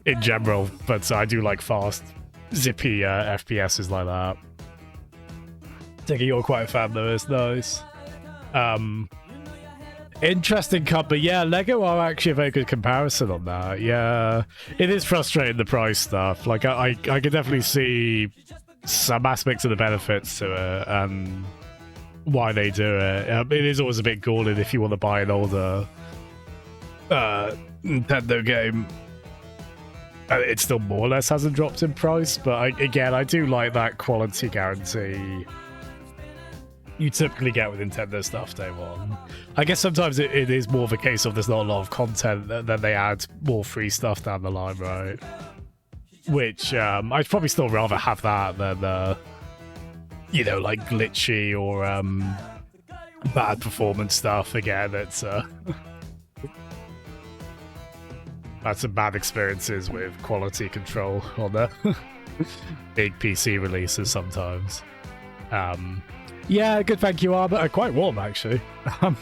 in general, but I do like fast, zippy FPSs like that. Take it you're quite a fan, though. It's nice. Interesting cut, but yeah, Lego are actually a very good comparison on that. Yeah, it is frustrating, the price stuff. Like, I can definitely see some aspects of the benefits to it and why they do it. It is always a bit galling if you want to buy an older Nintendo game. It still more or less hasn't dropped in price, but I do like that quality guarantee you typically get with Nintendo stuff day one. I guess sometimes it is more of a case of there's not a lot of content, then they add more free stuff down the line, right? Which I'd probably still rather have that than like glitchy or bad performance stuff. Again, it's had some bad experiences with quality control on the big PC releases sometimes. Yeah, good, thank you, Arbor. Quite warm, actually. I'm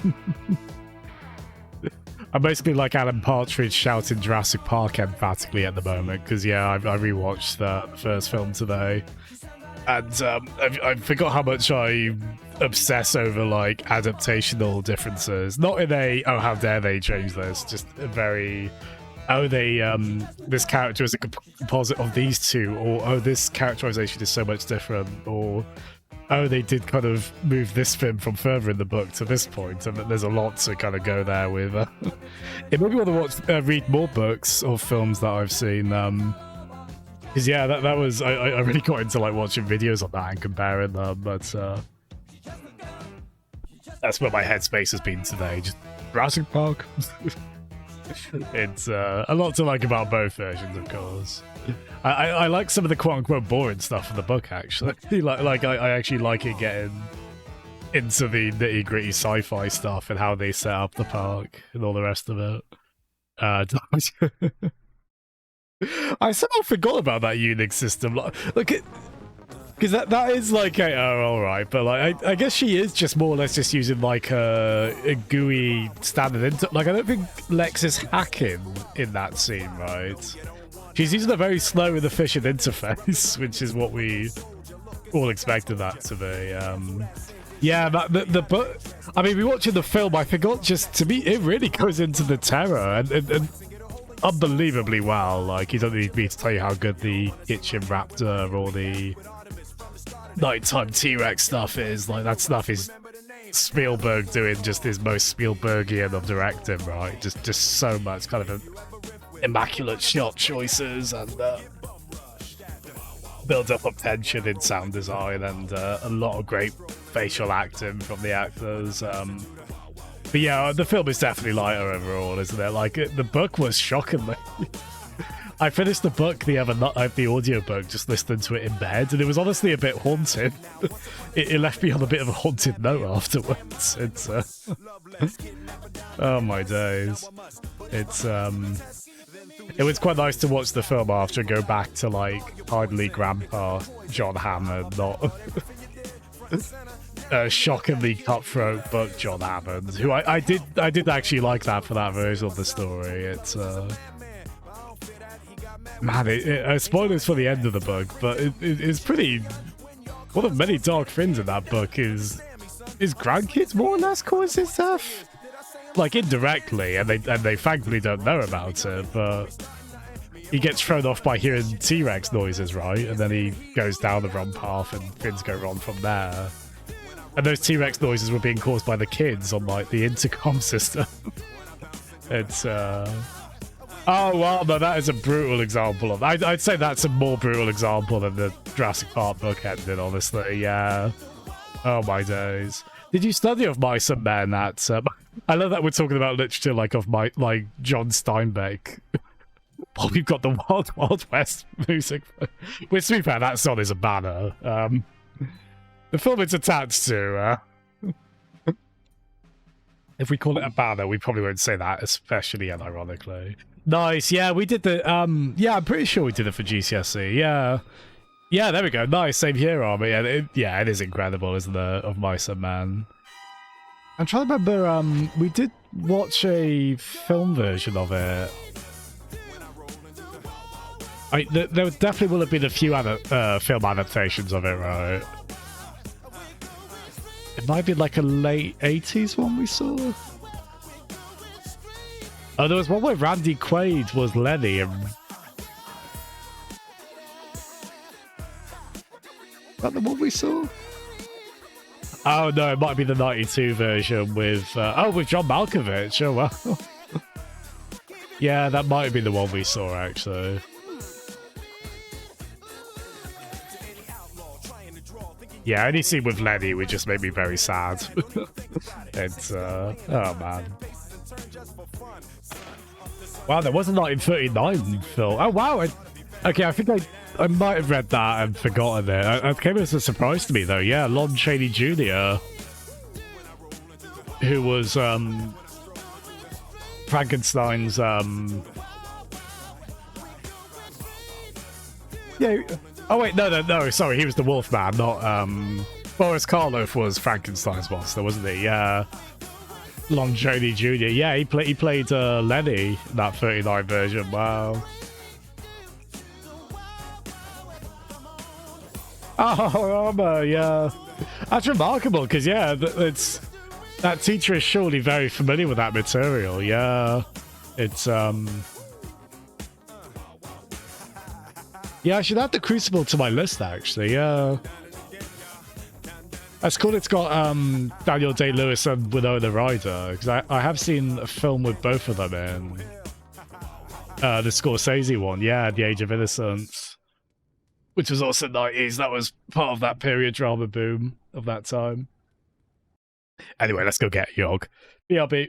basically like Alan Partridge shouting Jurassic Park emphatically at the moment, because, yeah, I rewatched the first film today. And I forgot how much I obsess over, like, adaptational differences. Not in a, oh, how dare they change this, just a very... oh, they, this character is a composite of these two, or, oh, this characterization is so much different, or, oh, they did kind of move this film from further in the book to this point, and there's a lot to kind of go there with. It made me want to read more books or films that I've seen, because, yeah, that was, I really got into, like, watching videos on that and comparing them, but, that's where my headspace has been today, just Jurassic Park. It's a lot to like about both versions, of course. I like some of the quote-unquote boring stuff in the book, actually. I actually like it getting into the nitty-gritty sci-fi stuff and how they set up the park and all the rest of it. I somehow forgot about that Unix system. Look at... Because that is like a, oh, alright, but like, I guess she is just more or less just using like a GUI standard like, I don't think Lex is hacking in that scene, right? She's using a very slow and efficient interface, which is what we all expected that to be. Yeah, the book, I mean, we watching the film, I forgot just, to me, it really goes into the terror, and unbelievably well. Like, you don't need me to tell you how good the Kitchen Raptor or the nighttime T-Rex stuff is. Like, that stuff is Spielberg doing just his most Spielbergian of directing, right? Just so much kind of immaculate shot choices and build up of tension in sound design and a lot of great facial acting from the actors. But yeah, the film is definitely lighter overall, isn't it? Like, the book was shockingly... I finished the book the other night, the audiobook, just listening to it in bed, and it was honestly a bit haunting. It left me on a bit of a haunted note afterwards. It's oh my days. It's it was quite nice to watch the film after and go back to like idly grandpa John Hammond, not shockingly cutthroat but John Hammond, who I did actually like that for that version of the story. It's man, spoilers for the end of the book, but it's pretty... One of many dark things in that book is grandkids more or less causing stuff. Like, indirectly, and they thankfully don't know about it, but he gets thrown off by hearing T-Rex noises, right? And then he goes down the wrong path and things go wrong from there. And those T-Rex noises were being caused by the kids on, like, the intercom system. It's, oh, well, no, that is a brutal example of... I'd say that's a more brutal example than the Jurassic Park book ended, honestly, yeah. Oh, my days. Did you study of Mice and Men at... I love that we're talking about literature like John Steinbeck. Well, we've got the Wild Wild West music. Which, to be fair, that song is a banner. The film it's attached to... if we call it a banner, we probably won't say that, especially unironically. Nice, yeah, we did the, yeah, I'm pretty sure we did it for GCSE, yeah. Yeah, there we go, nice, same here, Army. Yeah, it is incredible, isn't it, of Mice and Men. I'm trying to remember, we did watch a film version of it. There definitely will have been a few film adaptations of it, right? It might be like a late 80s one we saw. Oh, there was one where Randy Quaid was Lenny and... Is that the one we saw? Oh no, it might be the 92 version with... with John Malkovich, oh well. Yeah, that might be the one we saw, actually. Yeah, any scene with Lenny would just make me very sad. It's, oh man. Wow, there was a 1939 film. Oh wow, okay, I think I might have read that and forgotten it. It came as a surprise to me though, yeah, Lon Chaney Jr., who was Frankenstein's Yeah. Oh wait, no. Sorry, he was the Wolfman, not Boris Karloff was Frankenstein's monster, wasn't he? Yeah. Lon Chaney Jr. Yeah, he played Lenny in that 39 version. Wow. Oh, armor, yeah. That's remarkable because that teacher is surely very familiar with that material. Yeah, it's yeah, I should add the Crucible to my list actually. Yeah, that's cool. It's got Daniel Day-Lewis and Winona Ryder because I have seen a film with both of them in the Scorsese one. Yeah, The Age of Innocence, which was also 90s. That was part of that period drama boom of that time. Anyway, let's go get Yogg. BRB.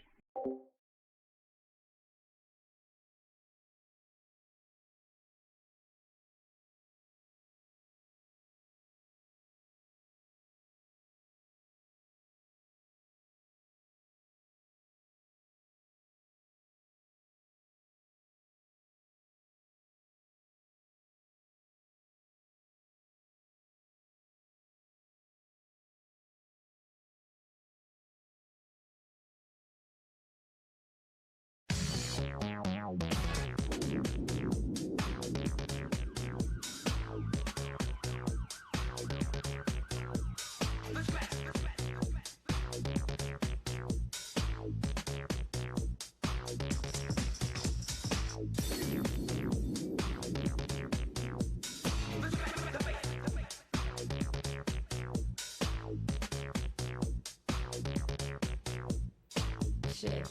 Shit.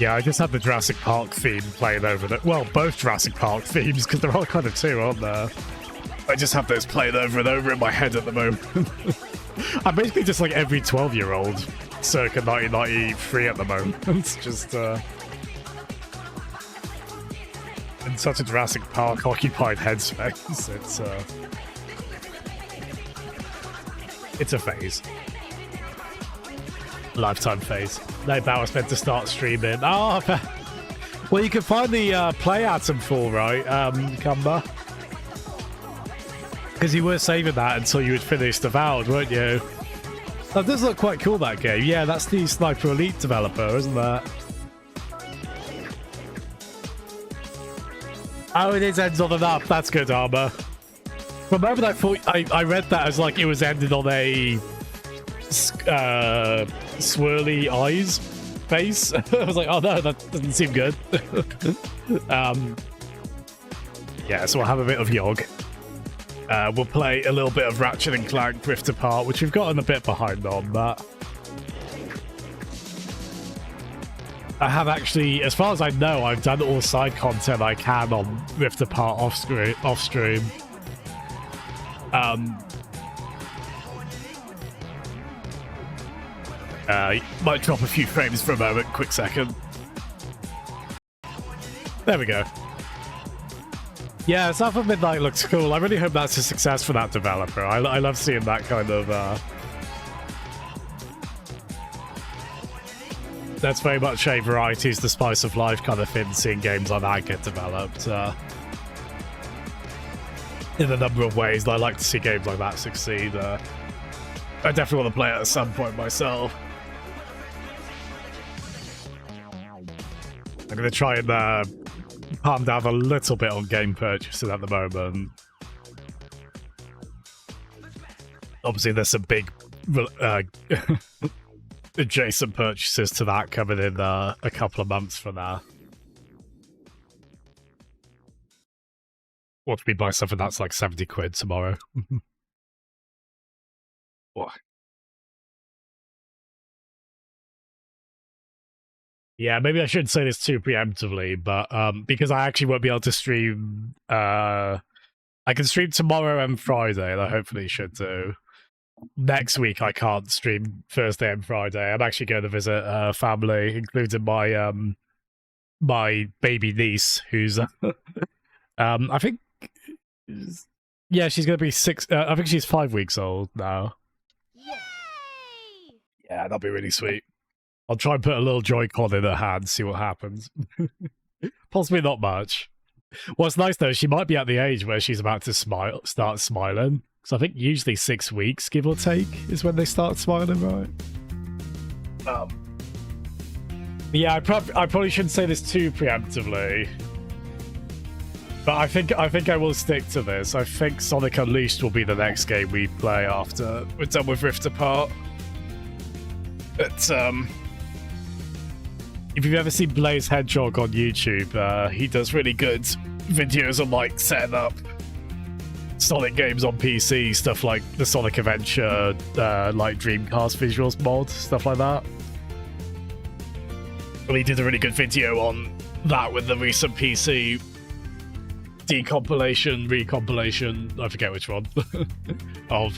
Yeah, I just had the Jurassic Park theme playing over the... Well, both Jurassic Park themes, because there are kind of two, aren't there? I just have those playing over and over in my head at the moment. I'm basically just like every 12-year-old circa 1993 at the moment. It's just... in such a Jurassic Park occupied headspace. It's a phase. Lifetime phase. No, that was meant to start streaming. Oh, well, you can find the play atom for, right, Cumber? Because you were saving that until you had finished Avowed, weren't you? That does look quite cool, that game. Yeah, that's the Sniper Elite developer, isn't that? Oh, it is ends on an up. That's good, Armor. From the moment I read that as like it was ended on a swirly eyes face. I was like, oh no, that doesn't seem good. Yeah, so we'll have a bit of Yogg. We'll play a little bit of Ratchet and Clank Rift Apart, which we've gotten a bit behind on, but I have actually, as far as I know, I've done all side content I can on Rift Apart off stream. Might drop a few frames for a moment. Quick second. There we go. Yeah, South of Midnight looks cool. I really hope that's a success for that developer. I love seeing that kind of... that's very much a variety's the spice of life kind of thing, seeing games like that get developed. In a number of ways, I like to see games like that succeed. I definitely want to play it at some point myself. I'm going to try and calm down a little bit on game purchasing at the moment. Obviously, there's some big adjacent purchases to that coming in a couple of months from now. Watch me buy something that's like 70 quid tomorrow. What? Yeah, maybe I shouldn't say this too preemptively, but because I actually won't be able to stream... I can stream tomorrow and Friday, and I hopefully should do. Next week I can't stream Thursday and Friday. I'm actually going to visit family, including my my baby niece, who's I think, yeah, she's going to be 6. I think she's 5 weeks old now. Yay! Yeah, that'll be really sweet. I'll try and put a little Joy-Con in her hand, see what happens. Possibly not much. What's nice though, she might be at the age where she's about to start smiling. So I think usually 6 weeks, give or take, is when they start smiling, right? Yeah, I probably shouldn't say this too preemptively, but I think I will stick to this. I think Sonic Unleashed will be the next game we play after we're done with Rift Apart. But if you've ever seen Blaze Hedgehog on YouTube, he does really good videos on like setting up Sonic games on PC, stuff like the Sonic Adventure, like Dreamcast visuals mod, stuff like that. Well, he did a really good video on that with the recent PC recompilation, I forget which one, of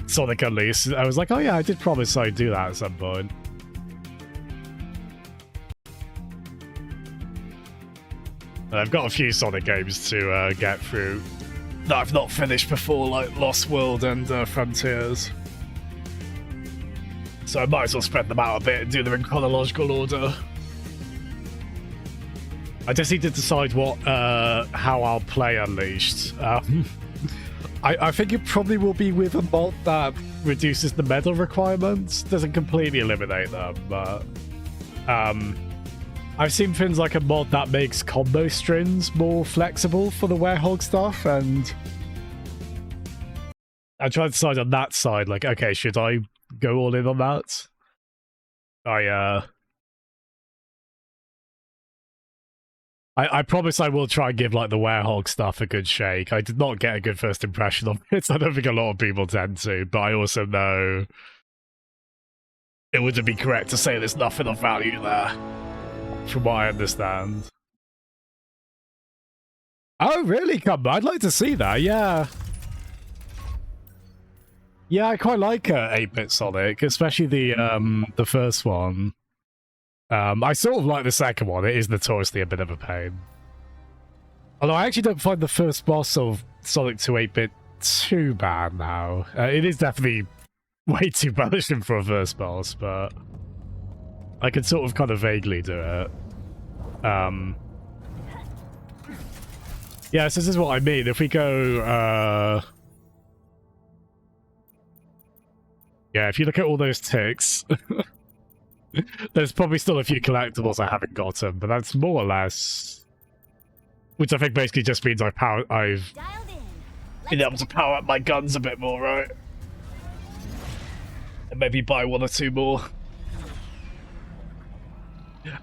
Sonic Unleashed. I was like, oh yeah, I did promise I'd do that at some point. I've got a few Sonic games to get through that I've not finished before, like Lost World and Frontiers. So I might as well spread them out a bit and do them in chronological order. I just need to decide what how I'll play Unleashed. I think it probably will be with a mod that reduces the medal requirements. Doesn't completely eliminate them, but I've seen things like a mod that makes combo strings more flexible for the Werehog stuff, and I tried to decide on that side, like, okay, should I go all in on that? I promise I will try and give like the Werehog stuff a good shake. I did not get a good first impression of it. I don't think a lot of people tend to, but I also know it wouldn't be correct to say there's nothing of value there, from what I understand. Oh, really? Come on, I'd like to see that, yeah. Yeah, I quite like 8-bit Sonic, especially the first one. I sort of like the second one. It is notoriously a bit of a pain. Although I actually don't find the first boss of Sonic 2 8-bit too bad now. It is definitely way too punishing for a first boss, but I can sort of kind of vaguely do it. Yeah, so this is what I mean. If we go, yeah, if you look at all those ticks, there's probably still a few collectibles I haven't gotten, but that's more or less, which I think basically just means I've been able to power up my guns a bit more, right? And maybe buy one or two more.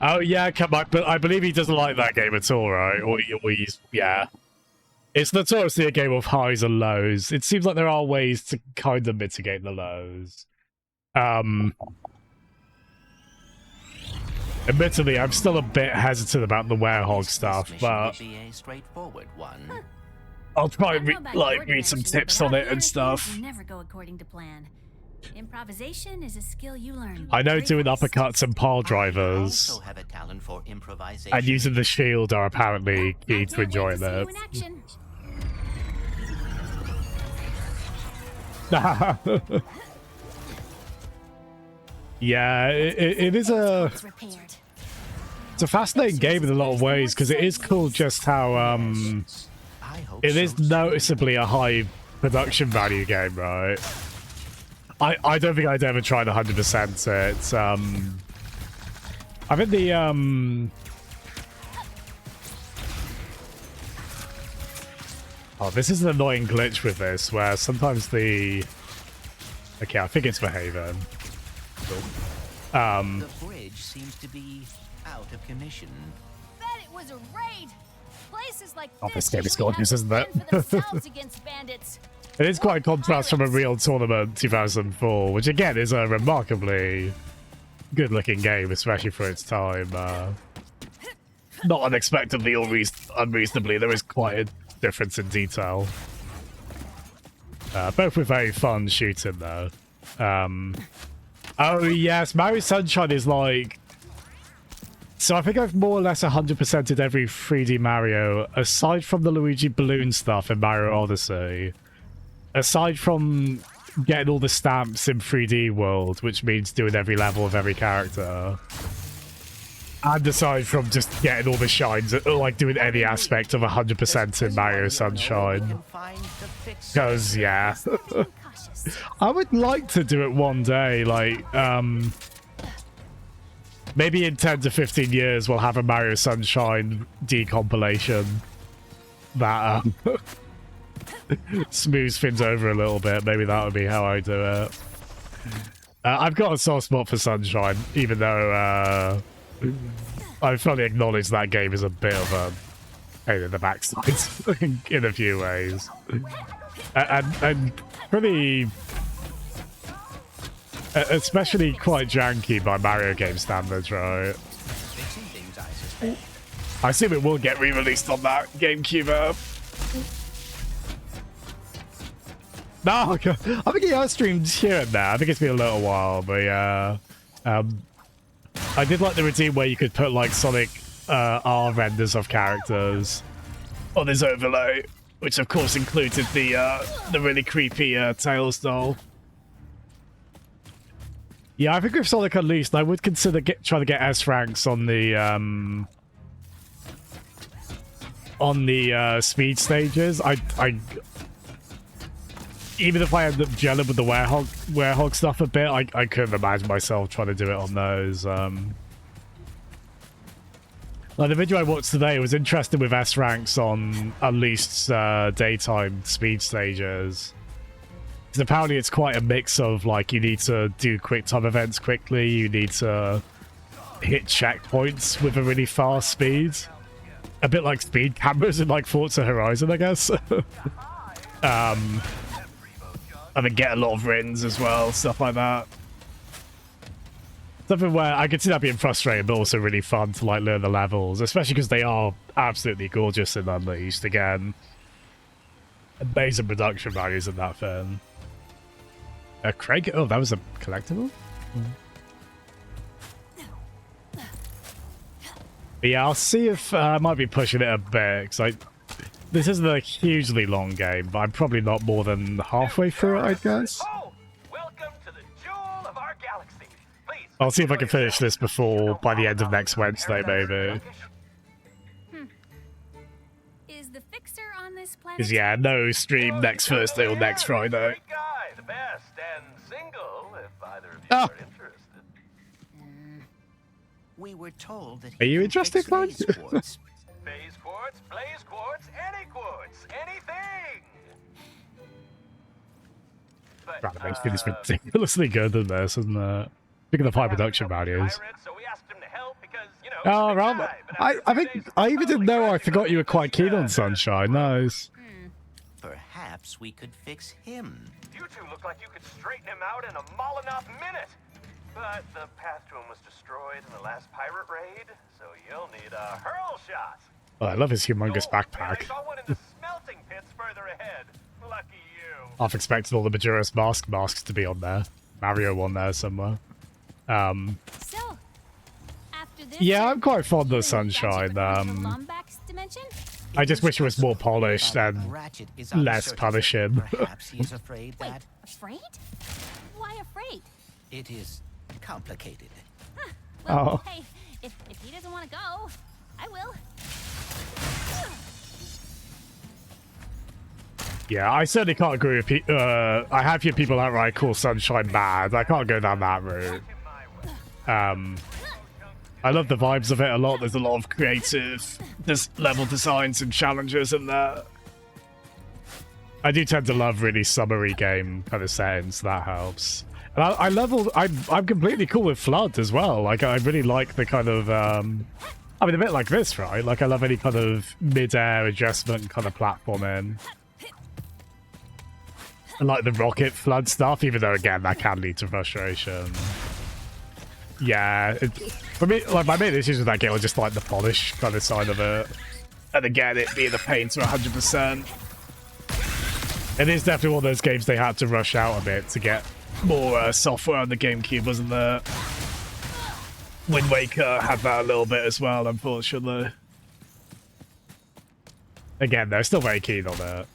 Oh yeah, come on, but I believe he doesn't like that game at all, right? Or he's, yeah. It's notoriously a game of highs and lows. It seems like there are ways to kind of mitigate the lows. Admittedly, I'm still a bit hesitant about the werehog stuff, but I'll try and read some tips on it and stuff. Never go according to plan. Improvisation is a skill you learn. I know doing uppercuts and pile drivers and using the shield are apparently key to enjoying it. Yeah, it is it's a fascinating game in a lot of ways, because it is cool just how it is noticeably a high production value game, right? I don't think I'd ever tried 100% it. I think the oh, this is an annoying glitch with this, where sometimes the... Okay, I think it's for Haven. Cool. The bridge seems to be out of commission. Bet it was a raid. Places like this game is gorgeous, isn't it? against bandits. It is quite a contrast from a real tournament 2004, which again is a remarkably good-looking game, especially for its time. Not unexpectedly or unreasonably, there is quite a difference in detail. Both with very fun shooting, though. Oh yes, Mario Sunshine is like... So I think I've more or less 100%ed every 3D Mario, aside from the Luigi Balloon stuff in Mario Odyssey. Aside from getting all the stamps in 3D World, which means doing every level of every character. And aside from just getting all the shines, like doing any aspect of 100% in Mario Sunshine. Because, yeah. I would like to do it one day, like, maybe in 10 to 15 years we'll have a Mario Sunshine decompilation that, smooths things over a little bit. Maybe that would be how I do it. I've got a soft spot for Sunshine, even though I fully acknowledge that game is a bit of a pain in the backside in a few ways. And pretty... especially quite janky by Mario game standards, right? I assume it will get re-released on that GameCube. No, I think he has streamed here and there. I think it's been a little while, but yeah. I did like the routine where you could put like Sonic R renders of characters on his overlay, which of course included the really creepy Tails doll. Yeah, I think with Sonic Unleashed, I would consider trying to get S ranks on the speed stages. Even if I end up gelling with the werehog stuff a bit, I couldn't imagine myself trying to do it on those. Like the video I watched today was interesting with S ranks on Unleashed daytime speed stages. Because apparently it's quite a mix of like you need to do quick time events quickly, you need to hit checkpoints with a really fast speed. A bit like speed cameras in like Forza Horizon, I guess. And then get a lot of rings as well, stuff like that. Something where I could see that being frustrating, but also really fun to like learn the levels, especially because they are absolutely gorgeous in Unleashed again. Amazing production values in that film. Craig, oh, that was a collectible? But yeah, I'll see if I might be pushing it a bit, because this isn't a hugely long game, but I'm probably not more than halfway through it, I guess. I'll see if I can finish this by the end of next Wednesday, maybe. Is the fixer on this planet? Because yeah, no stream next Thursday or next Friday. The best and single, if either of you Oh. are interested. We were told that Are you he interested, fixed Clyde? phase quartz. Phase quartz, blaze quartz, any quartz, anything. But, Right, it makes me ridiculously good than this, isn't it? Speaking of high production values. so we asked him to help because, you know, Oh, Ram, I think I even didn't know. I forgot you were quite keen on Sunshine. Nice. Perhaps we could fix him. You two look like you could straighten him out in a Molotov minute. But the path to him was destroyed in the last pirate raid, so you'll need a hurl shot. Oh, I love his humongous backpack. Saw one in the smelting pits further ahead. Lucky you. Half expected all the Majora's Mask masks to be on there. Mario on there somewhere. So, after this, Yeah, I'm quite fond of Sunshine. Lombax dimension? I just wish it was more polished and Ratchet is less uncertain. punishing. Perhaps he is afraid Wait, that afraid? Why afraid? it is complicated. Well, Oh. hey, if he doesn't want to go, I will. Yeah, I certainly can't agree with people. I have heard people outright call Sunshine bad. I can't go down that route. I love the vibes of it a lot. There's a lot of creative level designs and challenges in there. I do tend to love really summery game kind of settings, so that helps. And I'm completely cool with Flood as well. Like, I really like the kind of, I mean, a bit like this, right? Like, I love any kind of mid-air adjustment kind of platforming. I like the rocket Flood stuff, even though, again, that can lead to frustration. Yeah, for me, like, my main issues with that game are just, like, the polish kind of side of it. And again, it being a pain to 100%. It is definitely one of those games they had to rush out a bit to get more software on the GameCube, wasn't there? Wind Waker had that a little bit as well, unfortunately. Again, they're still very keen on it.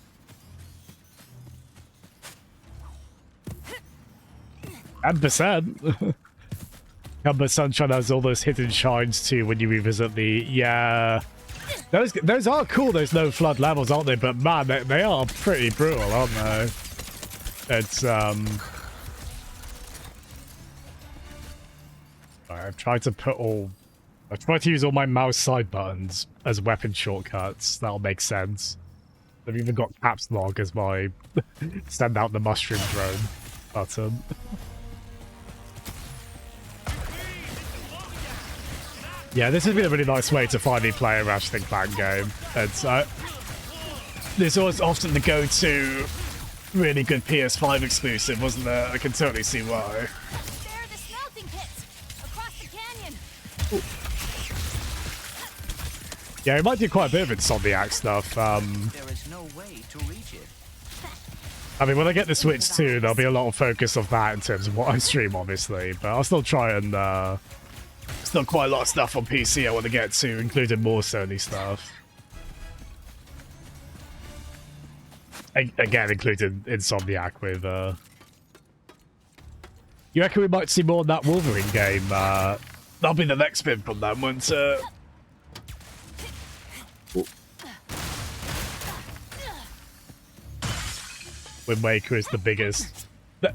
100%. But Sunshine has all those hidden shines too when you revisit the... Yeah. Those are cool, those no flood levels, aren't they? But man, they are pretty brutal, aren't they? It's, I've tried to use all my mouse side buttons as weapon shortcuts. That'll make sense. I've even got caps lock as my send out the mushroom drone button. Yeah, this has been a really nice way to finally play a Ratchet & Clank game. It's, this was often the go-to really good PS5 exclusive, wasn't it? I can totally see why. There are the smelting pits across the canyon. Yeah, it might do quite a bit of Insomniac stuff. There is no way to reach it. I mean, when I get the Switch 2, there'll be a lot of focus on that in terms of what I stream, obviously. But I'll still try and... still quite a lot of stuff on PC I want to get to, including more Sony stuff. Again, including Insomniac with... You reckon we might see more on that Wolverine game? That'll be the next spin from them, won't it? Wind Waker is the biggest.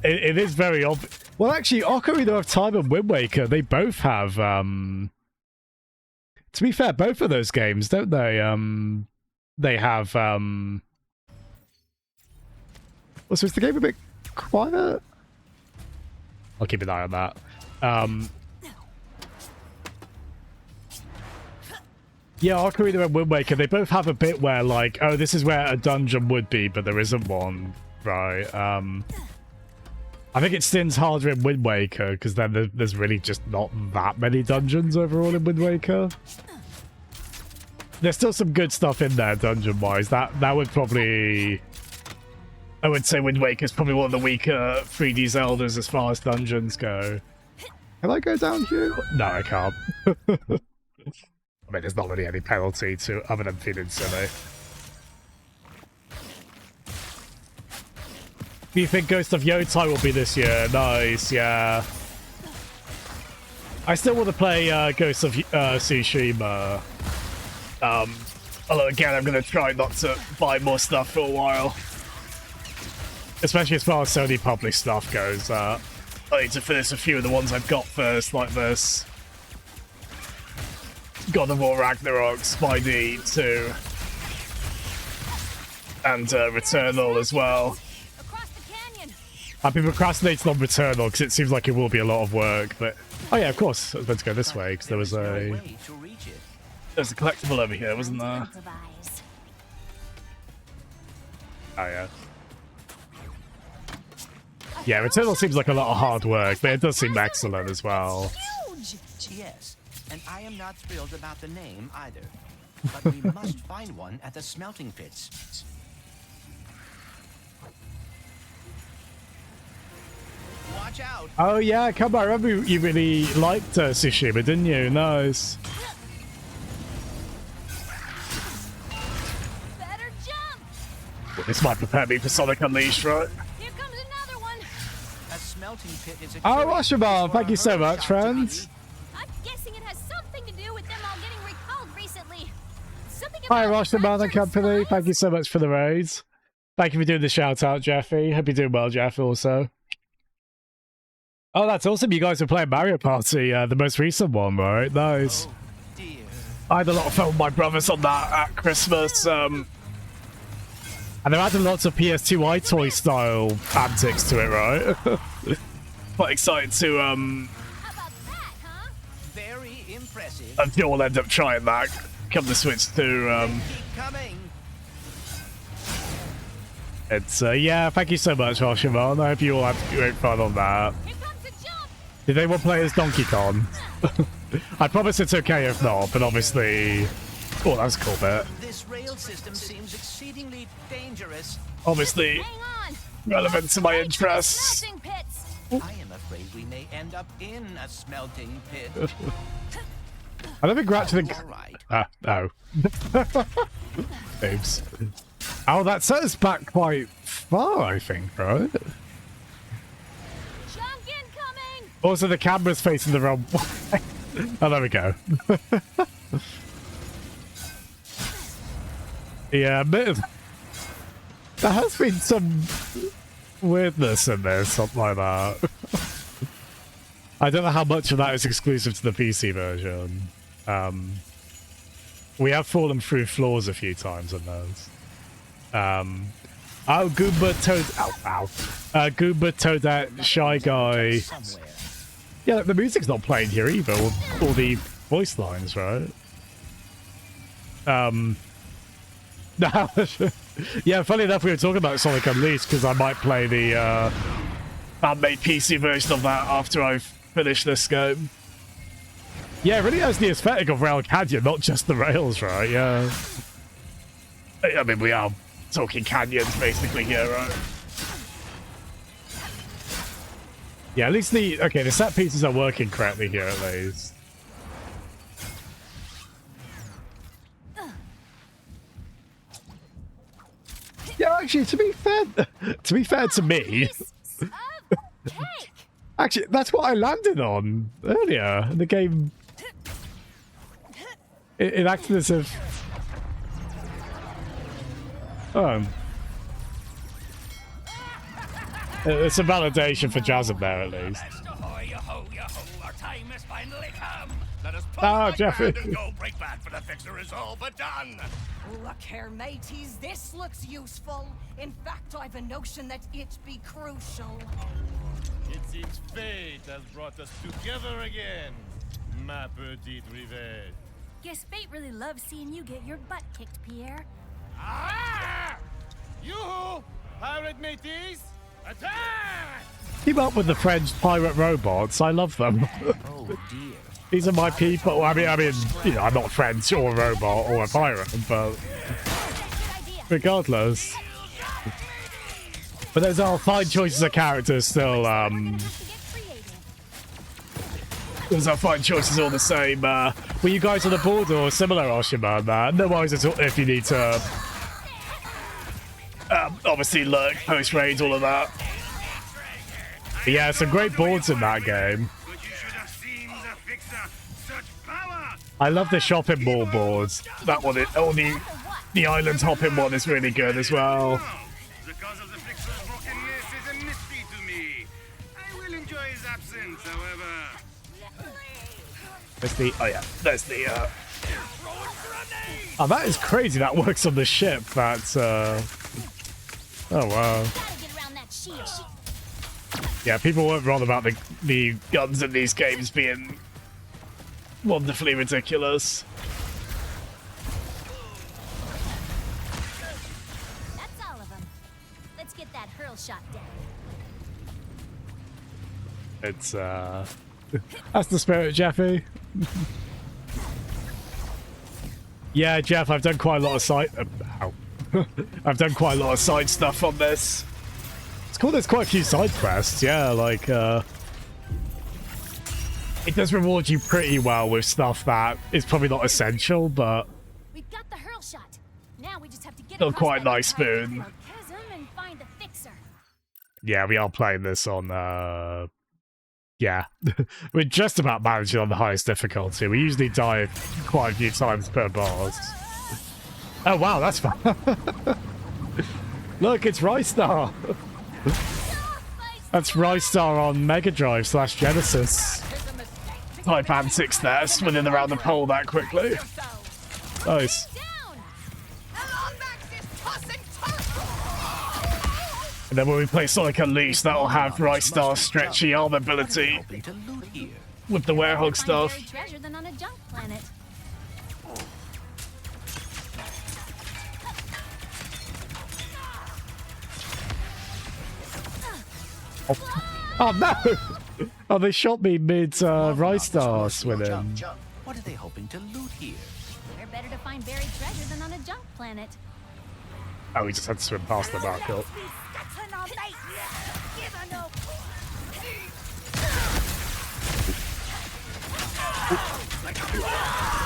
It is very obvious. Well, actually, Ocarina of Time and Wind Waker, they both have, to be fair, both of those games, don't they? They have, so is the game a bit quiet? I'll keep an eye on that. Yeah, Ocarina and Wind Waker, they both have a bit where, like, oh, this is where a dungeon would be, but there isn't one, right? I think it stins harder in Wind Waker, because then there's really just not that many dungeons overall in Wind Waker. There's still some good stuff in there, dungeon-wise. That would probably... I would say Wind Waker is probably one of the weaker 3D Zeldas as far as dungeons go. Can I go down here? No, I can't. I mean, there's not really any penalty to other than feeling silly. Do you think Ghost of Yotai will be this year? Nice, yeah. I still want to play Ghost of Tsushima. Although again, I'm going to try not to buy more stuff for a while. Especially as far as Sony published stuff goes. I need to finish a few of the ones I've got first, like this. God of War Ragnarok, Spidey 2. And Returnal as well. I've been procrastinating on Returnal because it seems like it will be a lot of work, but... Oh yeah, of course, I was meant to go this way because there was a... There's a collectible over here, wasn't there? Oh yeah. Yeah, Returnal seems like a lot of hard work, but it does seem excellent as well. Yes, and I am not thrilled about the name either. But we must find one at the smelting pits. Watch out. Oh yeah, come on, I remember you really liked Tsushima, didn't you? Nice. Better jump. Well, this might prepare me for Sonic Unleashed, right? Here comes another one. A smelting pit is a Oh, Washerman, thank you so much, friends. I'm guessing it has something to do with them all getting recalled recently. Something Hi, about Washerman and company. Thank you so much for the raids. Thank you for doing the shout out, Jeffy. Hope you're doing well, Jeff, also. Oh, that's awesome. You guys are playing Mario Party, the most recent one, right? Nice. I had a lot of fun with my brothers on that at Christmas. And they're adding lots of PS2 iToy style antics to it, right? Quite excited to, Very impressive. I'm sure we'll end up trying that. Come the Switch 2. It's, yeah, thank you so much, Oshiman. I hope you all have great fun on that. Did anyone play as Donkey Kong? I promise it's okay if not, but obviously... Oh, that's a cool bit. This rail system seems exceedingly dangerous. Obviously, relevant to my interests. I am afraid we may end up in a smelting pit. I don't think we're actually... no. Oops. Oh, that set us back quite far, I think, right? Also, the camera's facing the wrong way. Oh, there we go. Yeah, there has been some weirdness in there, something like that. I don't know how much of that is exclusive to the PC version. We have fallen through floors a few times on those. Oh, Goomba Toad... Ow. Goomba Toadette, Shy Guy... Yeah, the music's not playing here either, or the voice lines, right? Yeah, funny enough, we were talking about Sonic Unleashed, because I might play the handmade PC version of that after I've finished this game. Yeah, it really has the aesthetic of Rail Canyon, not just the rails, right? Yeah. I mean, we are talking canyons, basically, here, right? Yeah, at least the set pieces are working correctly here, at least. Yeah, actually, to be fair to me, actually, that's what I landed on earlier in the game. It acted as if, it's a validation for Jasm there, at least. Oh, Jeffrey. Go break back for the fixer is all but done. Look here, mateys, this looks useful. In fact, I've a notion that it be crucial. It seems fate has brought us together again, ma petite Rivette. Guess fate really loves seeing you get your butt kicked, Pierre. Ah! Yoo-hoo! Pirate mateys! Attack! Keep up with the French pirate robots. I love them. Oh dear. These are my people. I mean, you know, I'm not French or a robot or a pirate, but regardless. But there's all fine choices of characters still. Because our fighting choices all the same. Were you guys on the board or similar, Oshiman? No worries at all if you need to. Obviously, lurk, post raids, all of that. But yeah, some great boards in that game. I love the shopping mall boards. That one, only the island hopping one is really good as well. The cause of the fixer's brokenness is a mystery to me. I will enjoy his absence, however. There's the there's the oh, that is crazy. That works on the ship. That's oh wow. Yeah, people weren't wrong about the guns in these games being wonderfully ridiculous. That's all of them. Let's get that hurl shot down. It's that's the spirit, Jeffy. Yeah, Jeff, I've done quite a lot of side. I've done quite a lot of side stuff on this. It's cool. There's quite a few side quests. Yeah, like it does reward you pretty well with stuff that is probably not essential, but We've got the hurl shot. Now we just have to get still across quite that nice spoon. chasm and find the fixer. Yeah, we are playing this on yeah. We're just about managing on the highest difficulty. We usually die quite a few times per boss. Oh wow, that's fun. Look, it's Rystar. That's Rystar on Mega Drive / Genesis. Type antics there, spinning around the pole that quickly. Nice. And then when we play Sonic Unleashed, that'll have Rystar's stretchy arm ability with the werehog stuff. Buried treasure than on a junk planet. Oh no! Oh, they shot me mid Rystar swimming. What are they hoping to loot here? Where better to find buried treasure than on a junk planet? Oh, we just had to swim past the market.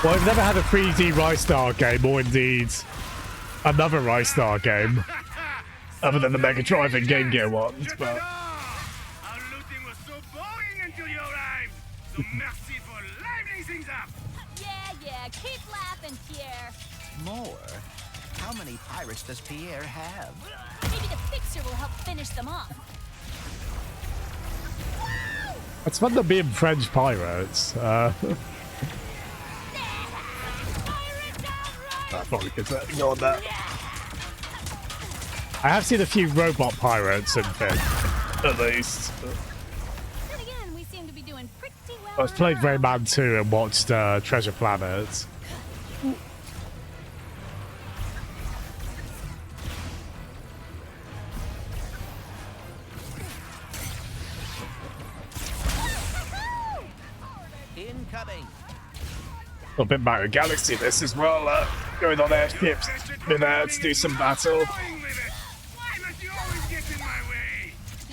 Well, I've never had a 3D Rystar game, or indeed another Rystar game, other than the Mega Drive and Game Gear ones, but... Yeah, keep laughing, Pierre. More? How many pirates does Pierre have? Maybe the fixer will help finish them off. It's fun to be in French pirates. I thought we could ignore that. I have seen a few robot pirates in Finn, at least. Then again, we seem to be doing pretty well. I've played Rayman 2 and watched Treasure Planet. Incoming. A little bit Mario Galaxy this as well, going on airships in there to do some battle. Did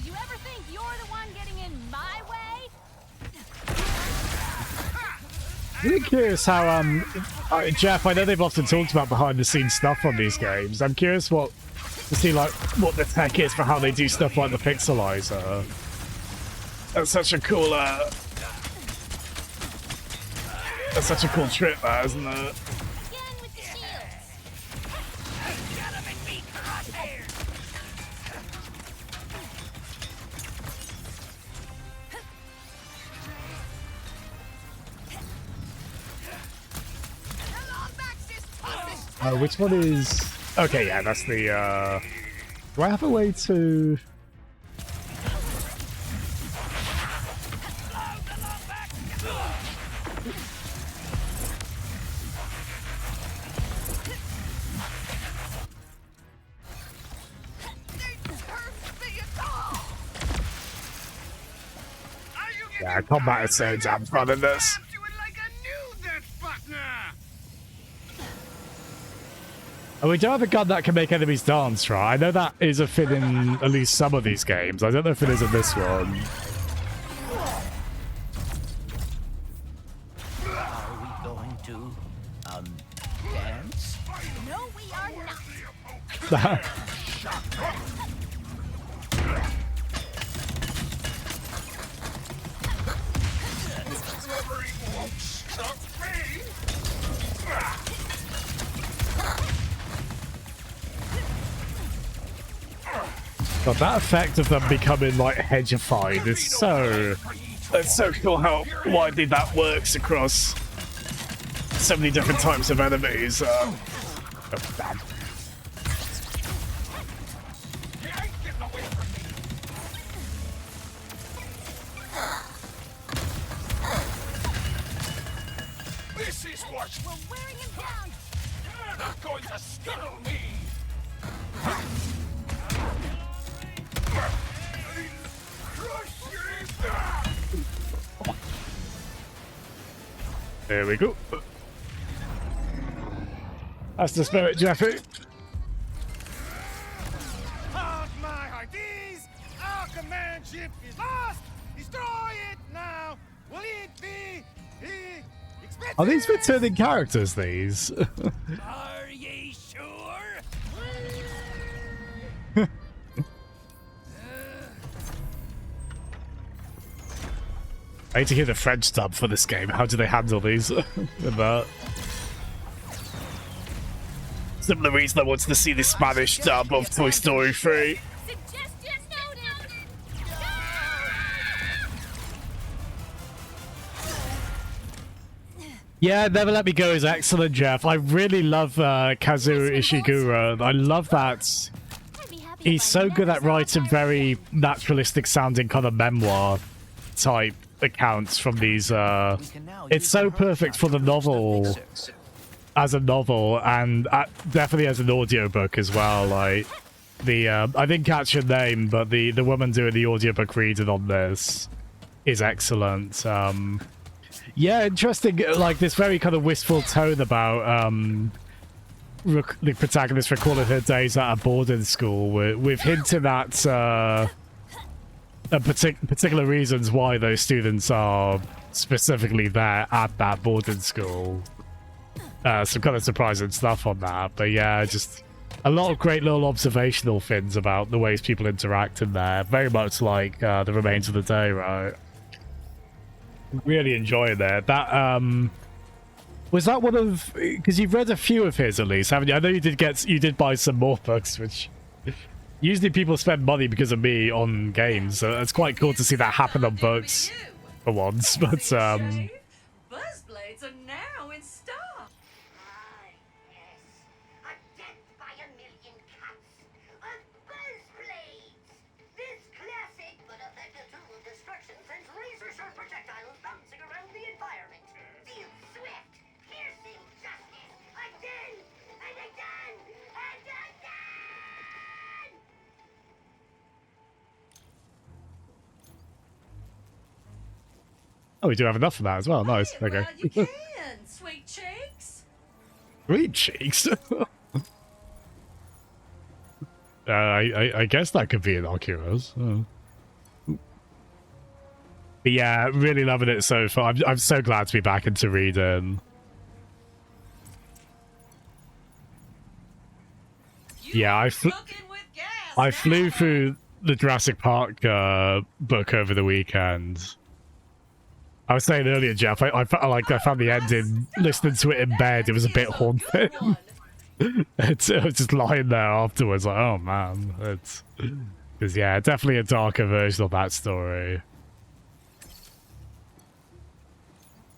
you ever think you're the one getting in my way? Really curious how, Jeff, I know they've often talked about behind the scenes stuff on these games. I'm curious to see like what the tech is for how they do stuff like the pixelizer. That's such a cool, that's such a cool trip, that, isn't it? Which one is... Okay, yeah, that's the, Do I have a way to... Yeah, combat is so damn fun in this. And we do have a gun that can make enemies dance, right? I know that is a thing in at least some of these games. I don't know if it is in this one. to, dance? No, we are not. God, that effect of them becoming like hedgified is so. It's so cool how widely that works across so many different types of enemies. Oh, damn. This is what we're wearing him down. You're not going to scuttle me. There we go. That's the spirit, Jeffy. Halt my ideas! Our command ship is lost! Destroy it now! Will it be expensive? Are these returning characters, these? Are ye sure? I need to hear the French dub for this game. How do they handle these with that? Similar reason I wanted to see the Spanish dub of Toy Story 3. Yeah, Never Let Me Go is excellent, Jeff. I really love Kazuo Ishiguro. I love that. He's so good at writing very naturalistic sounding kind of memoir type accounts from these. It's so perfect for the novel as a novel, and definitely as an audiobook as well. Like the I didn't catch your name, but the woman doing the audiobook reading on this is excellent. Yeah, interesting, like this very kind of wistful tone about the protagonist recalling her days at a boarding school with hinting at particular reasons why those students are specifically there at that boarding school. Some kind of surprising stuff on that, but yeah, just a lot of great little observational things about the ways people interact in there. Very much like The Remains of the Day, right? Really enjoying that. That was that one of, because you've read a few of his at least, haven't you? I know you did buy some more books, which usually people spend money because of me on games, so it's quite cool to see that happen on books for once. But Buzzblades are now in stock. This classic but effective tool of destruction sends razor-sharp projectiles bouncing around the environment. Feel swift, piercing justice again and again and again! oh, we do have enough of that as well. Nice. Okay. You can, sweet cheeks. Sweet cheeks. I guess that could be innocuous. Oh. But yeah, really loving it so far. I'm so glad to be back into reading. Yeah, I flew through the Jurassic Park book over the weekend. I was saying earlier, Jeff, I found the ending, listening to it in bed, it was a bit haunting. It was just lying there afterwards, like, oh man. Because yeah, definitely a darker version of that story.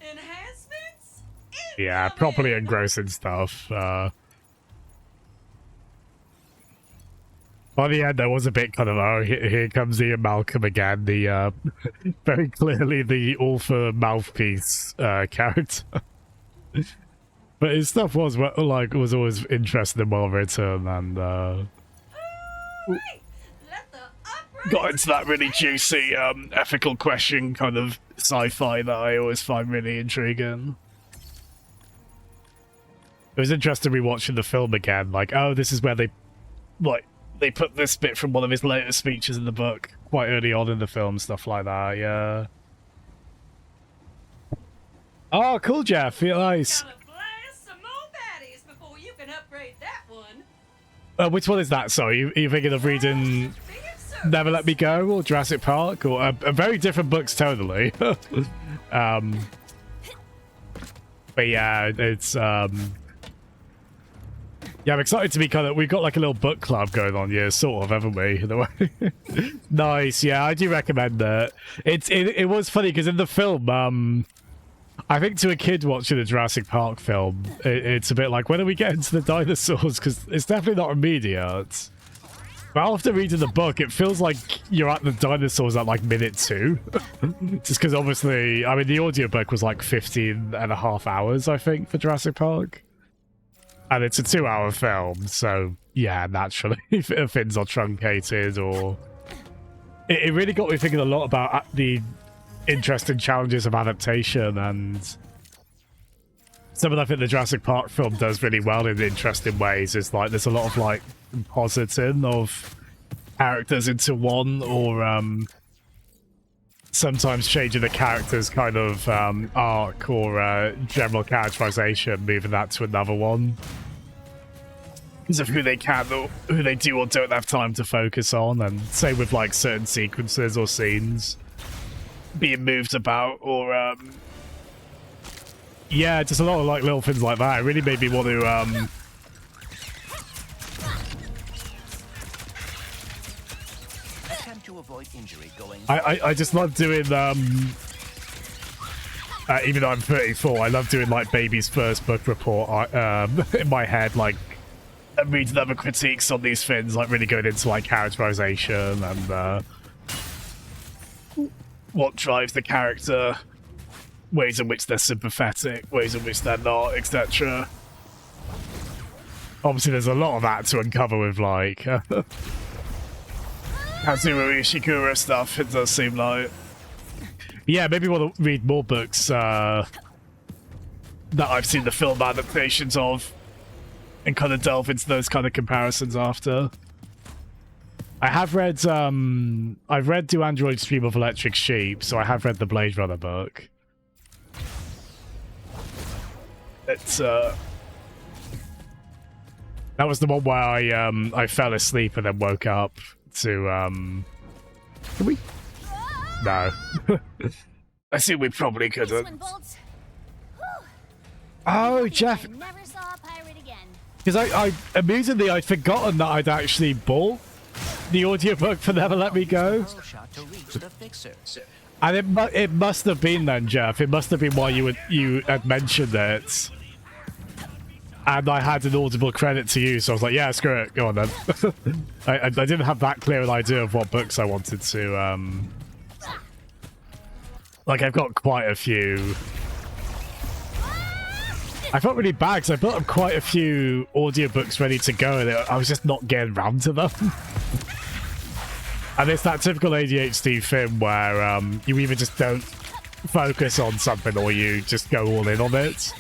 Enhancements? Yeah, properly engrossing stuff. By the end, there was a bit kind of, oh, here comes Ian Malcolm again, the very clearly the author mouthpiece character. But his stuff was was always interesting and well written, and got into that really juicy ethical question kind of sci-fi that I always find really intriguing. It was interesting rewatching the film again, like, oh, this is where they put this bit from one of his later speeches in the book quite early on in the film, stuff like that, yeah. Oh, cool, Jeff. Feel nice. Which one is that? Sorry, are you thinking of reading Never Let Me Go or Jurassic Park, or a very different books totally? But yeah, it's yeah, I'm excited to be we've got like a little book club going on, yeah, sort of, haven't we? In a way. Nice, yeah, I do recommend that. It was funny because in the film, I think to a kid watching a Jurassic Park film, it's a bit like, when are we getting to the dinosaurs? Because it's definitely not immediate. But after reading the book, it feels like you're at the dinosaurs at like minute 2. Just because obviously, I mean, the audiobook was like 15.5 hours, I think, for Jurassic Park. And it's a 2-hour film, so yeah, naturally, fins are truncated, or... It really got me thinking a lot about the interesting challenges of adaptation, and something I think the Jurassic Park film does really well in interesting ways is like there's a lot of like compositing of characters into one, or sometimes changing the character's kind of arc or general characterization, moving that to another one because of who they can or who they do or don't have time to focus on. And same with like certain sequences or scenes being moved about, or yeah, just a lot of like little things like that. It really made me want to I just love doing even though I'm 34, I love doing like baby's first book report in my head, like reading other critiques on these things, like really going into like characterization and what drives the character, ways in which they're sympathetic, ways in which they're not, etc. Obviously there's a lot of that to uncover with like Kazuma Ishikura stuff, it does seem like. Yeah, maybe want to read more books that I've seen the film adaptations of and kind of delve into those kind of comparisons after. I have read, I've read Do Androids Dream of Electric Sheep, so I have read the Blade Runner book. It's, that was the one where I fell asleep and then woke up to, Can we? No. I think we probably couldn't. Oh, Jeff. Because I amusingly, I'd forgotten that I'd actually bought the audiobook for Never Let Me Go. And it must have been then, Jeff. It must have been why you had mentioned it. And I had an audible credit to you, so I was like, yeah, screw it, go on then. I didn't have that clear an idea of what books I wanted to, like, I've got quite a few. I felt really bad because I built up quite a few audiobooks ready to go, and I was just not getting around to them. And it's that typical ADHD thing where you either just don't focus on something or you just go all in on it.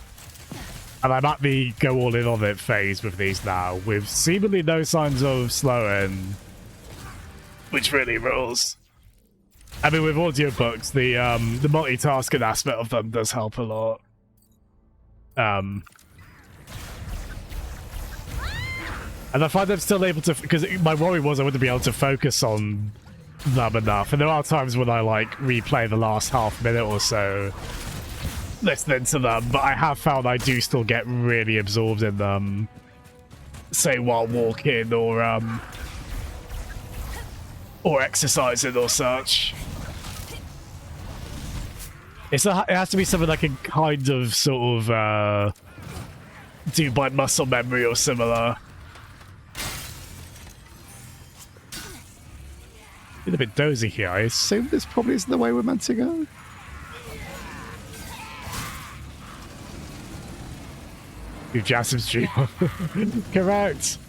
And I'm at the go all in on it phase with these now, with seemingly no signs of slowing, which really rules. I mean, with audiobooks, the multitasking aspect of them does help a lot. And I find I'm still able to, because my worry was I wouldn't be able to focus on them enough. And there are times when I like replay the last half minute or so listening to them, but I have found I do still get really absorbed in them, say while walking or exercising or such. It has to be something I can kind of sort of do by muscle memory or similar. Been a bit dozy here. I assume this probably isn't the way we're meant to go. Do Jasmine's dream. Correct.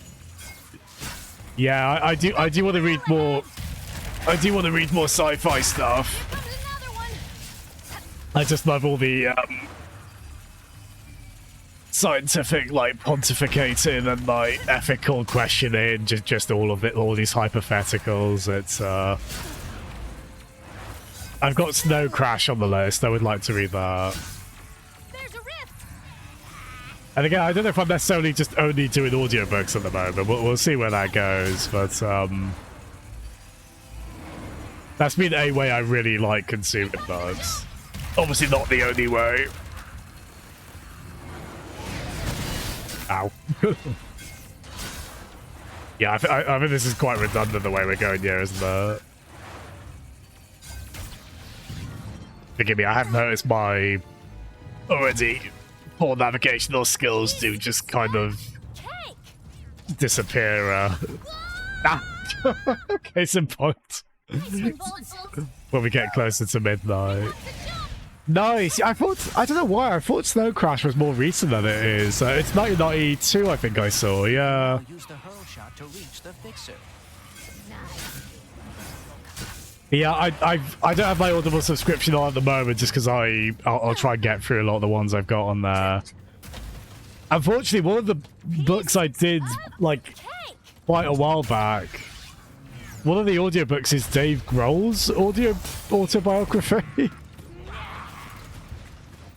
Yeah, I do want to read more. I do want to read more sci-fi stuff. I just love all the scientific, like, pontificating and, like, ethical questioning, just all of it, all these hypotheticals. It's, I've got Snow Crash on the list. I would like to read that. And again, I don't know if I'm necessarily just only doing audiobooks at the moment. We'll see where that goes, but that's been a way I really like consuming books. Obviously not the only way. Ow. Yeah, I think this is quite redundant the way we're going here, isn't it? Forgive me, I have noticed my already poor navigational skills do just kind of disappear. Case in point. When we get closer to midnight. Nice. I don't know why. I thought Snow Crash was more recent than it is. It's 1992, I think I saw. Yeah. Use the hurl shot to reach the fixer. Yeah, I don't have my Audible subscription on at the moment just because I'll try and get through a lot of the ones I've got on there. Unfortunately, one of the books I did like quite a while back, one of the audiobooks is Dave Grohl's autobiography.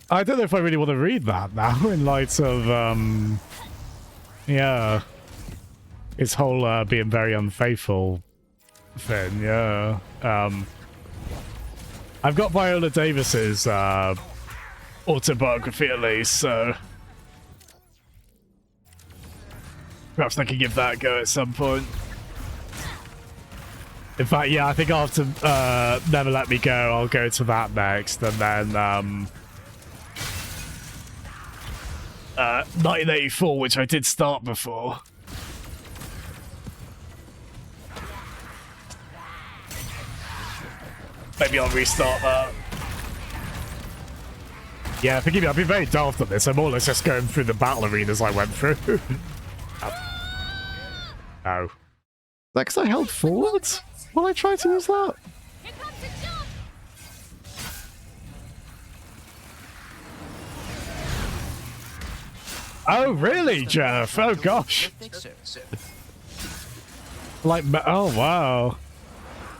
I don't know if I really want to read that now in light of yeah, his whole being very unfaithful thing. Yeah. I've got Viola Davis's autobiography at least, so perhaps I can give that a go at some point. In fact, yeah, I think I'll have to Never Let Me Go. I'll go to that next, and then 1984, which I did start before. Maybe I'll restart that. Yeah, forgive me, I've been very daft on this. I'm more or less just going through the battle arenas I went through. No. Is that because I held forward? Will I try to use that? Oh, really, Jeff? Oh, gosh. Like, oh, wow.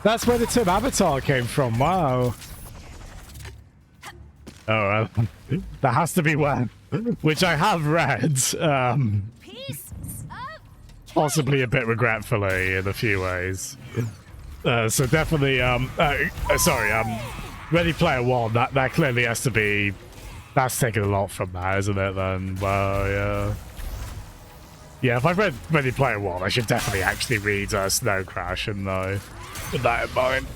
That's where the Tim Avatar came from. Wow. Oh, that has to be when, which I have read, possibly a bit regretfully in a few ways. So definitely, sorry, Ready Player One. That clearly has to be. That's taken a lot from that, isn't it? Then, well, yeah. Yeah, if I've read Ready Player One, I should definitely actually read Snow Crash, shouldn't I? With that in mind.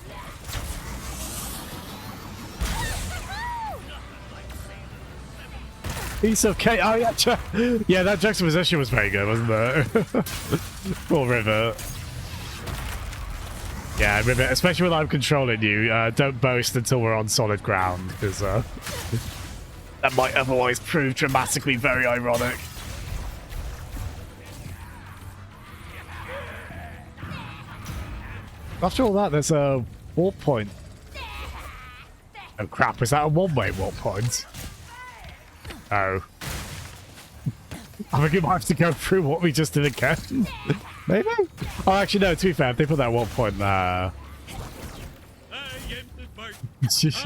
Piece of cake. Oh yeah, yeah. That juxtaposition was very good, wasn't it? Poor River. Yeah, River. Especially when I'm controlling you. Don't boast until we're on solid ground, because that might otherwise prove dramatically very ironic. After all that, there's a warp point. Oh crap, is that a one-way warp point? Oh. I think you might have to go through what we just did again. Maybe? Oh, actually, no, to be fair, if they put that warp point there... This is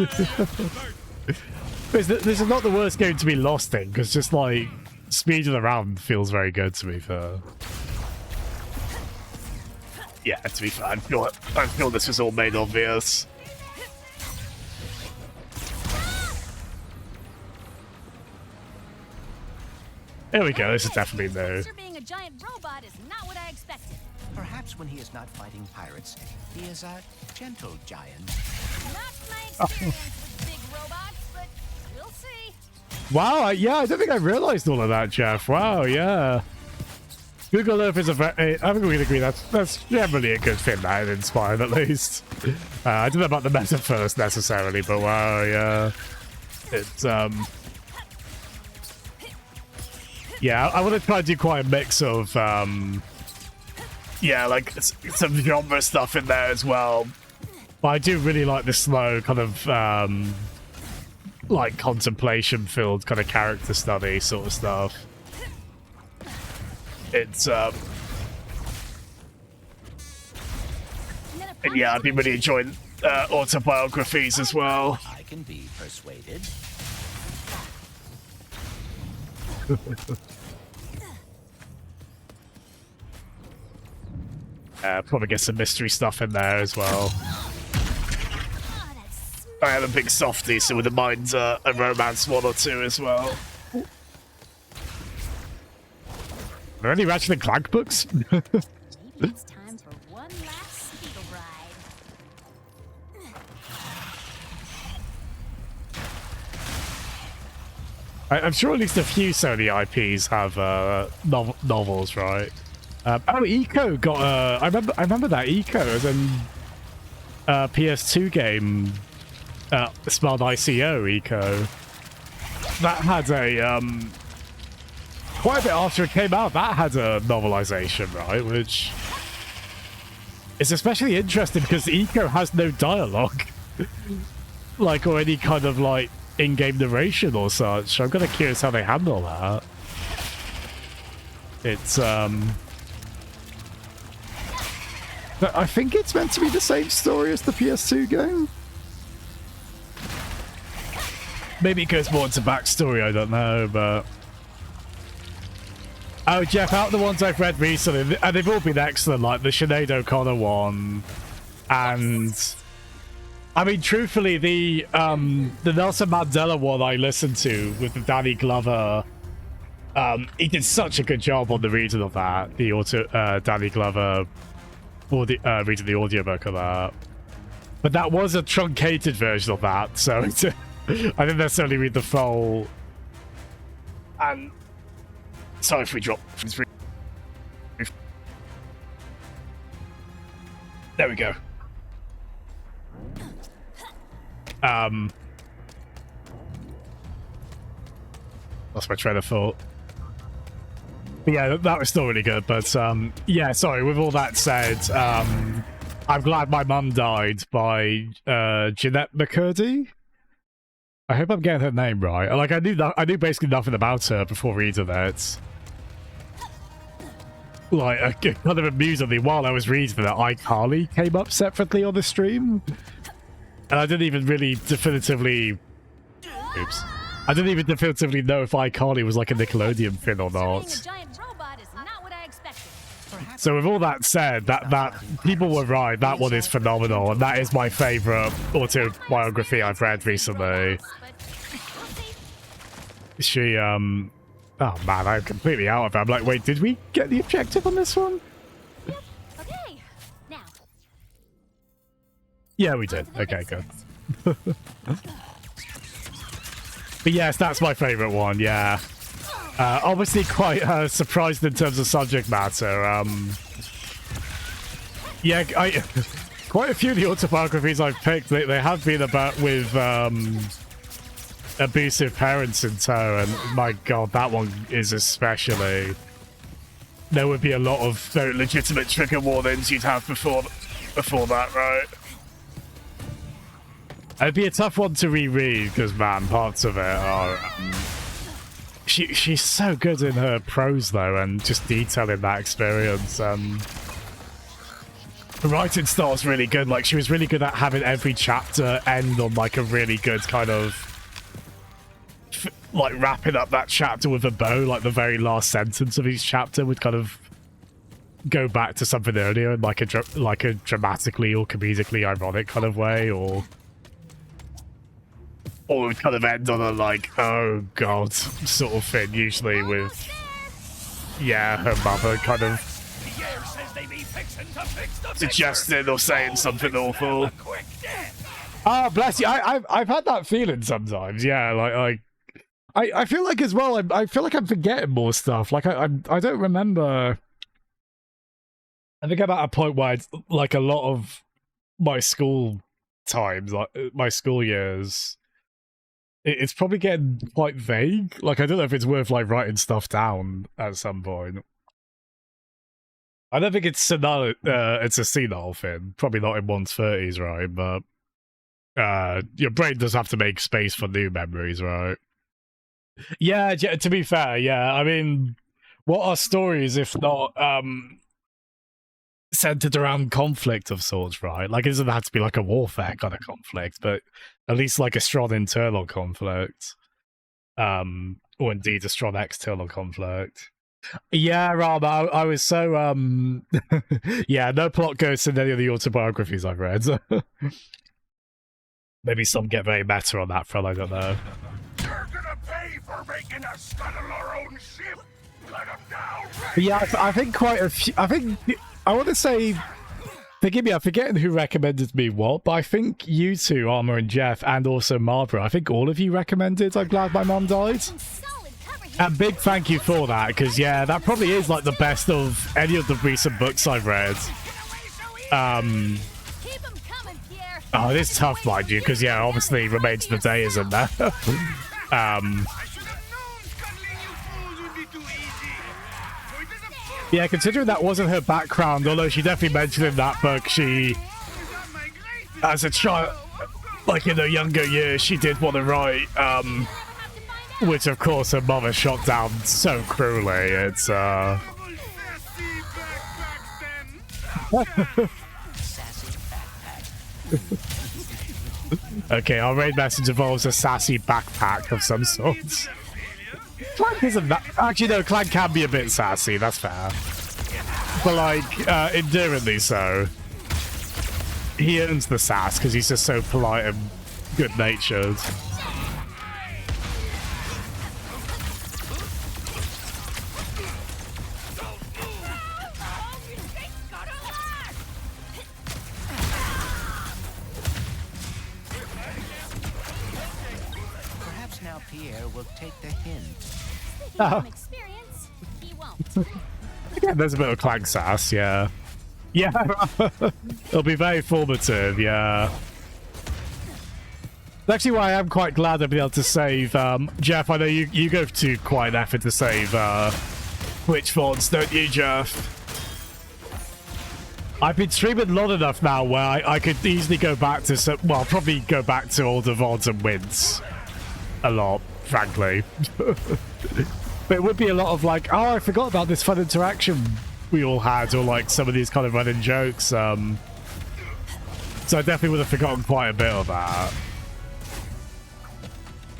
not the worst game to be lost in, because just, like, speeding around feels very good, to be fair. Yeah, to be fair, I feel this was all made obvious. There we go, this is definitely new. Being a giant robot is not what I expected. Perhaps when he is not fighting pirates, he is a gentle giant. Not my experience with big robots, but we'll see. Wow, yeah, I don't think I realized all of that, Jeff. Wow, yeah. Google Earth is a very... I think we can agree that's generally a good thing, that it inspired at least. I don't know about the metaverse necessarily, but wow, yeah. It's, yeah, I want to try and do quite a mix of, yeah, like, some genre stuff in there as well. But I do really like the slow kind of, like, contemplation-filled kind of character study sort of stuff. It's, and yeah, I've been really enjoying autobiographies as well. I can be persuaded. Probably get some mystery stuff in there as well. I am a big softie, so wouldn't mind a romance one or two as well. Are there any Ratchet and Clank books? It's time for one last Spiegel ride. I'm sure at least a few Sony IPs have novels, right? Oh, Eco got I remember that Eco as in PS2 game. Spelled ICO Eco. That had a quite a bit after it came out. That had a novelization, right? Which is especially interesting because Eco has no dialogue, like, or any kind of like in-game narration or such. I'm kind of curious how they handle that. It's but I think it's meant to be the same story as the PS2 game. Maybe it goes more into backstory, I don't know, but... Oh, Jeff, out of the ones I've read recently, and they've all been excellent, like the Sinead O'Connor one, and... I mean, truthfully, the Nelson Mandela one I listened to with the Danny Glover, he did such a good job on the reading of that, Danny Glover reading the audiobook of that. But that was a truncated version of that, so I didn't necessarily read the full. And sorry if we drop. There we go. Lost my train of thought. But yeah, that was still really good. But yeah, sorry. With all that said, I'm glad my mum died by Jeanette McCurdy. I hope I'm getting her name right. Like, I knew basically nothing about her before reading it. Like, kind of amusingly, while I was reading it, iCarly came up separately on the stream. And I didn't even really definitively... Oops. I didn't even definitively know if iCarly was like a Nickelodeon thing or not. So with all that said, that people were right. That one is phenomenal, and that is my favourite autobiography I've read recently. She, oh man, I'm completely out of it. I'm like, wait, did we get the objective on this one? Yep. Okay. Now. Yeah, we did. Okay, good. But yes, that's my favourite one, yeah. Obviously quite surprised in terms of subject matter. Yeah, quite a few of the autobiographies I've picked, they have been about with abusive parents in tow, and my god, that one is especially... There would be a lot of very legitimate trigger warnings you'd have before that, right? It'd be a tough one to reread, because man, parts of it are... She's so good in her prose, though, and just detailing that experience. The writing style's really good. Like, she was really good at having every chapter end on, like, a really good kind of... like, wrapping up that chapter with a bow. Like, the very last sentence of each chapter would kind of go back to something earlier in, like, a dramatically or comedically ironic kind of way, or it would kind of end on a, like, oh god sort of thing, usually with, yeah, her mother kind of suggesting or saying something awful. Oh, bless you. I've had that feeling sometimes, yeah, like I feel like as well, I feel like I'm forgetting more stuff. Like, I don't remember. I think I'm at a point where it's, like, a lot of my school times, like my school years, it's probably getting quite vague. Like, I don't know if it's worth, like, writing stuff down at some point. I don't think it's senile, it's a senile thing. Probably not in one's 30s, right? But your brain does have to make space for new memories, right? Yeah, to be fair, yeah. I mean, what are stories if not centered around conflict of sorts, right? Like, it doesn't have to be like a warfare kind of conflict, but at least like a strong internal conflict. or indeed a strong external conflict. Yeah, Ram, I was so yeah, no plot ghosts in any of the autobiographies I've read. Maybe some get very meta on that front, I don't know. You're gonna pay for making us scuttle our own ship. Let 'em down. Yeah, I think quite a few. I think I want to say. Forgive me, I'm forgetting who recommended me what, but I think you two, Armor and Jeff, and also Marbra, I think all of you recommended I'm Glad My Mum Died. And big thank you for that, because yeah, that probably is like the best of any of the recent books I've read. Oh, it is tough, mind you, because yeah, obviously Remains of the Day isn't there. Yeah, considering that wasn't her background, although she definitely mentioned in that book she, as a child, like in her younger years, she did want to write, which of course her mother shot down so cruelly. It's, okay, our raid message involves a sassy backpack of some sort. Clank isn't that... Actually, no, Clank can be a bit sassy, that's fair. But, like, endearingly so. He earns the sass, because he's just so polite and good-natured. Perhaps now Pierre will take the hint. Oh. Experience, he won't. Yeah, there's a bit of Clank sass, yeah. Yeah, it'll be very formative, yeah. That's actually why I am quite glad I've been able to save, Jeff, I know you go to quite an effort to save, Twitch fonts, don't you, Jeff? I've been streaming long enough now where I could easily go back to some, well, probably go back to older VODs and wins. A lot, frankly. But it would be a lot of like, oh, I forgot about this fun interaction we all had, or like some of these kind of running jokes. So I definitely would have forgotten quite a bit of that.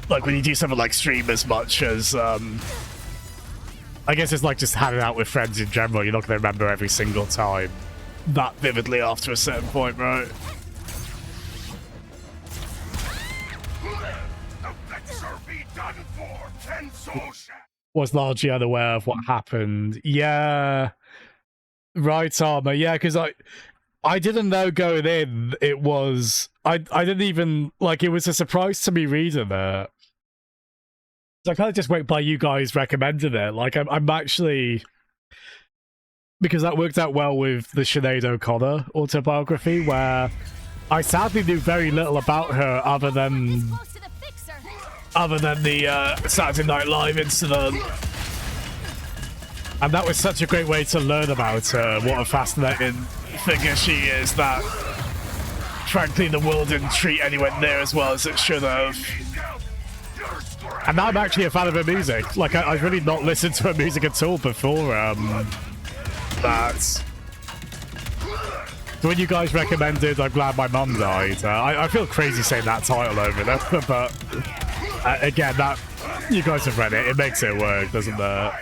Like when you do something like stream as much as, I guess it's like just hanging out with friends in general. You're not going to remember every single time that vividly after a certain point, right? Was largely unaware of what happened. Yeah. Right, Armor. Yeah, because I didn't know going in it was... I didn't even... Like, it was a surprise to me reading it. So I kind of just went by you guys recommending it. Like, I'm actually... Because that worked out well with the Sinead O'Connor autobiography, where I sadly knew very little about her other than the Saturday Night Live incident. And that was such a great way to learn about her. What a fascinating figure she is, that frankly the world didn't treat anyone near as well as it should have. And now I'm actually a fan of her music. Like, I've really not listened to her music at all before that. So when you guys recommended I'm Glad My Mum Died, I feel crazy saying that title over it, but again, that you guys have read it makes it work, doesn't it?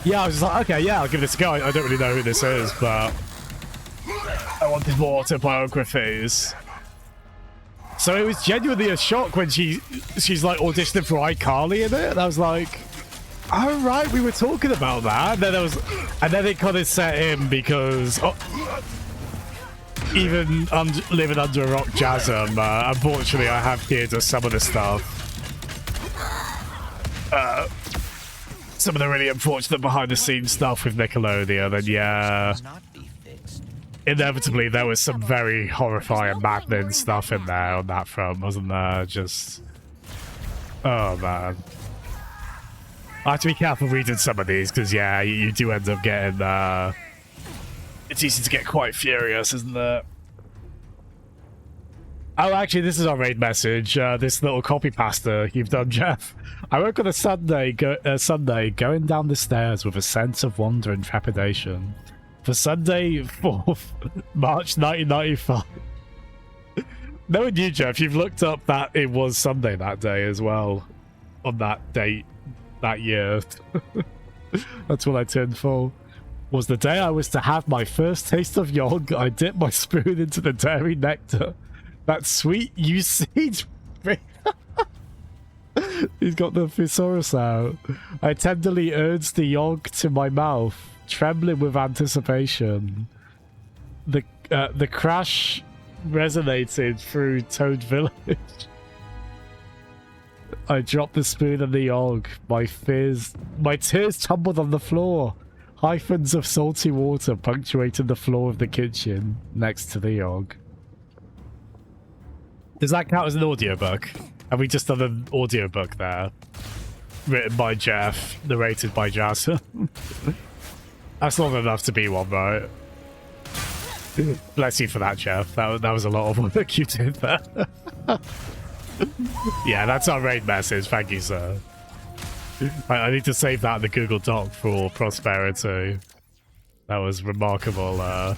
Yeah, I was just like, okay, yeah, I'll give this a go. I don't really know who this is, but I wanted more autobiographies. So it was genuinely a shock when she's like auditioning for iCarly in it, and I was like, oh right, we were talking about that. And then it kind of set in because even living under a rock chasm, unfortunately I have heard of some of the stuff. Some of the really unfortunate behind the scenes stuff with Nickelodeon, and yeah, inevitably there was some very horrifying, maddening stuff in there on that front, wasn't there? Just, oh man. I have to be careful reading some of these, because yeah, you do end up getting, it's easy to get quite furious, isn't it? Oh, actually, this is our raid message. This little copy pasta you've done, Jeff. I woke on a Sunday going down the stairs with a sense of wonder and trepidation. For Sunday, 4th March 1995. Knowing you, Jeff, you've looked up that it was Sunday that day as well. On that date, that year. That's what I turned full. Was the day I was to have my first taste of yog. I dipped my spoon into the dairy nectar. That sweet UC. He's got the thesaurus out. I tenderly urged the yog to my mouth, trembling with anticipation. The crash resonated through Toad Village. I dropped the spoon in the yog. My tears tumbled on the floor. Hyphens of salty water punctuated the floor of the kitchen next to the yog. Does that count as an audiobook? Have we just done an audiobook there? Written by Jeff, narrated by Jazza. That's not enough to be one, right? Bless you for that, Jeff. That was a lot of work you did there. Yeah, that's our raid message. Thank you, sir. I need to save that in the Google Doc for prosperity. That was remarkable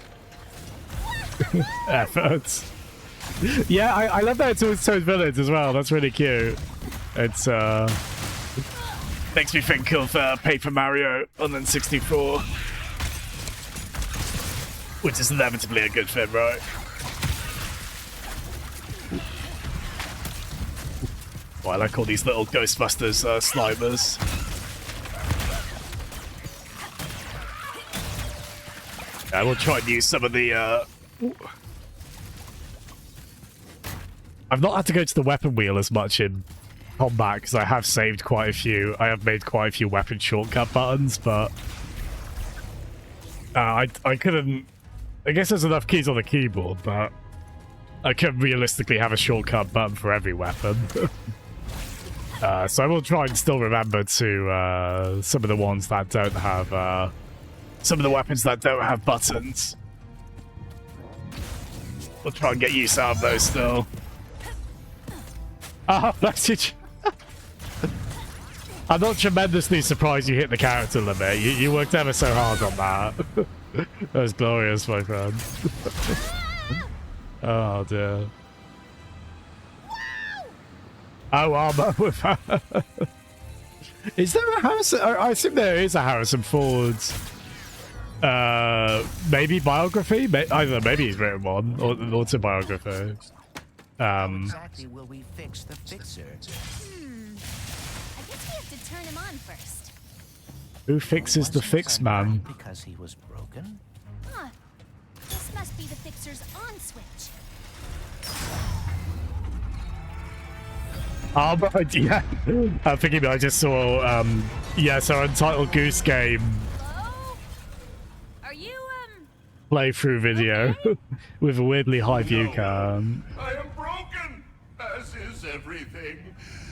efforts. Yeah, I love that it's Toad Village as well. That's really cute. It's makes me think of Paper Mario on N64, which is inevitably a good film, right? Oh, I like all these little Ghostbusters Slimers. I will try and use some of the... I've not had to go to the weapon wheel as much in combat because I have saved quite a few. I have made quite a few weapon shortcut buttons, but I couldn't... I guess there's enough keys on the keyboard, but I couldn't realistically have a shortcut button for every weapon. So I will try and still remember to some of the ones that don't have... some of the weapons that don't have buttons. We'll try and get use out of those still. Ah, bless you. I'm not tremendously surprised you hit the character limit. You worked ever so hard on that. That was glorious, my friend. Oh, dear. Oh, armor with Is there a Harrison? I assume there is a Harrison Ford. Maybe biography? I don't know, maybe he's written one. Or an autobiography. How exactly will we fix the fixer? I guess we have to turn him on first. Who fixes the fix man? Because he was broken? Huh. This must be the fixer's on switch. Oh, but yeah. Forgive me, I just saw, yes, our Untitled Goose Game Are you, playthrough video with a weirdly high view cam. I am broken, as is everything.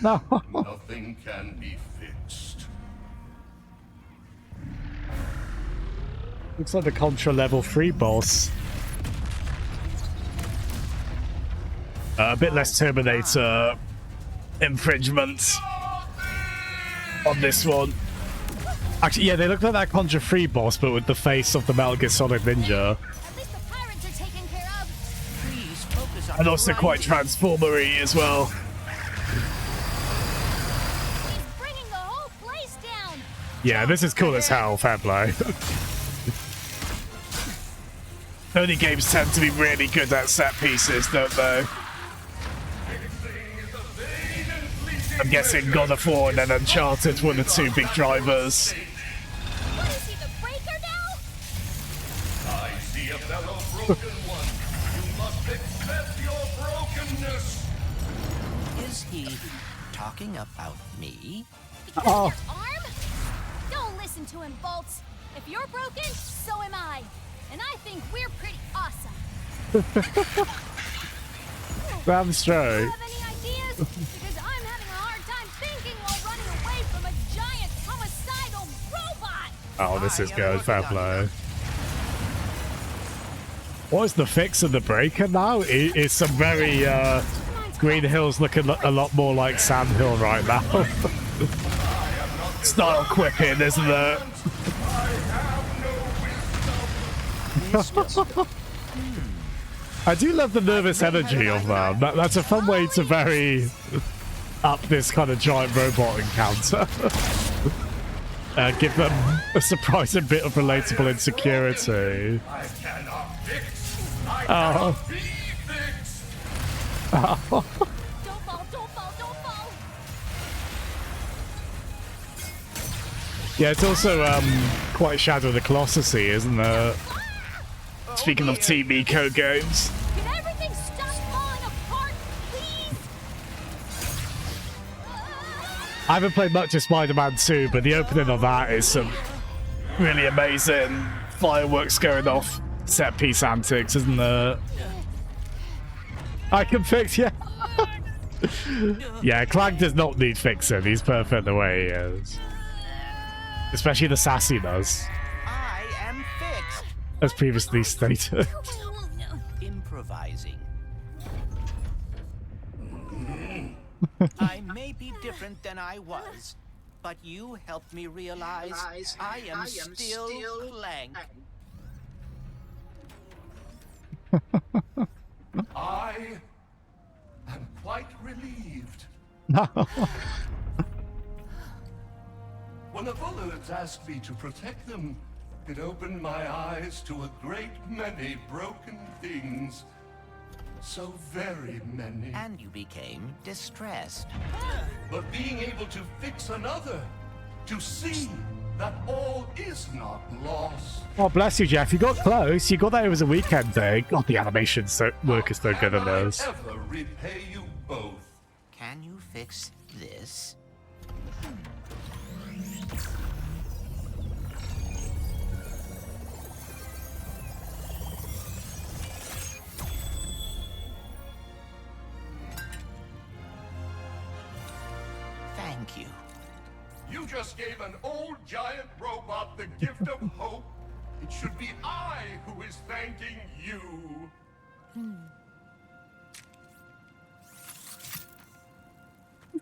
No. Nothing can be fixed. Looks like the Contra level 3 boss. A bit less Terminator infringements on this one. Actually, yeah, they look like that Contra 3 boss, but with the face of the Metal Gear Solid Ninja. And also quite Transformer-y as well. Yeah, this is cool as hell, fair play. Only games tend to be really good at set pieces, don't they? I'm guessing God of War and then Uncharted were the two big drivers. What is he, the breaker now? I see a fellow broken one. You must accept your brokenness. Is he talking about me? Because of your arm? Don't listen to him, Bolts. If you're broken, so am I. And I think we're pretty awesome. Damn straight. Have any ideas? Because I'm having a hard time thinking while running away from a giant homicidal robot. Oh, this is good. Fair play. What is the fix of the breaker now? It's some very Green Hills looking a lot more like Sand Hill right now. Style quipping, isn't it? I do love the nervous energy of them. That's a fun way to vary up this kind of giant robot encounter. Give them a surprising bit of relatable insecurity. I cannot fix. I Oh. cannot be fixed. Oh. Don't fall, don't fall, don't fall. Yeah, it's also quite Shadow of the Colossus, isn't it? Speaking of Team Eco games. Can everything stop falling apart, please? I haven't played much of Spider-Man 2, but the opening of that is some really amazing fireworks going off, set piece antics, isn't there? I can fix, yeah. Yeah, Clank does not need fixing. He's perfect the way he is. Especially the sassiness, I am fixed. as previously stated. Improvising. I may be different than I was, but you helped me realize I am still Clank. I am quite relieved. When the Bullards asked me to protect them, it opened my eyes to a great many broken things. So very many. And you became distressed. But being able to fix another, to see that all is not lost. Oh, bless you, Jeff. You got close. You got that it was a weekend day. God, the animation work is so good on those. Ever repay you both. Can you fix this? Thank you. You just gave an old giant robot the gift of hope. It should be I who is thanking you.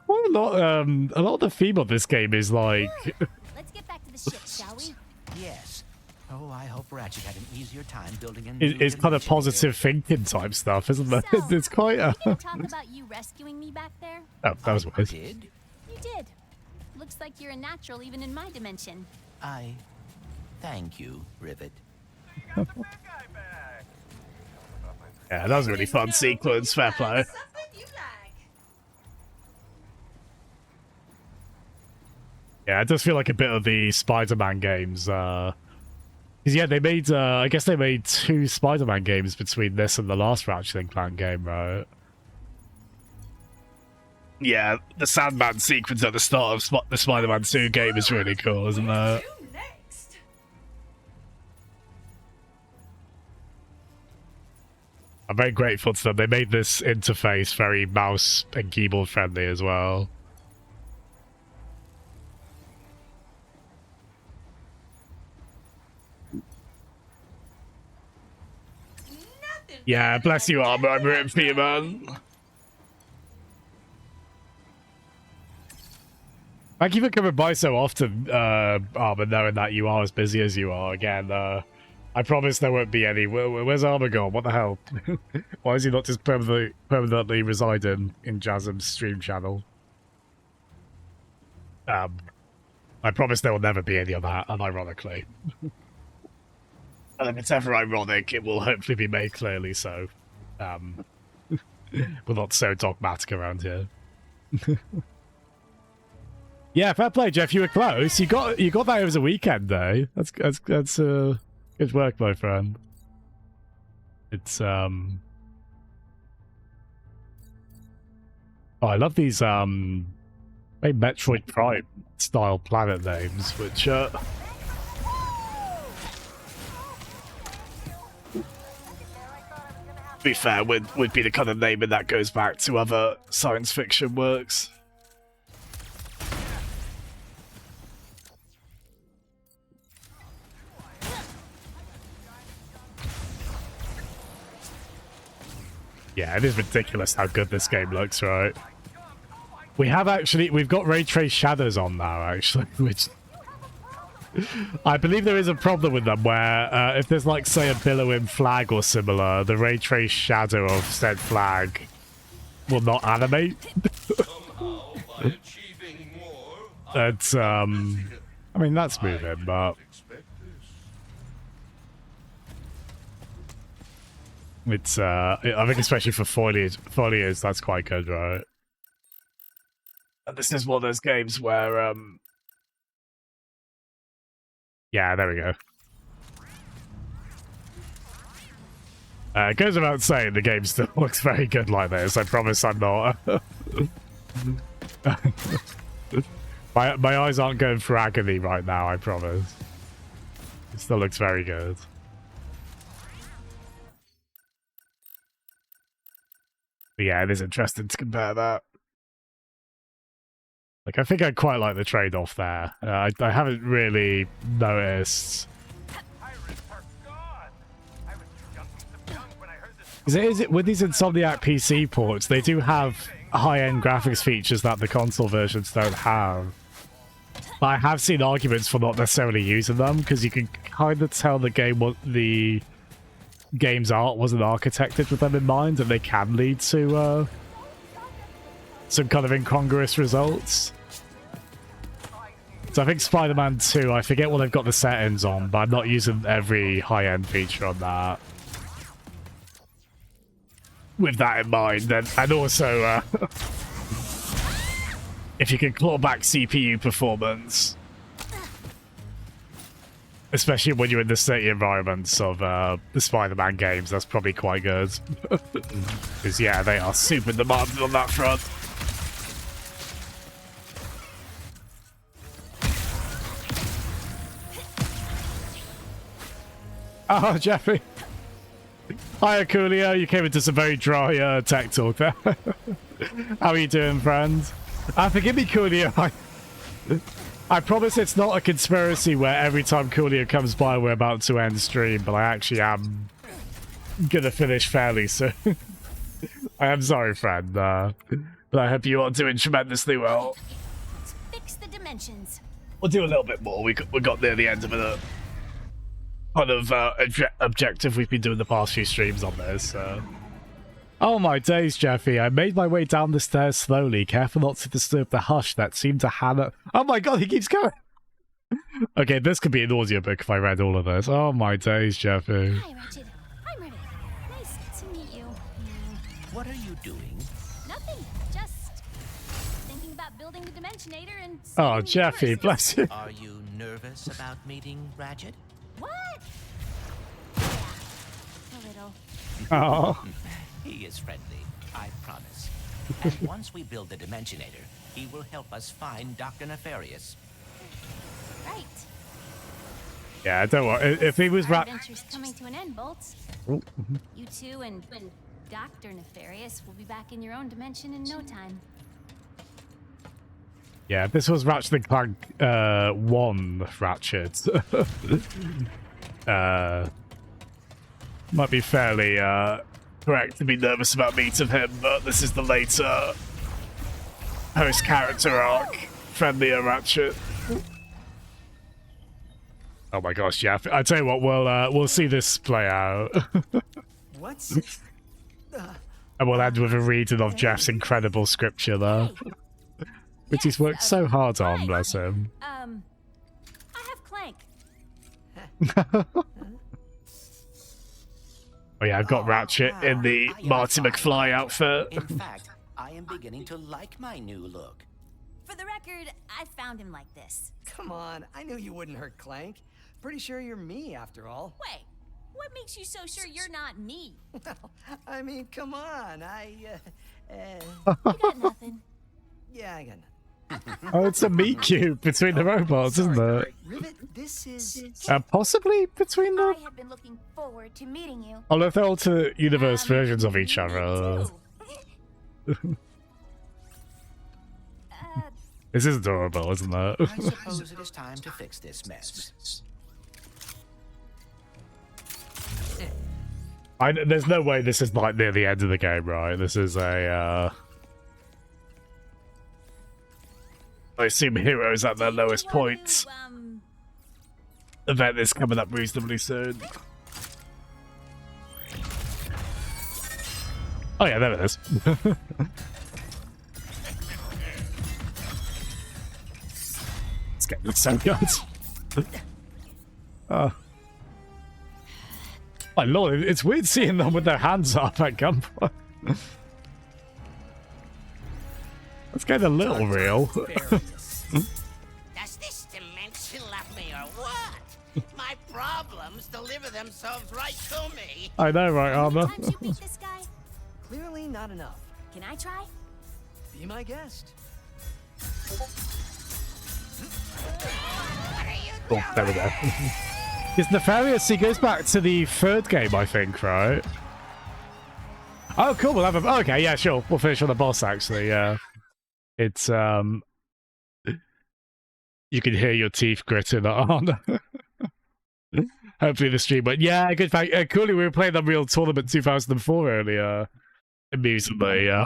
Quite a lot of the theme of this game is like... Let's get back to the ship, shall we? Yes. Oh, I hope Ratchet had an easier time building a new It's kind of positive thinking type stuff, isn't it? So, It's quite a... we didn't talk about you rescuing me back there? Oh, that was weird. Did? You did. Looks like you're a natural even in my dimension. I thank you, Rivet. Yeah, that was a really fun sequence. Fair play. Yeah, it does feel like a bit of the Spider-Man games. Because, yeah, they made, I guess they made 2 Spider-Man games between this and the last Ratchet & Clank game, right? Yeah, the Sandman sequence at the start of the Spider-Man 2 game is really cool, isn't it? I'm very grateful to them. They made this interface very mouse and keyboard friendly as well. Yeah, bless you, Armor. I'm rooting for you, man. Thank you for coming by so often, Armor, knowing that you are as busy as you are. Again, I promise there won't be any. Where's Armor gone? What the hell? Why is he not just permanently residing in Jasm's stream channel? I promise there will never be any of that, unironically. And if it's ever ironic, it will hopefully be made clearly so. We're not so dogmatic around here. Yeah, fair play, Jeff. You were close. You got that over the weekend, though. That's good work, my friend. It's Oh, I love these very Metroid Prime style planet names, which to be fair, would be the kind of naming that goes back to other science fiction works. Yeah, it is ridiculous how good this game looks, right? We've got ray trace shadows on now, actually, which I believe there is a problem with them where if there's like, say, a billowing flag or similar, the ray trace shadow of said flag will not animate. That's I mean, that's moving, but it's I think especially for foliage, that's quite good, right? And this is one of those games where yeah, there we go. It goes without saying the game still looks very good like this. I promise I'm not. my eyes aren't going through agony right now, I promise. It still looks very good. But yeah, it is interesting to compare that. Like, I think I quite like the trade-off there. I haven't really noticed. Is it with these Insomniac PC ports, they do have high-end graphics features that the console versions don't have. But I have seen arguments for not necessarily using them, because you can kind of tell the game's art wasn't architected with them in mind, and they can lead to some kind of incongruous results. So I think Spider-Man 2, I forget what they've got the settings on, but I'm not using every high-end feature on that. With that in mind, then, and also, if you can claw back CPU performance, especially when you're in the city environments of the Spider-Man games, that's probably quite good. Because, yeah, they are super demanding on that front. Oh, Jeffrey. Hiya, Coolio. You came into some very dry tech talk there. How are you doing, friend? Forgive me, Coolio. I promise it's not a conspiracy where every time Coolio comes by, we're about to end stream, but I actually am gonna finish fairly soon. I am sorry, friend, but I hope you are doing tremendously well. Let's fix the dimensions. We'll do a little bit more. We got near the end of it. Kind of objective we've been doing the past few streams on this. Oh my days, Jeffy. I made my way down the stairs slowly, careful not to disturb the hush that seemed to Hannah. Oh my god, he keeps going. Okay, this could be an audiobook if I read all of this. Oh my days, Jeffy. Hi, Ratchet. I'm ready. Nice to meet you. What are you doing? Nothing. Just thinking about building the Dimensionator and... Oh, Jeffy, bless you. Are you nervous about meeting Ratchet? What? Yeah, a little. Oh. He is friendly, I promise. And once we build the Dimensionator, he will help us find Dr. Nefarious. Right. Yeah, don't worry. If he was Our adventure's coming to an end, Bolts. You two and Dr. Nefarious will be back in your own dimension in no time. Yeah, this was Ratchet & Clank 1 Ratchet. Might be fairly correct to be nervous about meeting him, but this is the later post-character arc, friendlier Ratchet. Oh my gosh, yeah. I tell you what, we'll see this play out. What's And we'll end with a reading of Jeff's incredible scripture there. Which he's worked so hard on, bless him. I have Clank. Oh yeah, I've got Ratchet in the Marty McFly outfit. In fact, I am beginning to like my new look. For the record, I found him like this. Come on, I knew you wouldn't hurt Clank. Pretty sure you're me, after all. Wait, what makes you so sure you're not me? Well, I mean, come on, You got nothing. Yeah, I got nothing. Oh, it's a meet cute between the robots, isn't it? Rivet, this is... Possibly between them? I have been looking forward to meeting you. Although if they're alternate universe versions of each other. This is adorable, isn't it? I suppose it is time to fix this mess. There's no way this is like near the end of the game, right? This is a I assume heroes at their lowest points. event is coming up reasonably soon. Oh yeah, there it is. Let's get the same guns. Oh. My lord, it's weird seeing them with their hands up at gunpoint. Let's get a little real. Does this dimension love me or what? My problems deliver themselves right to me. I know, right, Armor? How'd you beat this guy? Clearly not enough. Can I try? Be my guest. Oh, there we go. It's nefarious. He goes back to the third game, I think, right? Oh, cool. We'll have a... Okay, yeah, sure. We'll finish on the boss, actually. Yeah. It's, You can hear your teeth gritting on. Hopefully the stream went... Yeah, good fact. Coolly, we were playing Unreal Tournament 2004 earlier. Amusingly, yeah.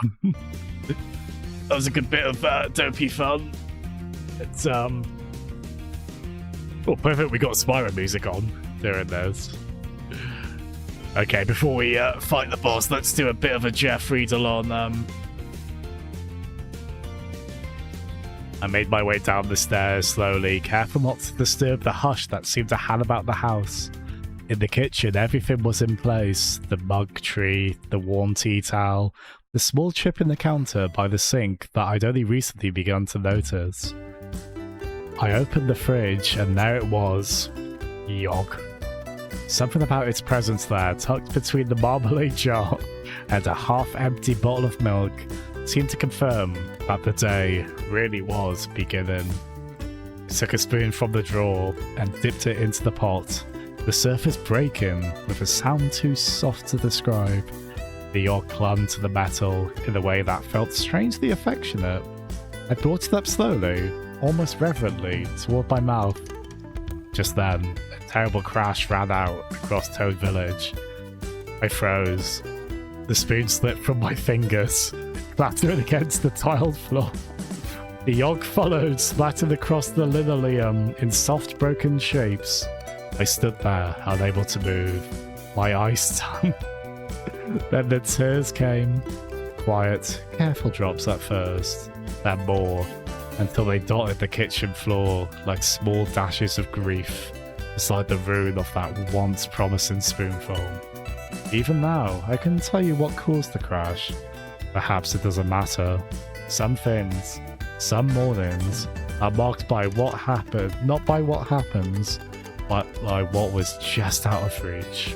That was a good bit of dopey fun. It's, Oh, perfect. We got Spyro music on during this. Okay, before we fight the boss, let's do a bit of a Jeff Riedel on. I made my way down the stairs slowly, careful not to disturb the hush that seemed to hang about the house. In the kitchen, everything was in place. The mug tree, the warm tea towel, the small chip in the counter by the sink that I'd only recently begun to notice. I opened the fridge, and there it was. Yogg. Something about its presence there, tucked between the marmalade jar and a half-empty bottle of milk, seemed to confirm that the day really was beginning. I took a spoon from the drawer and dipped it into the pot, the surface breaking with a sound too soft to describe. The Yogg clung to the metal in a way that felt strangely affectionate. I brought it up slowly, almost reverently, toward my mouth. Just then, a terrible crash ran out across Toad Village. I froze. The spoon slipped from my fingers, clattered against the tiled floor. The Yogg followed, splattered across the linoleum in soft, broken shapes. I stood there, unable to move, my eyes stung. Then the tears came. Quiet, careful drops at first, then more, until they dotted the kitchen floor like small dashes of grief beside the ruin of that once promising spoonful. Even now, I couldn't tell you what caused the crash. Perhaps it doesn't matter. Some things, some mornings, are marked by what happened, not by what happens, but by what was just out of reach.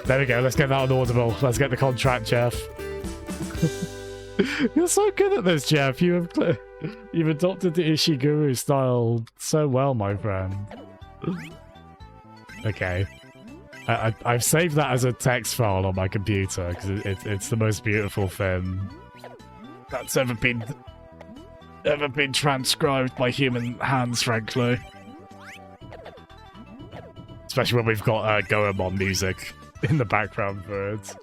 There we go, let's get that on Audible. Let's get the contract, Jeff. You're so good at this, Jeff. You've adopted the Ishiguro style so well, my friend. Okay. I've saved that as a text file on my computer because it's the most beautiful thing that's ever been transcribed by human hands, frankly. Especially when we've got Goemon music in the background for it.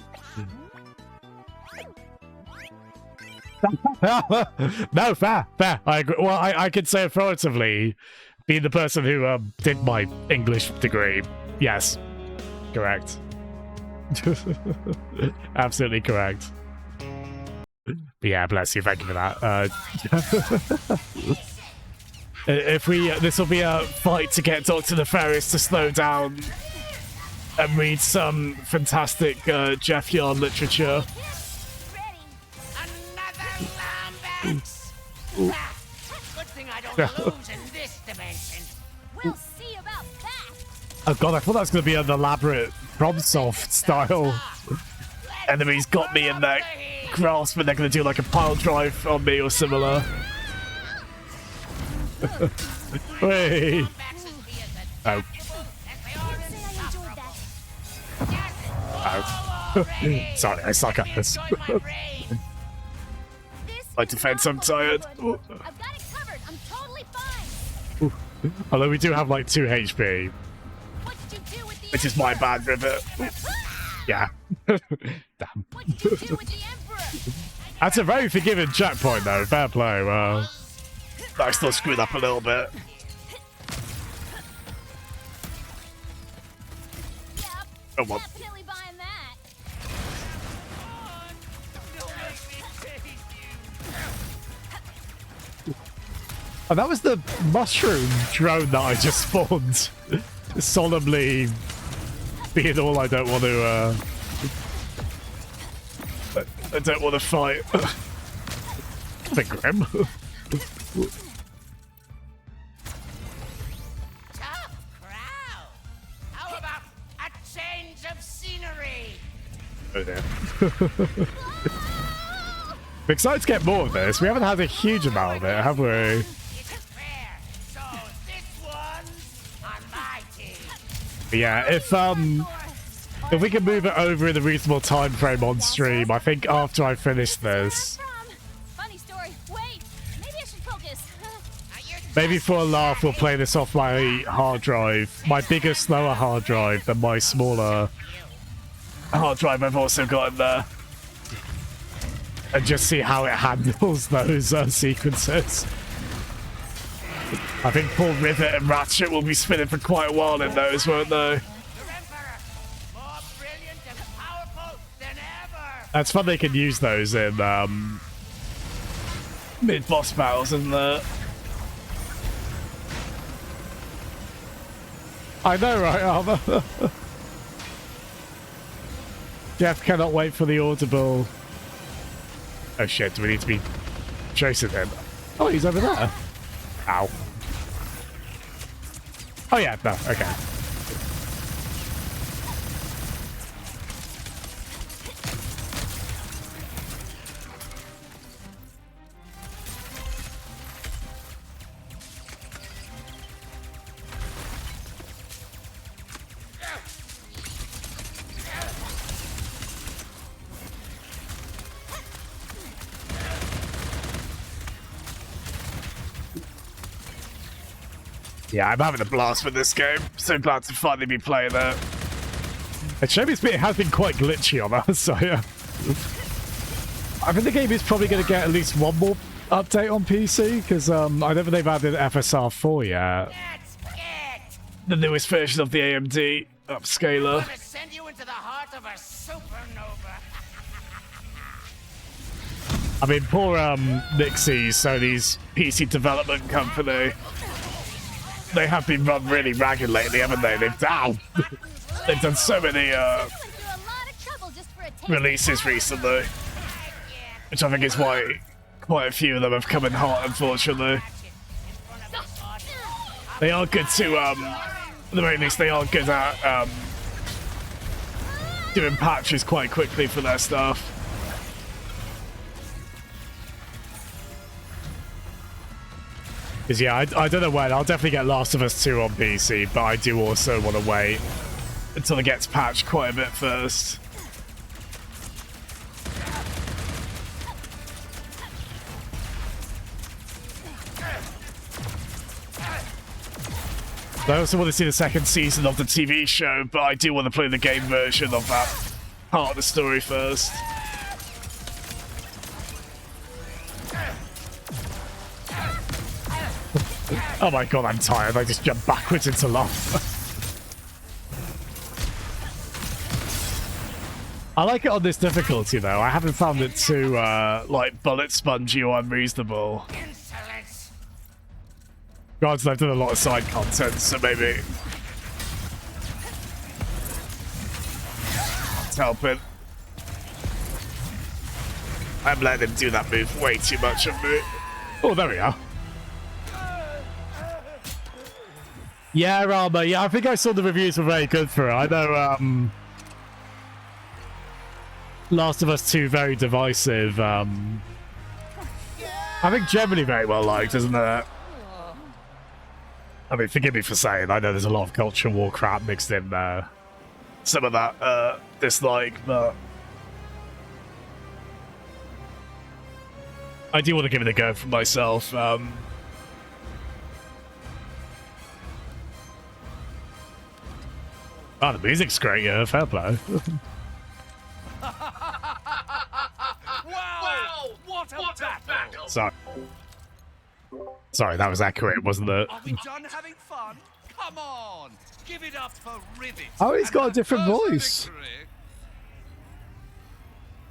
No, fair. I agree. Well, I could say authoritatively, being the person who did my English degree. Yes, correct. Absolutely correct. But yeah, bless you. Thank you for that. If we, this will be a fight to get Dr. Nefarious to slow down and read some fantastic Jeff Yarn literature. Good thing I don't lose in this dimension. We'll see about that. Oh god, I thought that was going to be an elaborate FromSoft style. Enemies got me in their grasp and they're going to do like a pile drive on me or similar. Wait. Oh. Oh. Sorry, I suck at this. My defense, I'm tired. I've got it covered. I'm totally fine. Although we do have like 2 HP. What did you do with the Which is my bad, Rivet. Yeah. Damn. What did you do with the Emperor? That's a very forgiving checkpoint though. Fair play. I still screwed up a little bit. Oh, well. Definitely buying that. Oh, that was the mushroom drone that I just spawned. Solemnly being all I don't want to, I don't want to fight. A bit grim. Tough crowd. How about a change of scenery? Oh dear. I'm excited to get more of this. We haven't had a huge amount of it, have we? But yeah, if we can move it over in a reasonable time frame on stream, I think after I finish this, Funny story. Wait, maybe I should focus. maybe for a laugh we'll play this off my hard drive, my bigger, slower hard drive than my smaller hard drive I've also got in there, and just see how it handles those sequences. I think Paul Rivet and Ratchet will be spinning for quite a while in those, won't they? That's fun they can use those in mid-boss battles, isn't it? I know, right, Armor? Jeff cannot wait for the audible. Oh shit, do we need to be chasing him? Oh, he's over there. Ow. Oh yeah, no, okay. Yeah, I'm having a blast with this game. So glad to finally be playing it. It has been quite glitchy on us, so yeah. I think the game is probably going to get at least one more update on PC, because I don't think they've added FSR 4 yet. The newest version of the AMD upscaler. Send you into the heart of a supernova. I mean, poor Nixie, Sony's PC development company. They have been run really ragged lately, haven't they? They've done so many releases recently, which I think is why quite a few of them have come in hot, unfortunately. They are good to, at the very least, they are good at doing patches quite quickly for their stuff. Because yeah, I don't know when. I'll definitely get Last of Us 2 on PC, but I do also want to wait until it gets patched quite a bit first. I also want to see the second season of the TV show, but I do want to play the game version of that part of the story first. Oh my god, I'm tired. I just jumped backwards into lava. I like it on this difficulty, though. I haven't found it too, like, bullet spongy or unreasonable. Granted, I've done a lot of side content, so maybe it's helping. I'm letting him do that move way too much of me. Oh, there we are. Yeah, Rama. Yeah, I think I saw the reviews were very good for it. I know, Last of Us 2 very divisive. I think generally very well liked, isn't it? I mean, forgive me for saying, I know there's a lot of culture war crap mixed in there. Some of that dislike, but I do want to give it a go for myself. Oh, the music's great, yeah, fair play. Wow! What a battle! Sorry, that was accurate, wasn't it? Are we done having fun? Come on! Give it up for Rivet. Oh, he's got a different Another voice. victory.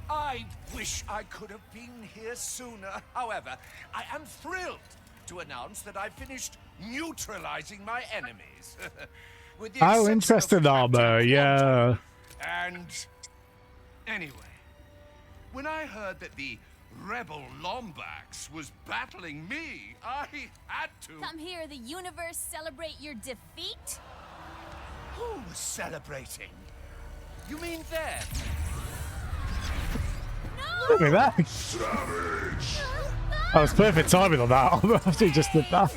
I wish I could have been here sooner. However, I am thrilled to announce that I finished neutralizing my enemies. With the Oh, exception interesting of armor, yeah. And anyway, when I heard that the rebel Lombax was battling me, I had to. Come here, the universe celebrate your defeat? Who was celebrating? You mean them? Look at that. That was perfect timing on that. He just did that.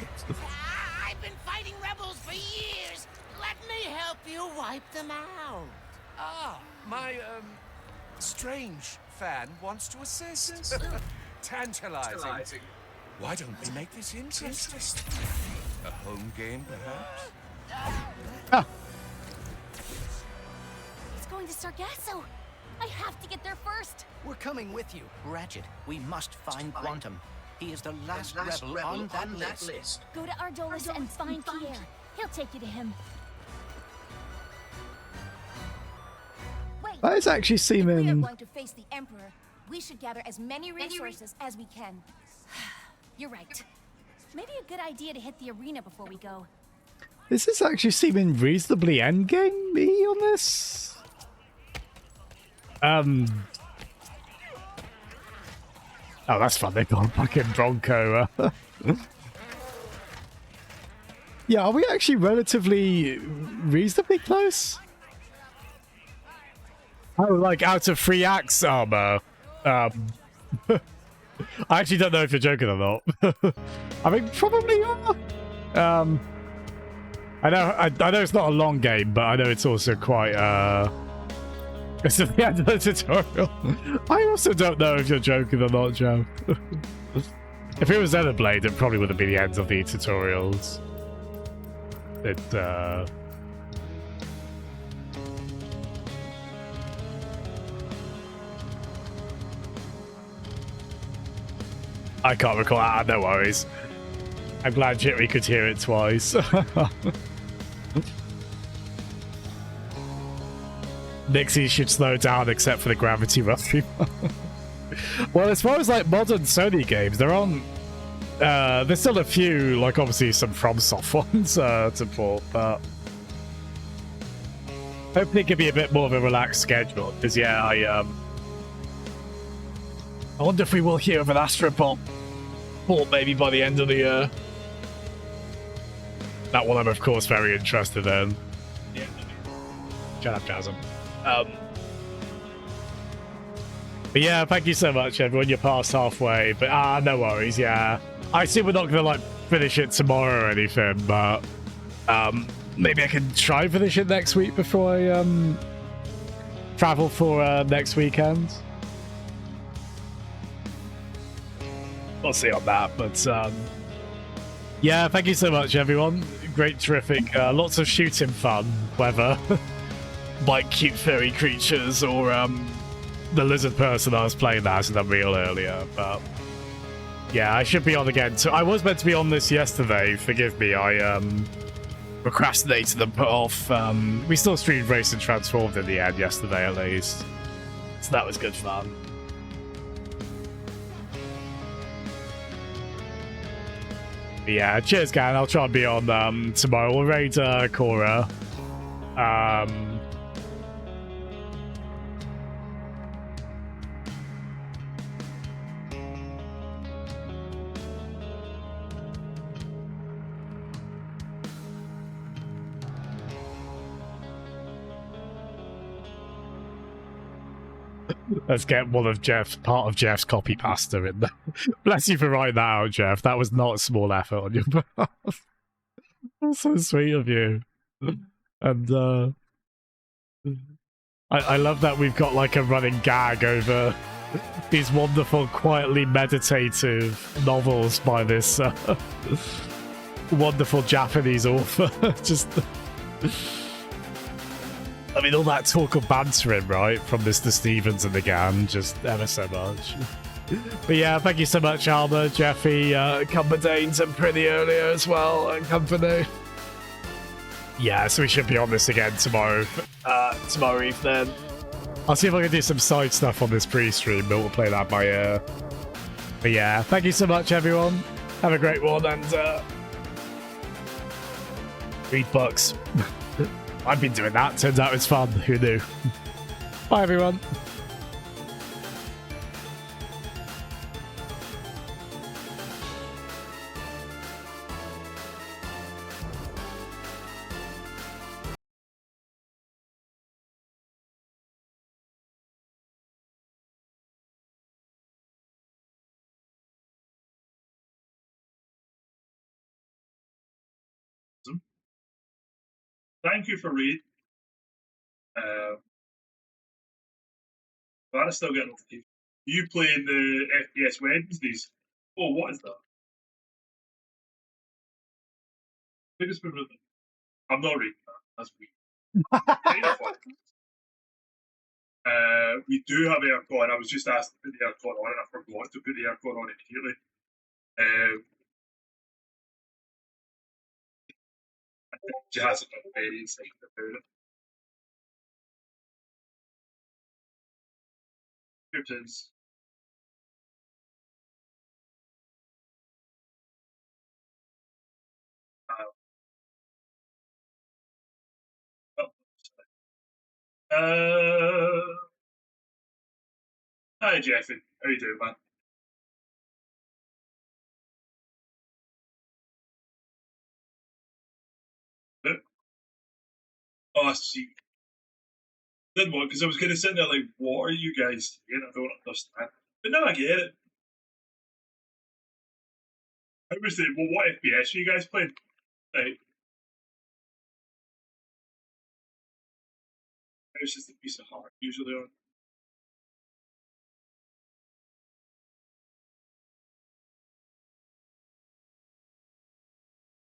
I've been fighting rebels for years. Let me help you wipe them out. Ah, my, strange fan wants to assist. Tantalizing. Why don't we make this interesting? A home game, perhaps? It's going to Sargasso. I have to get there first. We're coming with you. Ratchet, we must find Quantum. He is the last rebel on that list. Go to Ardolis and find Pierre. He'll take you to him. Wait. That is actually If we are seeming. going to face the Emperor, we should gather as many resources as we can. You're right. Maybe a good idea to hit the arena before we go. This is actually seeming reasonably endgame-y on this. Oh, that's fun. They've got a fucking Bronco. Yeah, are we actually relatively reasonably close? Oh, like out of 3 axe armor. I actually don't know if you're joking or not. I mean, probably are. I know it's not a long game, but I know it's also quite it's at the end of the tutorial. I also don't know if you're joking or not, Joe. If it was Xenoblade, it probably would have been the end of the tutorials. I can't recall. No worries. I'm glad Jittery could hear it twice. Nixie should slow down except for the gravity rush. Well, as far as like modern Sony games, there aren't. There's still a few, like obviously some FromSoft ones to port, but hopefully it could be a bit more of a relaxed schedule. Because yeah, I wonder if we will hear of an Astroport port maybe by the end of the year. That one I'm of course very interested in. Yeah. Shut up, Chasm. But yeah, thank you so much, everyone. You're past halfway, but no worries. Yeah, I see we're not gonna like finish it tomorrow or anything, but maybe I can try finish it next week before I travel for next weekend. We'll see on that, but yeah, thank you so much, everyone. Great, terrific, lots of shooting fun, whether like cute furry creatures or the lizard person I was playing as in Unreal earlier. But yeah, I should be on again. So I was meant to be on this yesterday. Forgive me, I procrastinated and put off. We still streamed Racing Transformed in the end yesterday, at least, so that was good fun. But yeah, cheers, Gan. I'll try and be on tomorrow. We'll raid Cora. Let's get one of part of Jeff's copy pasta in there. Bless you for writing that out, Jeff. That was not a small effort on your behalf. That's so sweet of you. And I love that we've got like a running gag over these wonderful, quietly meditative novels by this wonderful Japanese author. Just... I mean, all that talk of bantering, right, from Mr. Stevens and the gang, just ever so much. But yeah, thank you so much, Alma, Jeffy, Cumberdanes, and Pretty earlier as well, and company. Yeah, so we should be on this again tomorrow. Tomorrow evening. I'll see if I can do some side stuff on this pre-stream, but we'll play that by ear. But yeah, thank you so much, everyone. Have a great one, and read books. I've been doing that. Turns out it's fun. Who knew? Bye, everyone. Thank you for reading. But I still get notifications. You playing the FPS Wednesdays? Oh, what is that? Biggest favorite. I'm not reading that. That's weird. Kind of fun. We do have aircon. I was just asked to put the aircon on, and I forgot to put the aircon on immediately. I think Jazz is very excited about it. Here it is. Hi Jeffy, how you doing, man? Oh, I see. Didn't want, because I was going to sit there like, what are you guys doing? I don't understand. But now I get it. I was saying, well, what FPS are you guys playing? Right. It's just a piece of heart usually on.